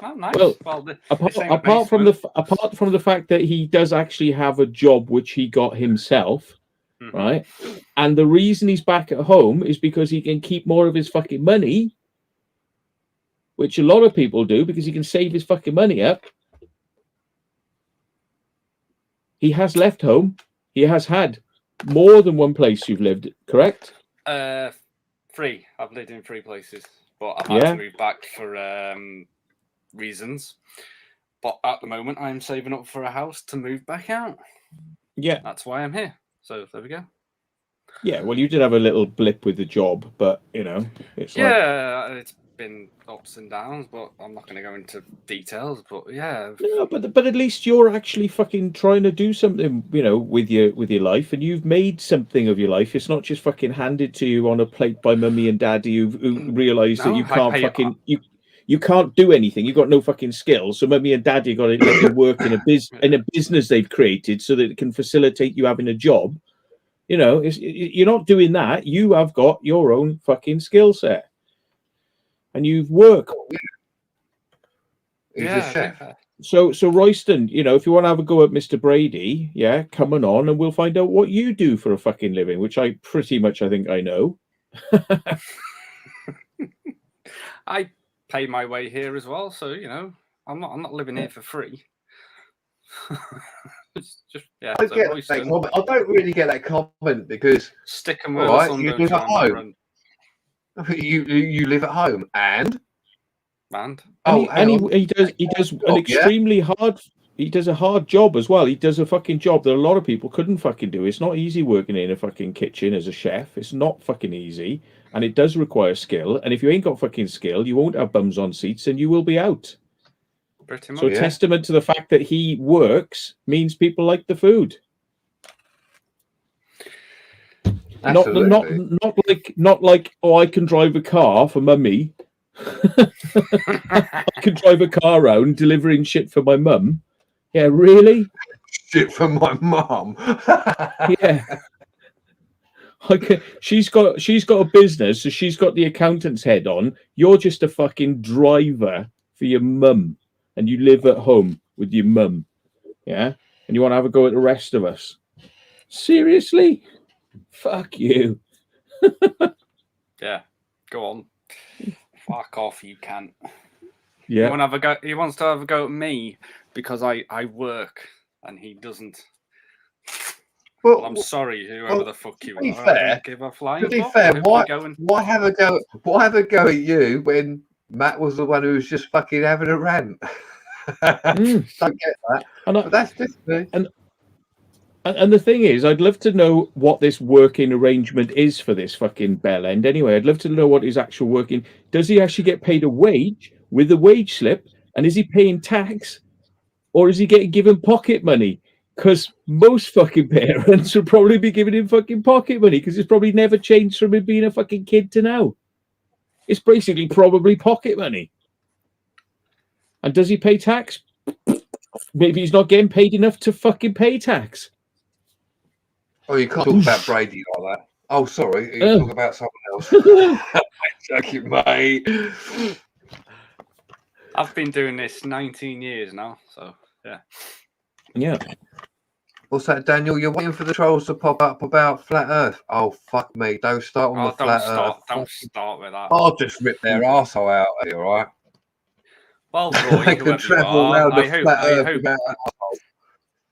Oh, nice. Well, apart from the fact that he does actually have a job which he got himself, right? And the reason he's back at home is because he can keep more of his fucking money, which a lot of people do because he can save his fucking money up. He has left home. He has had more than one place you've lived, correct? 3. I've lived in 3 places, but I've had to move back for reasons. But at the moment, I'm saving up for a house to move back out. Yeah. That's why I'm here. So there we go. Yeah, well, you did have a little blip with the job, but, you know, it's it's been ups and downs, but I'm not going to go into details. But yeah, no, but at least you're actually fucking trying to do something, you know, with your life, and you've made something of your life. It's not just fucking handed to you on a plate by mummy and daddy who realise that you can't fucking you can't do anything. You've got no fucking skills, so mummy and daddy got to let you work in a business they've created so that it can facilitate you having a job. You know, you're not doing that. You have got your own fucking skill set. And you've worked. He's a chef. So Royston, you know, if you want to have a go at Mr. Brady, yeah, coming on, and we'll find out what you do for a fucking living, which I think I know. I pay my way here as well, so you know, I'm not living here for free. It's just, I don't really get that comment because sticking with us on you live at home. You live at home and he does an extremely hard. He does a hard job as well. He does a fucking job that a lot of people couldn't fucking do. It's not easy working in a fucking kitchen as a chef. It's not fucking easy, and it does require skill. And if you ain't got fucking skill, you won't have bums on seats, and you will be out. Pretty much. So testament to the fact that he works means people like the food. Not like I can drive a car for mummy. I can drive a car around delivering shit for my mum. Yeah, really? Shit for my mum. Yeah. Okay. She's got a business, so she's got the accountant's head on. You're just a fucking driver for your mum, and you live at home with your mum. Yeah? And you want to have a go at the rest of us. Seriously? Fuck you. Yeah, go on. Fuck off, you can't. Yeah. He wants to have a go at me because I work and he doesn't. Well, I'm sorry, whoever the fuck you are. I don't give a flying to be fair, why have a go? Why have a go at you when Matt was the one who was just fucking having a rant? Don't get that. But that's just me. And the thing is, I'd love to know what this working arrangement is for this fucking bell end. Anyway, I'd love to know what his actual working. Does he actually get paid a wage with a wage slip? And is he paying tax? Or is he getting given pocket money? Because most fucking parents would probably be giving him fucking pocket money because it's probably never changed from him being a fucking kid to now. It's basically probably pocket money. And does he pay tax? Maybe he's not getting paid enough to fucking pay tax. Oh, you can't talk about Brady like that. Oh, sorry. You talk about someone else. Joking, mate. I've been doing this 19 years now, so yeah. Yeah. What's that, Daniel? You're waiting for the trolls to pop up about flat Earth. Oh, fuck me. Don't start on the flat Earth. Don't start with that. I'll just rip their arsehole out of you, all right? Well, Roy, they can travel around the flat Earth.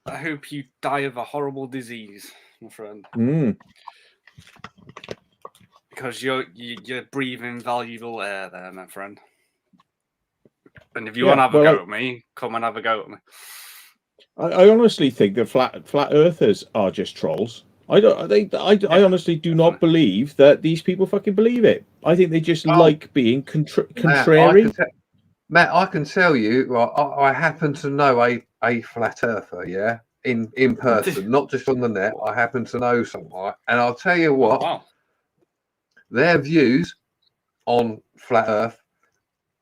I hope you die of a horrible disease, my friend. Because you're breathing valuable air there, my friend. And if you want to have a go at me, come and have a go at me. I honestly think that flat earthers are just trolls. I don't. I honestly do not believe that these people fucking believe it. I think they just like being contrary. Matt, I can tell you. Right, I happen to know a flat earther. Yeah, in person, not just on the net. I happen to know someone, and I'll tell you what. Wow. Their views on flat Earth,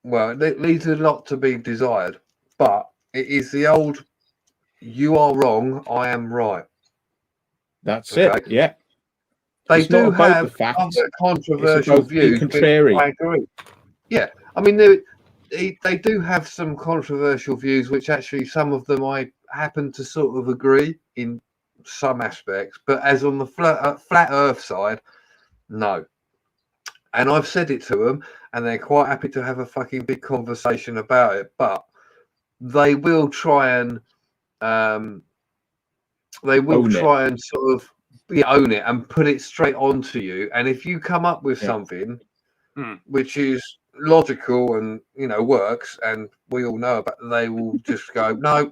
well, it leaves a lot to be desired. But it is the old, you are wrong, I am right. That's it. Yeah. They it's do not about have the facts. other controversial it's about views. Contrary. I agree. Yeah, I mean they do have some controversial views, which actually some of them I happen to sort of agree in some aspects. But as on the flat Earth side, no. And I've said it to them, and they're quite happy to have a fucking big conversation about it. But they will try and and sort of own it and put it straight onto you. And if you come up with something which is logical and works, and we all know about, they will just go no,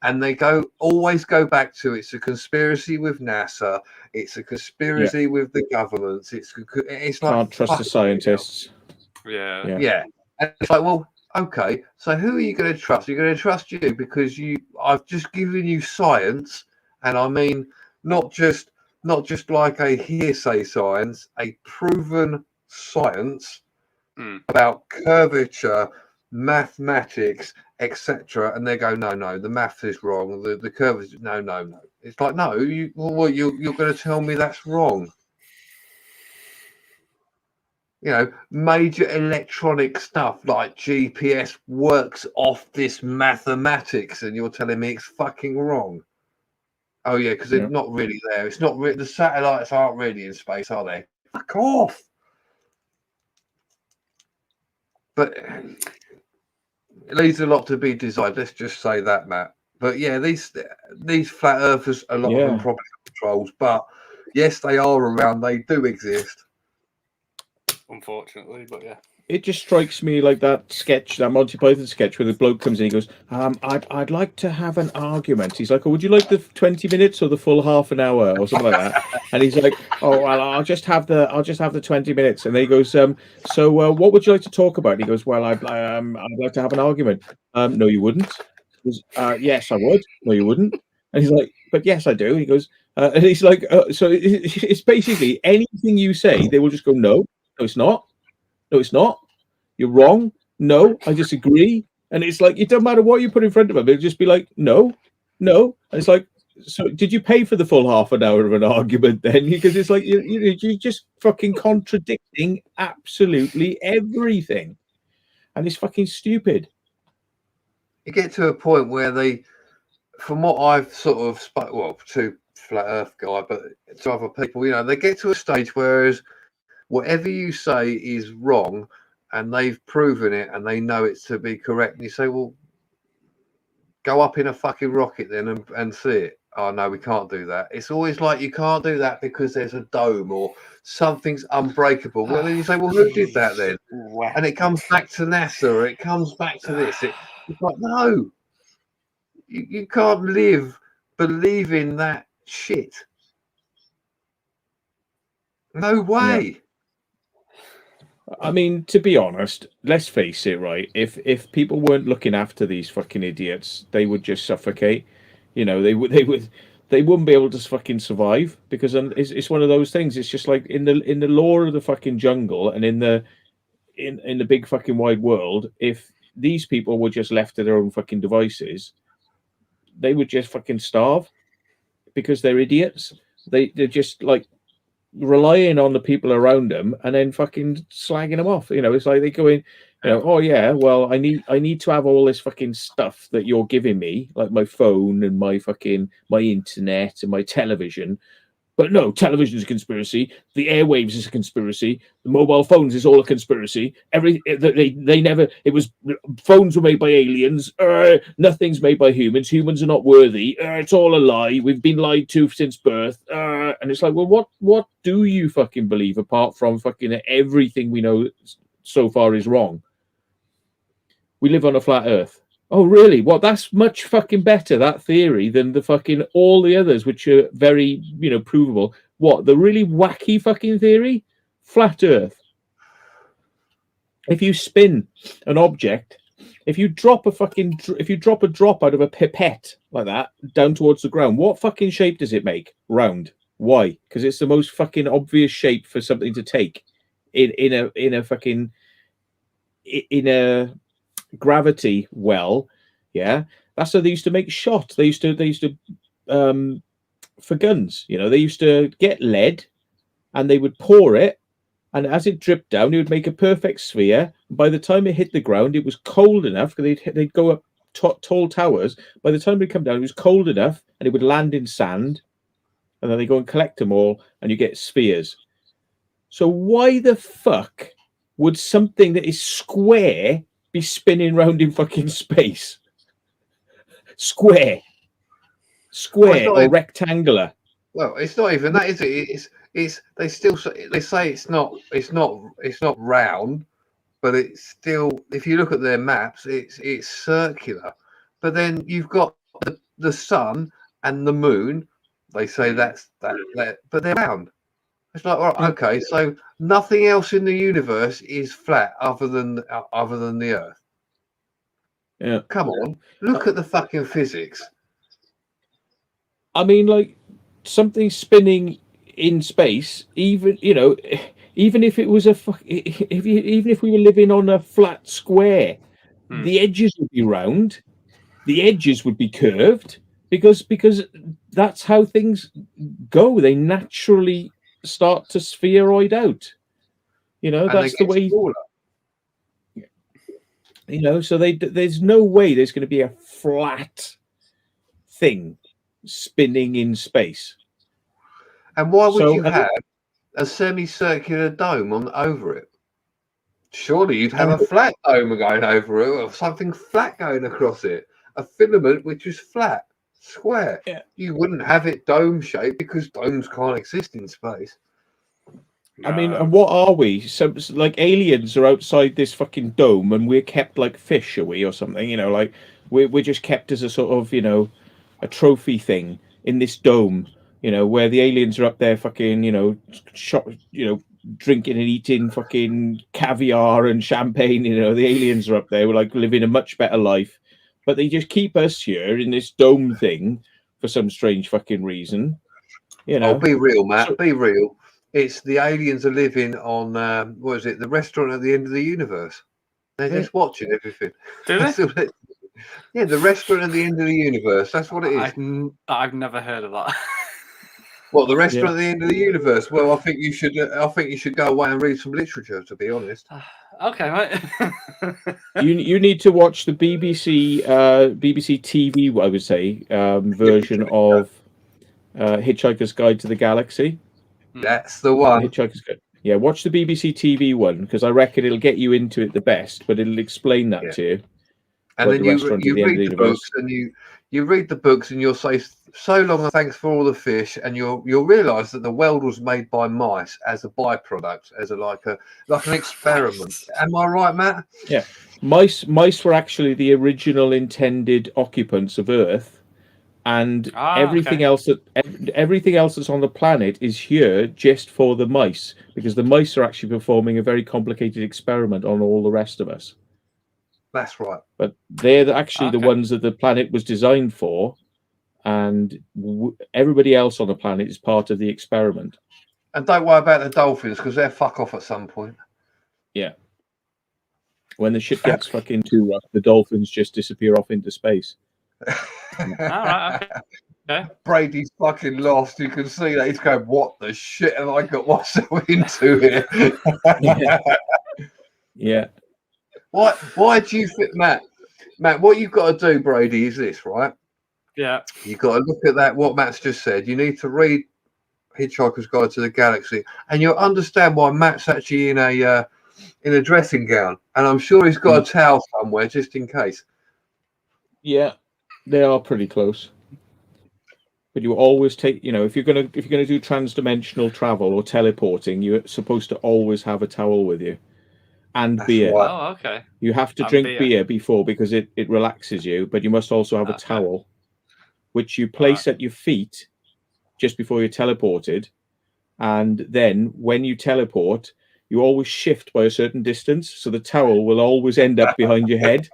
and they always go back to it's a conspiracy with NASA, it's a conspiracy with the governments, it's like can't trust the scientists. Yeah. And it's like, well, okay, so who are you going to trust? You're going to trust you because I've just given you science, and I mean not just like a hearsay science, a proven science about curvature, mathematics, etc. And they go, no, the math is wrong. The curvature, no. It's like, no, you're going to tell me that's wrong. Major electronic stuff like GPS works off this mathematics, and you're telling me it's fucking wrong. Oh yeah, because it's not really there. It's not the satellites aren't really in space, are they? Fuck off. But it leaves a lot to be desired. Let's just say that, Matt. But yeah, these flat earthers, a lot of them probably trolls. But yes, they are around. They do exist. Unfortunately, but yeah. It just strikes me like that Monty Python sketch where the bloke comes in, he goes, I'd like to have an argument. He's like, oh, would you like the 20 minutes or the full half an hour or something like that? And he's like, oh, well, I'll just have the 20 minutes. And then he goes, so what would you like to talk about? And he goes, well, I'd like to have an argument. No, you wouldn't. He goes, yes, I would. No, you wouldn't. And he's like, but yes, I do. He goes, and he's like, so it's basically anything you say, they will just go, no, it's not. No, it's not. You're wrong. No, I disagree. And it's like, it doesn't matter what you put in front of them. It'll just be like, no. And it's like, so did you pay for the full half an hour of an argument then? Because it's like, you're just fucking contradicting absolutely everything. And it's fucking stupid. You get to a point where they, from what I've sort of to Flat Earth guy, but to other people, they get to a stage whereas whatever you say is wrong, and they've proven it, and they know it's to be correct. And you say, well, go up in a fucking rocket then and see it. Oh, no, we can't do that. It's always like, you can't do that because there's a dome or something's unbreakable. Well, then you say, well, who did that then? And it comes back to NASA, or it comes back to this. It's like, no, you can't live believing that shit. No way. Yeah. I mean, to be honest, let's face it, right? If people weren't looking after these fucking idiots, they would just suffocate. They wouldn't be able to fucking survive, because it's one of those things. It's just like in the lore of the fucking jungle and in the big fucking wide world, if these people were just left to their own fucking devices, they would just fucking starve because they're idiots. They're just like relying on the people around them and then fucking slagging them off. It's like they go in, oh yeah, well, I need to have all this fucking stuff that you're giving me, like my phone and my internet and my television. But no, television is a conspiracy. The airwaves is a conspiracy. The mobile phones is all a conspiracy. Phones were made by aliens. Nothing's made by humans. Humans are not worthy. It's all a lie. We've been lied to since birth. And it's like, well, what do you fucking believe apart from fucking everything we know so far is wrong? We live on a flat earth. Oh, really? Well, that's much fucking better, that theory, than the fucking all the others, which are very, provable. What, the really wacky fucking theory? Flat Earth. If you spin an object, if you drop a drop out of a pipette like that down towards the ground, what fucking shape does it make? Round. Why? Because it's the most fucking obvious shape for something to take in a gravity well. Yeah, that's how they used to make shot. They used to for guns. They used to get lead and they would pour it, and as it dripped down, it would make a perfect sphere. By the time it hit the ground, it was cold enough because they'd go up tall towers. By the time it come down, it was cold enough, and it would land in sand. And then they go and collect them all, and you get spheres. So why the fuck would something that is square be spinning round in fucking space? Square or rectangular? Well, it's not even that, is it? It's they say it's not round, but it's still, if you look at their maps, it's circular. But then you've got the sun and the moon. They say that's that, but they're round. It's like, all right, okay, so nothing else in the universe is flat other than the Earth. Yeah. Come on, look at the fucking physics. I mean, like, something spinning in space, even if it was even if we were living on a flat square, the edges would be round, the edges would be curved, because that's how things go. They naturally start to spheroid out. That's the way. Smaller. So there's no way there's going to be a flat thing spinning in space. And why would you have a semicircular dome over it? Surely you'd have a flat dome going over it, or something flat going across it. A filament which is flat, square. Yeah. You wouldn't have it dome shaped, because domes can't exist in space. I mean, and what are we? So, like, aliens are outside this fucking dome, and we're kept like fish, are we, or something? Like we're just kept as a sort of, a trophy thing in this dome. Where the aliens are up there, fucking, drinking and eating fucking caviar and champagne. The aliens are up there, we're like living a much better life, but they just keep us here in this dome thing for some strange fucking reason. Oh, be real, Matt. Be real. It's the aliens are living on what is it? The restaurant at the end of the universe. They're just watching everything. Do they? Yeah, the restaurant at the end of the universe. That's what it is. I've never heard of that. What, the restaurant at the end of the universe? Well, I think you should go away and read some literature, to be honest. Okay, mate. you need to watch the BBC TV, I would say, version of Hitchhiker's Guide to the Galaxy. That's the one. Hitchhiker's Guide. Yeah, watch the BBC TV one, because I reckon it'll get you into it the best, but it'll explain that to you. And then you read the books, and you read the books, and you'll say so long and thanks for all the fish, and you'll realise that the world was made by mice as a byproduct, as like an experiment. Am I right, Matt? Yeah, mice were actually the original intended occupants of Earth. And everything else that's on the planet is here just for the mice, because the mice are actually performing a very complicated experiment on all the rest of us. That's right. But they're actually the ones that the planet was designed for, and everybody else on the planet is part of the experiment. And don't worry about the dolphins, because they'll fuck off at some point. Yeah. When the shit gets fucking too rough, the dolphins just disappear off into space. All right. Okay. Brady's fucking lost. You can see that he's going, "What the shit have I got myself into here?" Yeah. Why do you think, Matt, what you've got to do, Brady, is this, right? Yeah. You've got to look at that, what Matt's just said. You need to read Hitchhiker's Guide to the Galaxy, and you'll understand why Matt's actually in a dressing gown, and I'm sure he's got a towel somewhere just in case. Yeah, they are pretty close. But you always take, if you're gonna do transdimensional travel or teleporting, you're supposed to always have a towel with you. and That's beer. right. Oh, okay. You have to And drink beer. beer before because it relaxes you, but you must also have a Okay. towel, which you place at your feet just before you're teleported. And then when you teleport, you always shift by a certain distance. So the towel will always end up behind your head.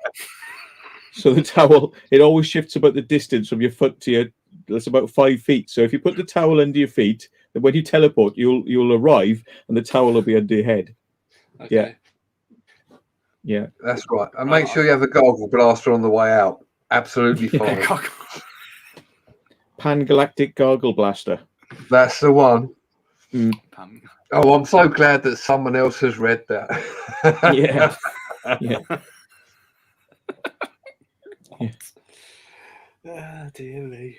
So the towel, it always shifts about the distance from your foot to your, that's about 5 feet. So if you put the towel under your feet, then when you teleport, you'll arrive and the towel will be under your head. Okay. Yeah. That's right. And make sure you have a gargle blaster on the way out. Absolutely fine. Pan-galactic gargle blaster. That's the one. Mm. Oh, I'm so glad that someone else has read that. Yeah. Yeah. Ah, dear me.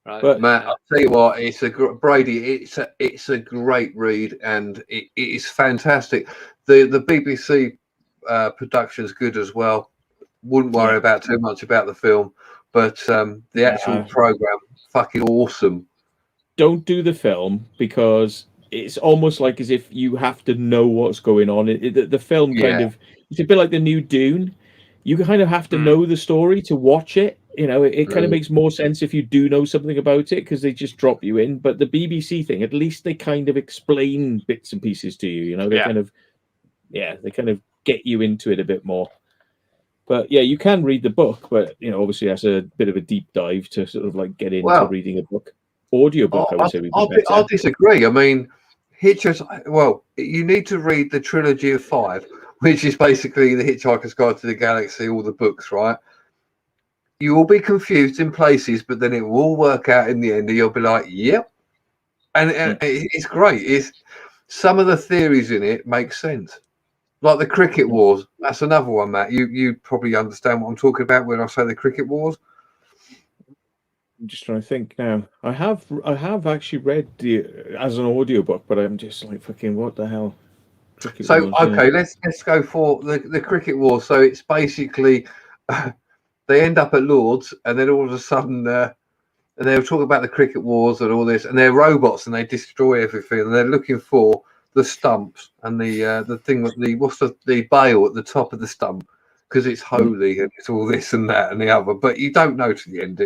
Right, But Matt, I'll tell you what, it's Brady. It's a great read, and it is fantastic. The BBC production's good as well. Wouldn't worry about too much about the film, but the actual program, fucking awesome. Don't do the film because it's almost like as if you have to know what's going on. The film kind of, it's a bit like the new Dune. You kind of have to know the story to watch it. You know, it kind of makes more sense if you do know something about it because they just drop you in. But the BBC thing, at least they kind of explain bits and pieces to you. You know, they kind of get you into it a bit more. But yeah, you can read the book, but you know, obviously that's a bit of a deep dive to sort of like get into reading a book. Audiobook, I would say would be better. I'll disagree. I mean, you need to read the trilogy of 5, which is basically the Hitchhiker's Guide to the Galaxy, all the books, right? You will be confused in places, but then it will all work out in the end, and you'll be like, "Yep." And it's great. It's some of the theories in it make sense, like the cricket wars. That's another one, Matt. You probably understand what I'm talking about when I say the cricket wars. I'm just trying to think now. I have actually read as an audiobook, but I'm just like fucking what the hell. So let's go for the cricket war. So it's basically they end up at Lord's, and then all of a sudden, and they'll talk about the cricket wars and all this, and they're robots and they destroy everything, and they're looking for the stumps and the thing with the bail at the top of the stump because it's holy and it's all this and that and the other, but you don't know to the end.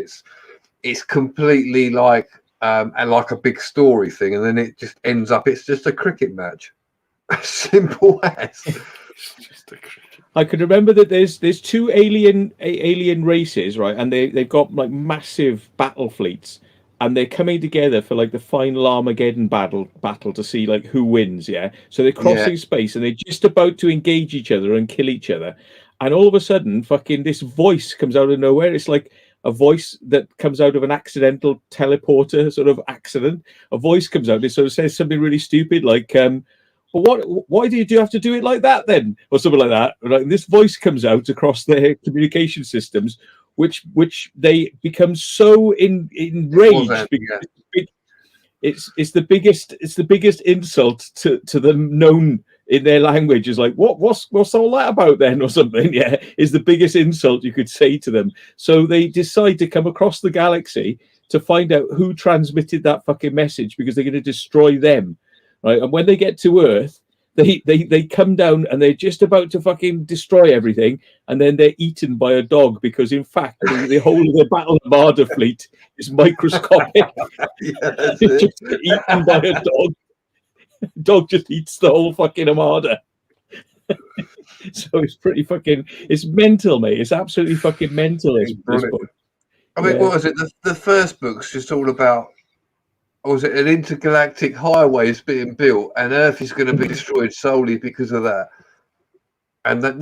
It's completely like and like a big story thing, and then it just ends up. It's just a cricket match. Simple as. Just a cricket. I can remember that there's 2 alien races, right? And they've got like massive battle fleets, and they're coming together for like the final Armageddon battle to see like who wins. Yeah, so they're crossing space and they're just about to engage each other and kill each other, and all of a sudden, fucking this voice comes out of nowhere. It's like a voice that comes out of an accidental teleporter sort of accident. A voice comes out and sort of says something really stupid like, "But why do you have to do it like that then?" Or something like that. Right? And this voice comes out across their communication systems, which they become so enraged because it's the biggest insult to them known in their language. Is like, what's all that about then, or something? Yeah, is the biggest insult you could say to them. So they decide to come across the galaxy to find out who transmitted that fucking message because they're going to destroy them. Right, and when they get to Earth, they come down and they're just about to fucking destroy everything, and then they're eaten by a dog because, in fact, the whole of the Battle Armada fleet is microscopic. Just eaten by a dog. Dog just eats the whole fucking Armada. So it's pretty fucking. It's mental, mate. It's absolutely fucking mental. This book. I mean, what was it? The first book's just all about. Or was it an intergalactic highway is being built and Earth is going to be destroyed solely because of that? And that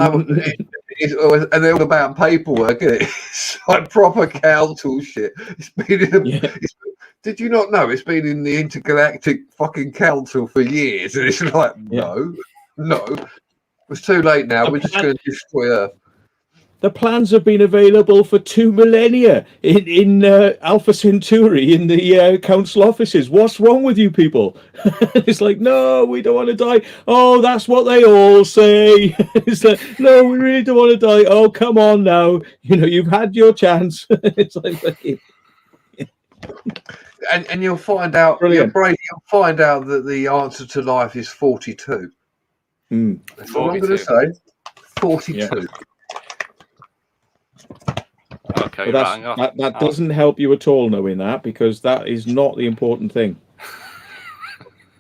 and they're all about paperwork, isn't it? It's like proper council shit. It's been did you not know it's been in the intergalactic fucking council for years? And it's like, no, it's too late now. We're just going to destroy Earth. The plans have been available for 2 millennia in Alpha Centauri in the council offices. What's wrong with you people? It's like, no, we don't want to die. Oh, that's what they all say. It's like, no, we really don't want to die. Oh, come on now. You know, you've had your chance. It's like, and you'll find out, Brady, you'll find out that the answer to life is 42. That's all I'm going to say. 42. Yeah. Okay, well, that doesn't help you at all knowing that, because that is not the important thing.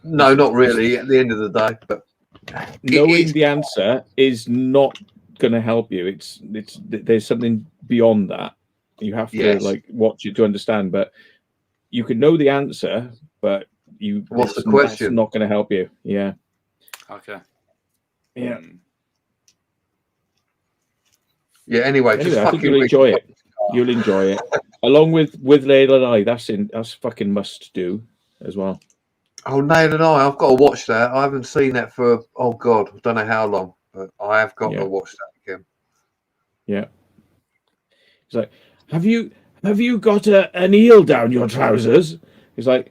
No, not really. At the end of the day, but knowing the answer is not going to help you. There's something beyond that. You have to like watch it to understand. But you can know the answer, but what's the question? That's not going to help you. Yeah. Okay. Yeah. Yeah. Anyway, just I think you'll enjoy it. You'll enjoy it, along with Layla and I. That's fucking must do as well. Oh, Nail and I've got to watch that. I haven't seen that for I don't know how long, but I have got to watch that again. Yeah. It's like, have you got an eel down your trousers? It's like,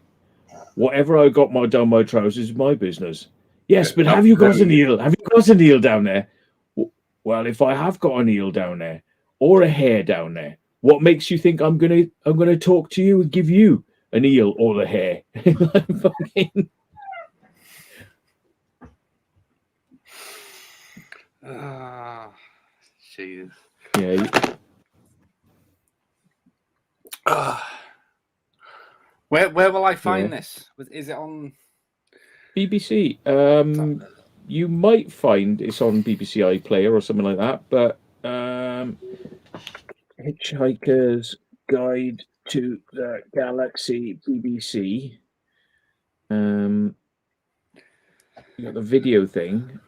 whatever I got down my trousers is my business. Yes, but have you got an eel? Have you got an eel down there? Well, if I have got an eel down there or a hair down there, what makes you think I'm gonna talk to you and give you an eel or the hair? Jesus. Yeah. Where will I find this? Is it on BBC? You might find it's on BBC iPlayer or something like that, but Hitchhiker's Guide to the Galaxy, BBC. You got the video thing.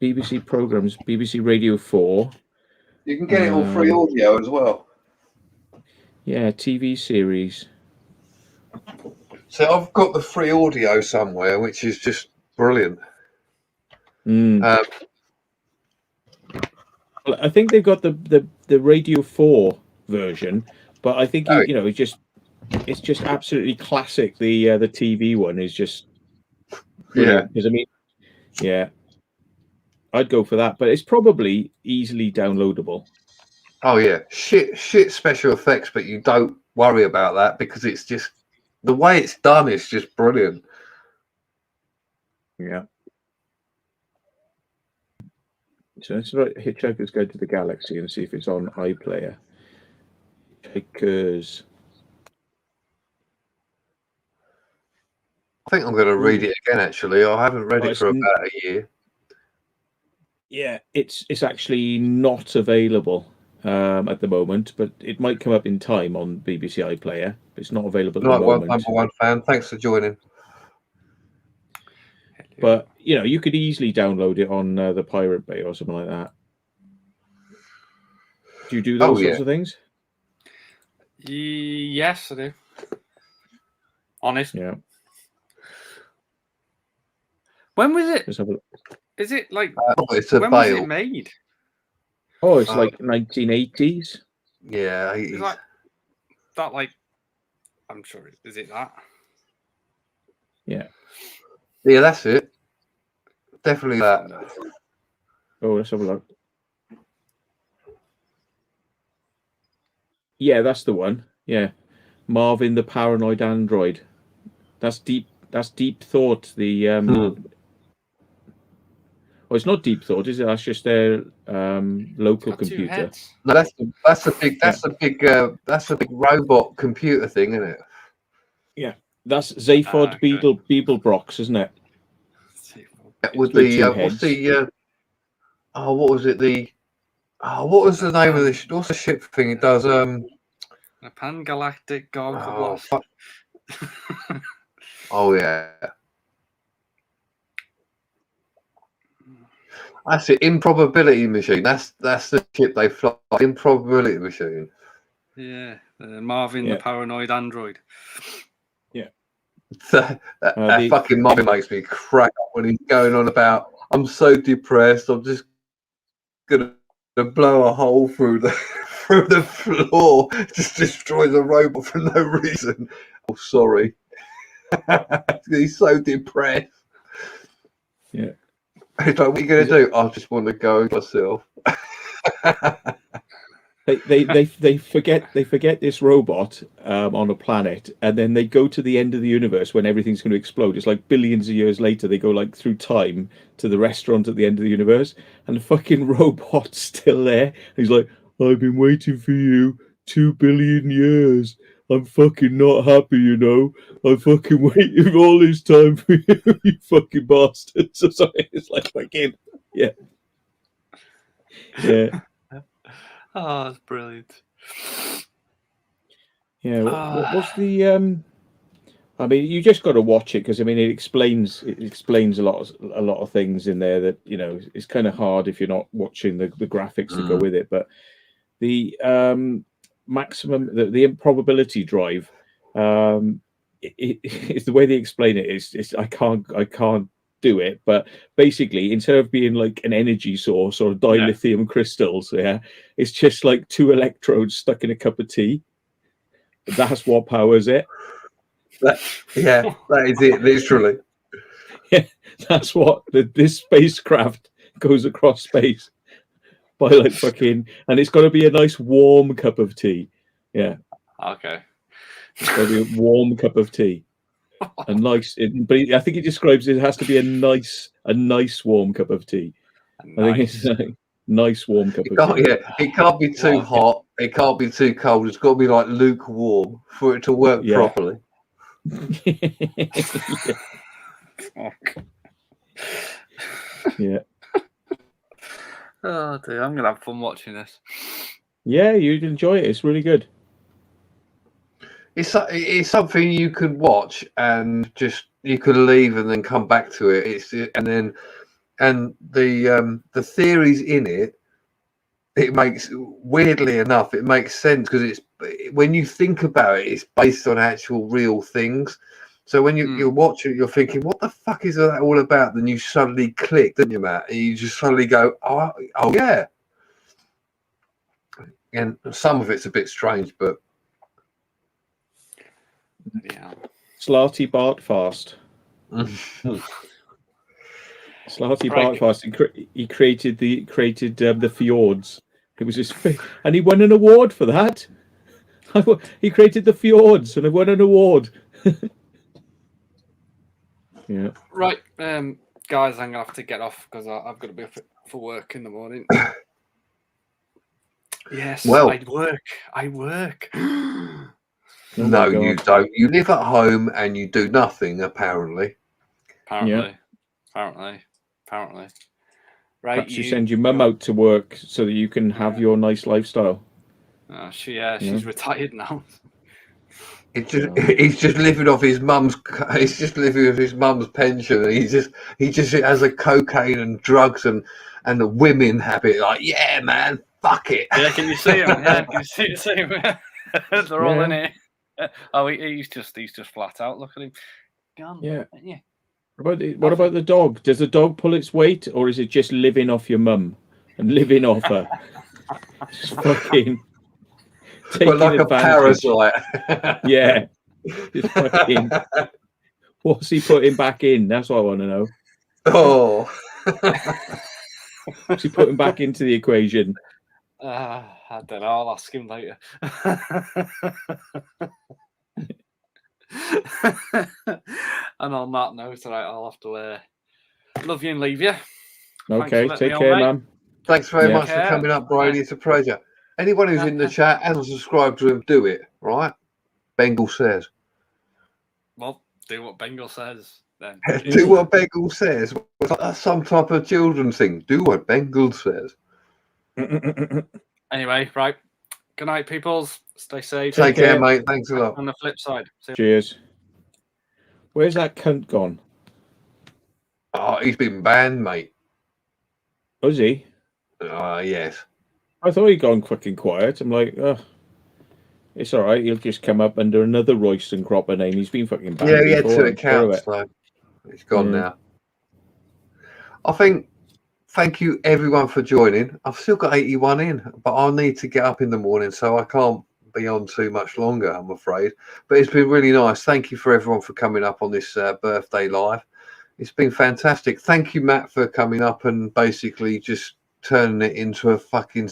BBC programs, BBC Radio 4. You can get it on free audio as well. Yeah, TV series. So I've got the free audio somewhere, which is just brilliant. Well, I think they've got the Radio 4 version, but I think it's just absolutely classic. The TV one is just brilliant, because I'd go for that, but it's probably easily downloadable. Oh yeah, shit special effects, but you don't worry about that because it's just the way it's done is just brilliant. Yeah. So let's write Hitchhiker's Guide to the Galaxy and see if it's on iPlayer. Hitchhiker's. I think I'm going to read it again. Actually, I haven't read it for about a year. Yeah, it's actually not available at the moment, but it might come up in time on BBC iPlayer. It's not available at the moment. Number one fan, thanks for joining. But you could easily download it on the Pirate Bay or something like that. Do you do those sorts of things? Yes, I do. Honest. Yeah. When was it? Is it like? It's a when was it made? Oh, it's like 1980s. Yeah, 80s. Is that like? I'm sure. Is it that? Yeah. Yeah, that's it. Definitely that. Oh, let's have a look. Yeah, that's the one. Yeah, Marvin the Paranoid Android. That's deep thought. The well, it's not deep thought, is it? That's just their local computer. No, that's a big robot computer thing, isn't it? Yeah, that's Zaphod Beeblebrox, isn't it? With the what was it? What was the name of this? What's the ship thing? It does a pan-galactic gargle blast. Oh yeah. That's it. Improbability machine. That's the ship they fly. Improbability machine. Yeah, Marvin the Paranoid Android. Yeah, that fucking Marvin makes me crack up when he's going on about. I'm so depressed. I'm just gonna blow a hole through the floor. Just destroy the robot for no reason. Oh, sorry. He's so depressed. Yeah. He's like, what are you going to do? I just want to go myself. They forget this robot on a planet, and then they go to the end of the universe when everything's going to explode. It's like billions of years later. They go like through time to the restaurant at the end of the universe, and the fucking robot's still there. He's like, "I've been waiting for you 2 billion years. I'm fucking not happy, you know. I'm fucking waiting all this time for you, you fucking bastards." So sorry, it's like fucking yeah. Oh, that's brilliant. Yeah, what was the? I mean, you just got to watch it because I mean, it explains a lot of things in there that it's kind of hard if you're not watching the graphics to go with it. But the maximum the improbability drive, it's the way they explain it. It's I can't do it, but basically instead of being like an energy source or dilithium crystals, it's just like 2 electrodes stuck in a cup of tea. That's what powers it. That is it, literally. Yeah, that's what this spacecraft goes across space by like fucking, and it's got to be a nice warm cup of tea. Yeah. Okay. It's got to be a warm cup of tea. A nice, but I think it describes it has to be a nice warm cup of tea. I think it's like nice warm cup of tea. Yeah, it can't be too hot. It can't be too cold. It's got to be like lukewarm for it to work properly. Yeah. Oh dear, I'm gonna have fun watching this. Yeah, you'd enjoy it. It's really good. It's something you could watch and just you could leave and then come back to it. The theories in it. It makes, weirdly enough, it makes sense because when you think about it, it's based on actual real things. So when you're watching it, you're thinking, what the fuck is that all about? Then you suddenly click, don't you, Matt? And you just suddenly go, oh yeah. And some of it's a bit strange, but yeah. Slarty Bartfast. Slarty Bartfast. He created the fjords. It was his and he won an award for that. He created the fjords and he won an award. Yeah. Right, guys, I'm gonna have to get off because I've got to be up for work in the morning. Yes, well, I work. No, you don't. You live at home and you do nothing, apparently. Apparently. Right. Perhaps you send your mum out to work so that you can have your nice lifestyle. She's retired now. He's just living off his mum's. He's just living off his mum's pension, and he just has a cocaine and drugs and the women habit. Like, yeah, man, fuck it. Yeah, can you see him? Yeah, can you see him? They're all in it. Oh, he's just flat out. Look at him. Yeah. What about the dog? Does the dog pull its weight, or is it just living off your mum and living off her? Just fucking. But like advantage. A parasite. Yeah. Just fucking. What's he putting back in? That's what I want to know. Oh. What's he putting back into the equation? I don't know. I'll ask him later. And on that note, right, I'll have to love you and leave you. Okay, take care, man. Thanks very much for coming up, Brady. It's a pleasure. Anyone who's in the chat and subscribe to him, do it, right? Bengles says. Well, do what Bengles says, then. Do what Bengles says. That's some type of children's thing. Do what Bengles says. Anyway, right. Good night, peoples. Stay safe. Take care, mate. Thanks a lot. On the flip side. Cheers. Where's that cunt gone? Oh, he's been banned, mate. Was he? Yes. I thought he'd gone fucking quiet. I'm like, it's all right. He'll just come up under another Royston Cropper name. He's been fucking banned. Yeah, he had 2 accounts, so he's gone now. I think, thank you everyone for joining. I've still got 81 in, but I'll need to get up in the morning, so I can't be on too much longer, I'm afraid. But it's been really nice. Thank you for everyone for coming up on this birthday live. It's been fantastic. Thank you, Matt, for coming up and basically just turning it into a fucking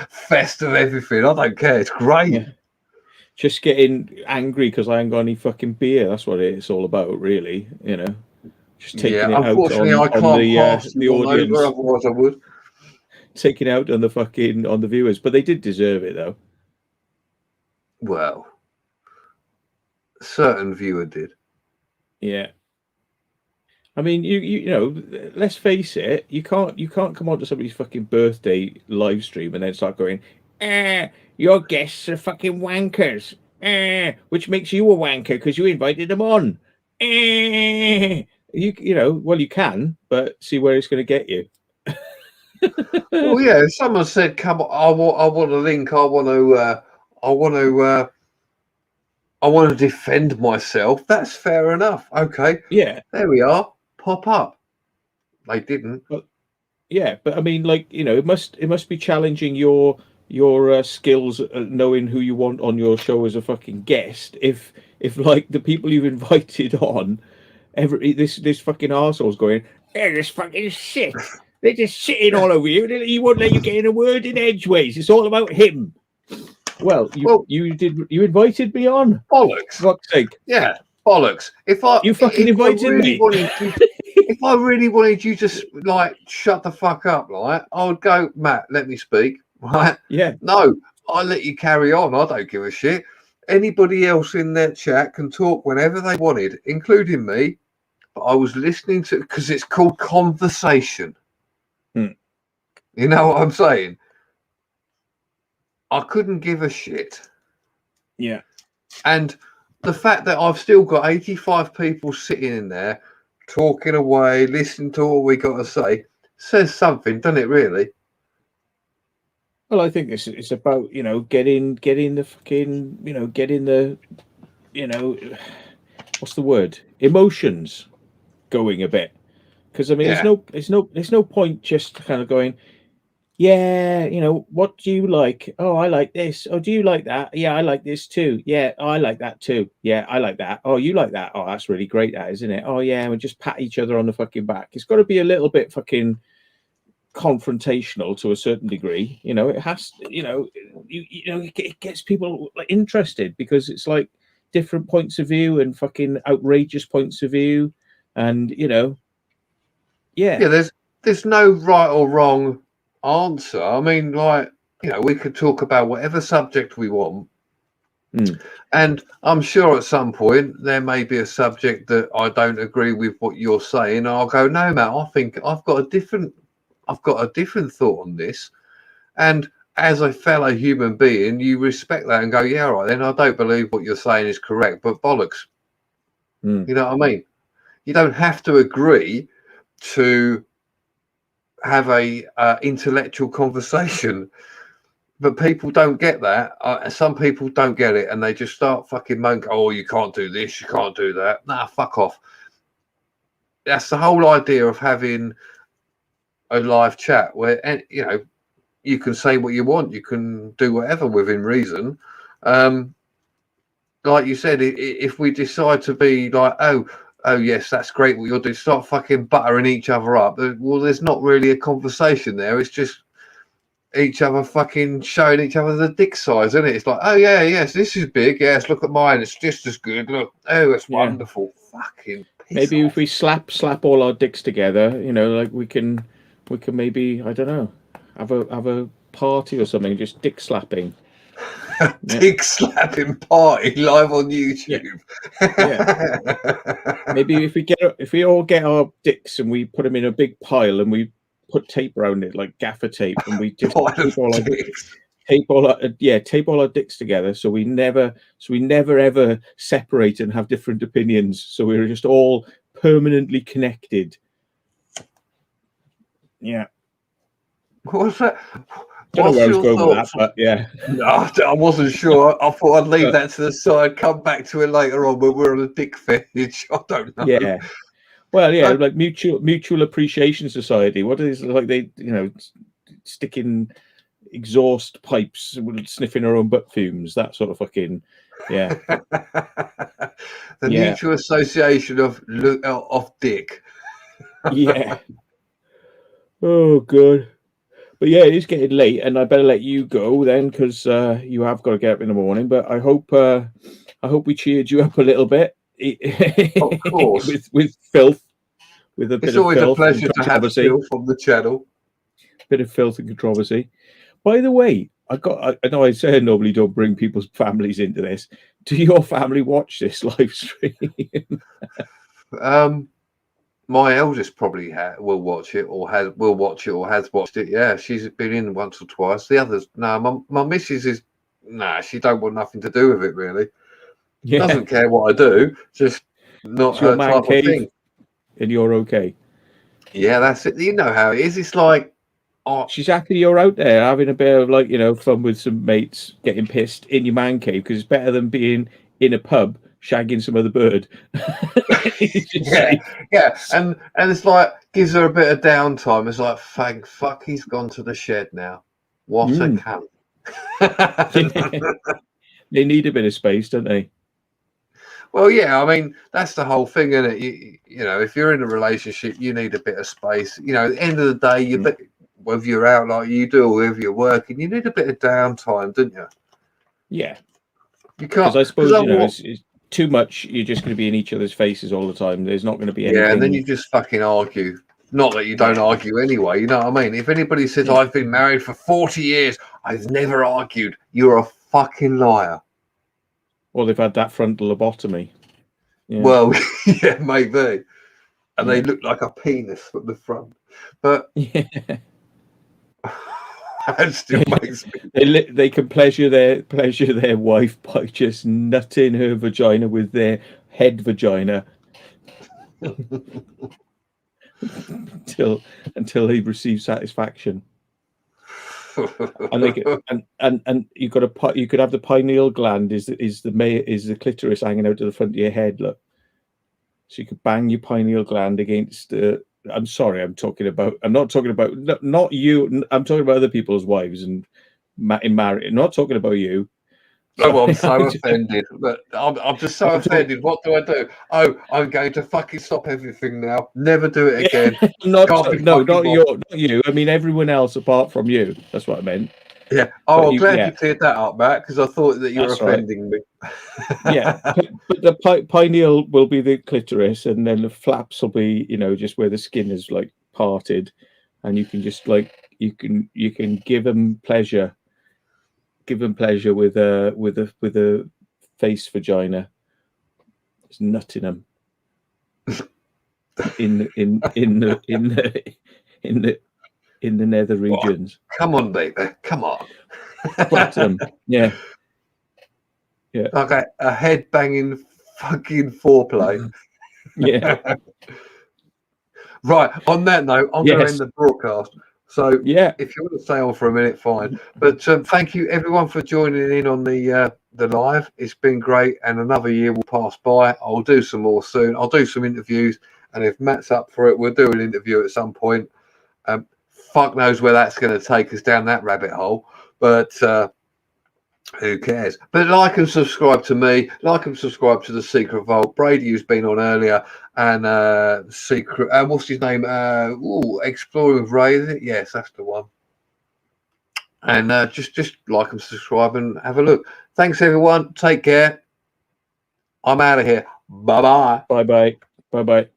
fest of everything. I don't care. It's great. Yeah. Just getting angry because I ain't got any fucking beer. That's what it's all about, really. You know, just taking it out unfortunately, I on can't pass the one audience. over, otherwise I would. Taking out on the viewers, but they did deserve it, though. Well, a certain viewer did. Yeah. I mean, you know, let's face it, you can't come onto somebody's fucking birthday live stream and then start going, your guests are fucking wankers, which makes you a wanker because you invited them on. You know, well, you can, but see where it's going to get you. Well, yeah. If someone said, "Come on, I want a link. I want to defend myself." That's fair enough. Okay. Yeah. There we are. Pop up. They didn't. But yeah, but I mean, like, you know, it must be challenging your skills at knowing who you want on your show as a fucking guest. If like the people you've invited on, this fucking arsehole's going, they're just fucking shit. They're just shitting all over you. He won't let you get in a word in edgeways. It's all about him. Well, you invited me on. Bollocks. For fuck's sake. Yeah, bollocks. If I really wanted you to like shut the fuck up, like I would go, Matt, let me speak. Right? Yeah. No, I let you carry on. I don't give a shit. Anybody else in that chat can talk whenever they wanted, including me. But I was listening to, because it's called conversation. You know what I'm saying? I couldn't give a shit. Yeah. And the fact that I've still got 85 people sitting in there talking away, listening to what we got to say, says something, doesn't it, really? Well, I think it's about, you know, getting the fucking, you know, getting the, you know, what's the word? Emotions going a bit. Because I mean, there's no point just kind of going, yeah, you know, what do you like? Oh, I like this. Oh, do you like that? Yeah, I like this too. Yeah, I like that too. Yeah, I like that. Oh, you like that? Oh, that's really great, that, isn't it? Oh, yeah, we just pat each other on the fucking back. It's got to be a little bit fucking confrontational to a certain degree. You know, it has. You know, you know, it gets people interested because it's like different points of view and fucking outrageous points of view, and you know, yeah. There's no right or wrong answer. I mean, like, you know, we could talk about whatever subject we want. And I'm sure at some point there may be a subject that I don't agree with what you're saying. I'll go, no, Matt, I think I've got a different thought on this. And as a fellow human being, you respect that and go, yeah, all right, then I don't believe what you're saying is correct, but bollocks. You know what I mean? You don't have to agree to have a intellectual conversation, but people don't get that. Some people don't get it, and they just start fucking moaning. Oh, you can't do this, you can't do that. Nah, fuck off. That's the whole idea of having a live chat where, you know, you can say what you want, you can do whatever within reason. Like you said, if we decide to be like, oh yes, that's great what you're doing, start fucking buttering each other up, well, there's not really a conversation there. It's just each other fucking showing each other the dick size, isn't it? It's like, oh yeah, yes, this is big. Yes, look at mine. It's just as good. Look, oh, it's wonderful. Fucking piss maybe off. If we slap all our dicks together, you know, like we can maybe, I don't know, have a party or something, just dick slapping. Dick slapping party live on YouTube. Yeah. Maybe if we all get our dicks and we put them in a big pile and we put tape around it like gaffer tape, and we just tape all our dicks together, so we never ever separate and have different opinions. So we're just all permanently connected. Yeah. What was that? Don't know where I was going with that, but yeah. No, I wasn't sure. I thought I'd leave that to the side, come back to it later on when we're on a dick fetish. I don't know. Yeah. Well, yeah, like mutual appreciation society. What is, like, they, you know, sticking exhaust pipes, sniffing our own butt fumes, that sort of fucking, yeah. The mutual association of dick. Yeah. Oh, good. But yeah, it is getting late, and I better let you go then, because you have got to get up in the morning. But I hope we cheered you up a little bit. Of course. with filth, with a It's bit of always a filth and pleasure to have controversy. Phil from the channel. Bit of filth and controversy. By the way, I know I say I normally don't bring people's families into this. Do your family watch this live stream? My eldest probably will watch it or has watched it. Yeah, she's been in once or twice. The others, no. My missus is, she don't want nothing to do with it really. Yeah. Doesn't care what I do, just not It's her your man type cave, of thing. and you're okay. Yeah, that's it. You know how it is. It's like, she's happy you're out there having a bit of fun with some mates, getting pissed in your man cave, because it's better than being in a pub shagging some other bird. yeah, and it's like gives her a bit of downtime. It's like, thank fuck, he's gone to the shed now. What a cunt. They need a bit of space, don't they? Well, yeah, I mean, that's the whole thing, isn't it? You know, if you're in a relationship, you need a bit of space. You know, at the end of the day, whether you're out like you do or whether you're working, you need a bit of downtime, don't you? Yeah. You can't. Because I suppose, it's too much. You're just going to be in each other's faces all the time. There's not going to be anything. Yeah, and then you just fucking argue. Not that you don't argue anyway, you know what I mean? If anybody says, I've been married for 40 years, I've never argued, you're a fucking liar. Well, they've had that frontal lobotomy. Yeah. Well, yeah, maybe. And they look like a penis at the front. But that still makes me... They can pleasure their wife by just nutting her vagina with their head vagina until he receives satisfaction. And they and you could have the pineal gland is the clitoris hanging out to the front of your head. Look, so you could bang your pineal gland against. I'm sorry, I'm not talking about not you. I'm talking about other people's wives and in marriage. I'm not talking about you. Oh, I'm so offended. But I'm just so offended. What do I do? Oh, I'm going to fucking stop everything now. Never do it again. Not you. I mean everyone else apart from you. That's what I meant. Yeah. Oh, I'm glad you cleared that up, Matt, because I thought that you were offending me. Yeah, but the pineal will be the clitoris, and then the flaps will be, just where the skin is like parted, and you can just you can give them pleasure. Give them pleasure with a face vagina. It's nutting them in the nether regions. Oh, come on, baby, come on. Bottom, yeah. Okay, a head banging fucking foreplay. Yeah. Right. On that note, I'm going to end the broadcast. So if you want to stay on for a minute, fine. But thank you everyone for joining in on the live. It's been great, and another year will pass by. I'll do some more soon. I'll do some interviews, and if Matt's up for it, we'll do an interview at some point. Fuck knows where that's going to take us down that rabbit hole, but who cares? But like and subscribe to me. Like and subscribe to the Secret Vault. Brady, who's been on earlier, and Secret. What's his name? Exploring with Ray. Is it? Yes, that's the one. And just like and subscribe and have a look. Thanks, everyone. Take care. I'm out of here. Bye bye. Bye bye. Bye bye.